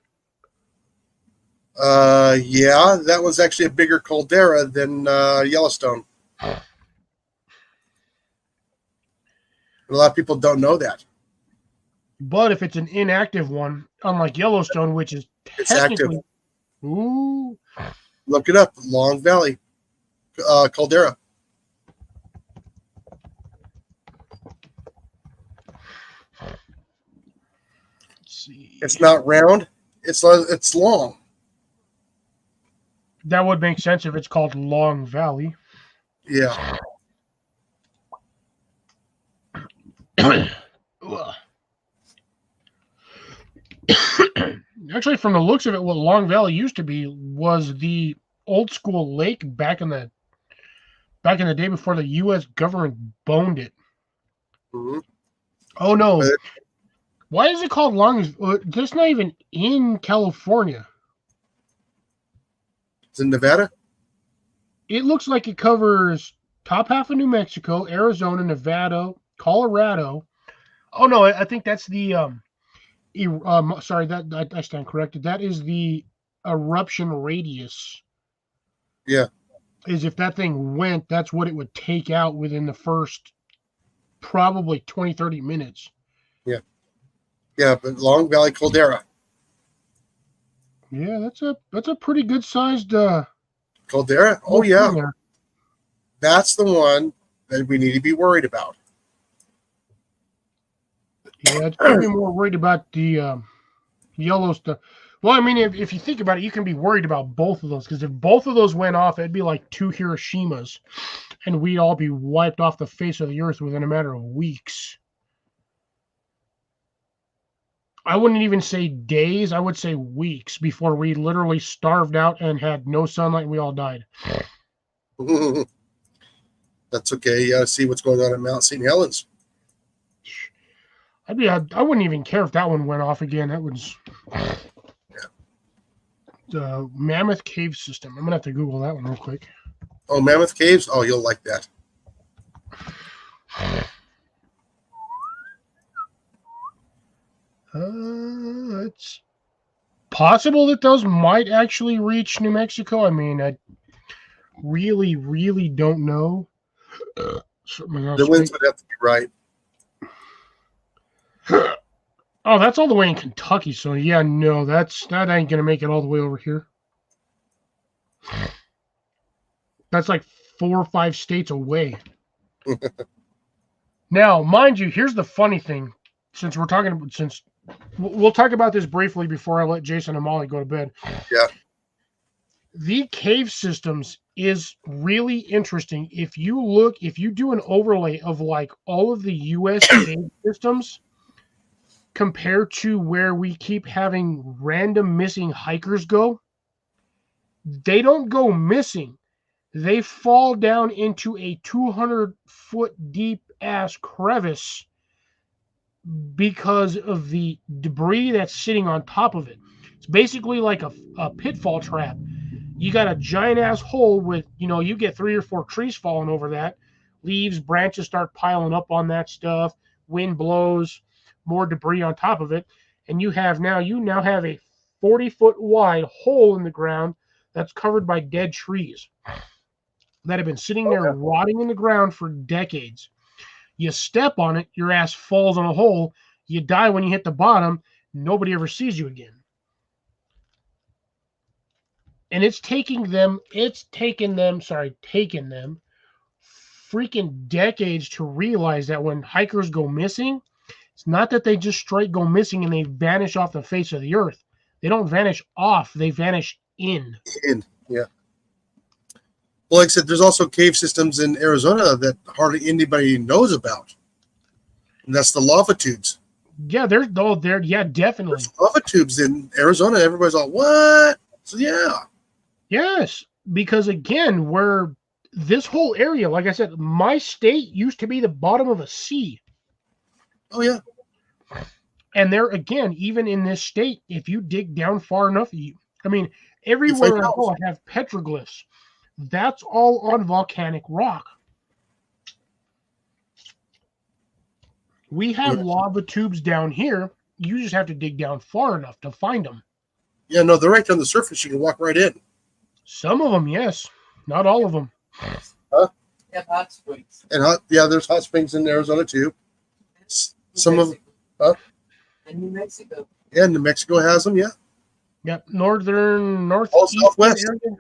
Yeah, that was actually a bigger caldera than Yellowstone. A lot of people don't know that. But if it's an inactive one, unlike Yellowstone, which is It's active. technically, ooh, Look it up. Long Valley caldera. let's see. It's not round. It's long. That would make sense if it's called Long Valley. Yeah. Actually, from the looks of it, what Long Valley used to be was the old school lake back in the day before the U.S. government boned it. Mm-hmm. Oh no! But Why is it called Long? It's not even in California. it's in Nevada. It looks like it covers top half of New Mexico, Arizona, Nevada, Colorado. Oh no, I think that's the sorry, that I stand corrected. That is the eruption radius. Yeah. Is if that thing went, that's what it would take out within the first probably 20, 30 minutes. Yeah, but Long Valley caldera. Yeah, that's a pretty good sized Caldera? Oh, yeah. thing there. That's the one that we need to be worried about. Yeah, it's got me more worried about the Yellowstone. Well, I mean, if you think about it, you can be worried about both of those because if both of those went off, it'd be like two Hiroshimas, and we'd all be wiped off the face of the earth within a matter of weeks. I wouldn't even say days; I would say weeks before we literally starved out and had no sunlight, and we all died. That's okay. You got to see what's going on at Mount St. Helens. I wouldn't even care if that one went off again. That was the Mammoth Cave System. I'm gonna have to Google that one real quick. Oh, Mammoth Caves? Oh, you'll like that. It's possible that those might actually reach New Mexico. I mean, I really, really don't know. The winds would have to be right. Oh, that's all the way in Kentucky. So yeah, no, that ain't gonna make it all the way over here. That's like 4 or 5 states away. Now, mind you, here's the funny thing. Since we'll talk about this briefly before I let Jason and Molly go to bed. Yeah. The cave systems is really interesting. If you do an overlay of like all of the US cave systems compared to where we keep having random missing hikers go, they don't go missing. They fall down into a 200-foot deep ass crevice because of the debris that's sitting on top of it. It's basically like a pitfall trap. You got a giant ass hole with, you get 3 or 4 trees falling over that. Leaves, branches start piling up on that stuff. Wind blows, more debris on top of it. And you now have a 40-foot wide hole in the ground that's covered by dead trees that have been sitting there rotting in the ground for decades. You step on it, your ass falls on a hole. You die when you hit the bottom. Nobody ever sees you again. And it's taken them freaking decades to realize that when hikers go missing, it's not that they just straight go missing and they vanish off the face of the earth. They don't vanish off, they vanish in. Yeah. Well, like I said, there's also cave systems in Arizona that hardly anybody knows about. And that's the lava tubes. Yeah, definitely. There's lava tubes in Arizona. Everybody's all, what? So, yeah. Yes, because again, where this whole area, like I said, my state used to be the bottom of a sea. Oh, yeah. And there again, even in this state, if you dig down far enough, everywhere I go, I have petroglyphs. That's all on volcanic rock. We have lava tubes down here. You just have to dig down far enough to find them. Yeah, no, they're right on the surface. You can walk right in. Some of them, yes. Not all of them. They have hot springs. And there's hot springs in Arizona too. Some of And New Mexico. Yeah, New Mexico has them. Yeah, Yep. Northeast Southwest. area.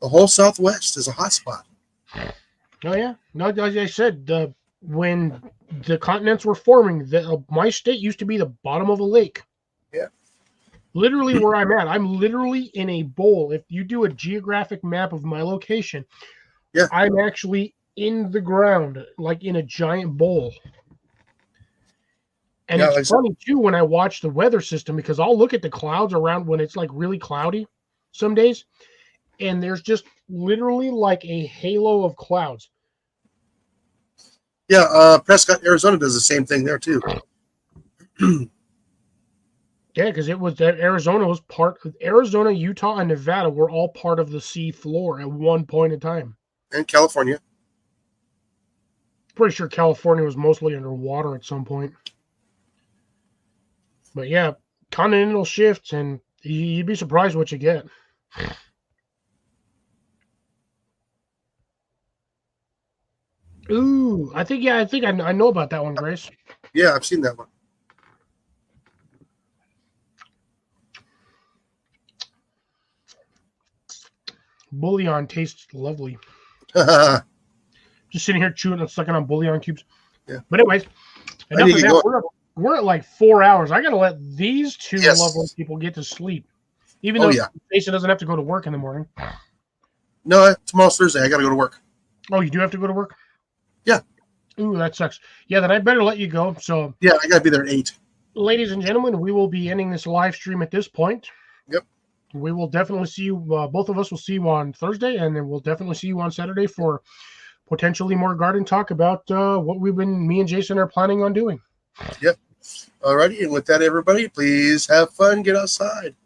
The whole Southwest is a hot spot. Oh yeah. No, as I said, when the continents were forming, my state used to be the bottom of a lake. Yeah. Literally where I'm at. I'm literally in a bowl. If you do a geographic map of my location, yeah, I'm actually in the ground, like in a giant bowl. And it's funny too when I watch the weather system, because I'll look at the clouds around when it's like really cloudy some days, and there's just literally like a halo of clouds. Yeah, Prescott, Arizona does the same thing there too. Yeah, because Arizona was part of Arizona, Utah, and Nevada were all part of the sea floor at one point in time. And California. Pretty sure California was mostly underwater at some point. But yeah, continental shifts, and you'd be surprised what you get. Ooh, I think I know about that one, Grace. Yeah, I've seen that one. Bouillon tastes lovely. Just sitting here chewing and sucking on bouillon cubes. Yeah. But anyways, enough of that. We're at like 4 hours. I gotta let these two lovely people get to sleep. Even though Jason doesn't have to go to work in the morning. No, tomorrow's Thursday. I gotta go to work. Oh, you do have to go to work? Yeah. Ooh, that sucks. Yeah, then I better let you go. So yeah, I gotta be there at 8. Ladies and gentlemen, we will be ending this live stream at this point. Yep. We will definitely see you. Both of us will see you on Thursday, and then we'll definitely see you on Saturday for potentially more garden talk about what me and Jason are planning on doing. Yep. Alrighty, and with that, everybody, please have fun. Get outside.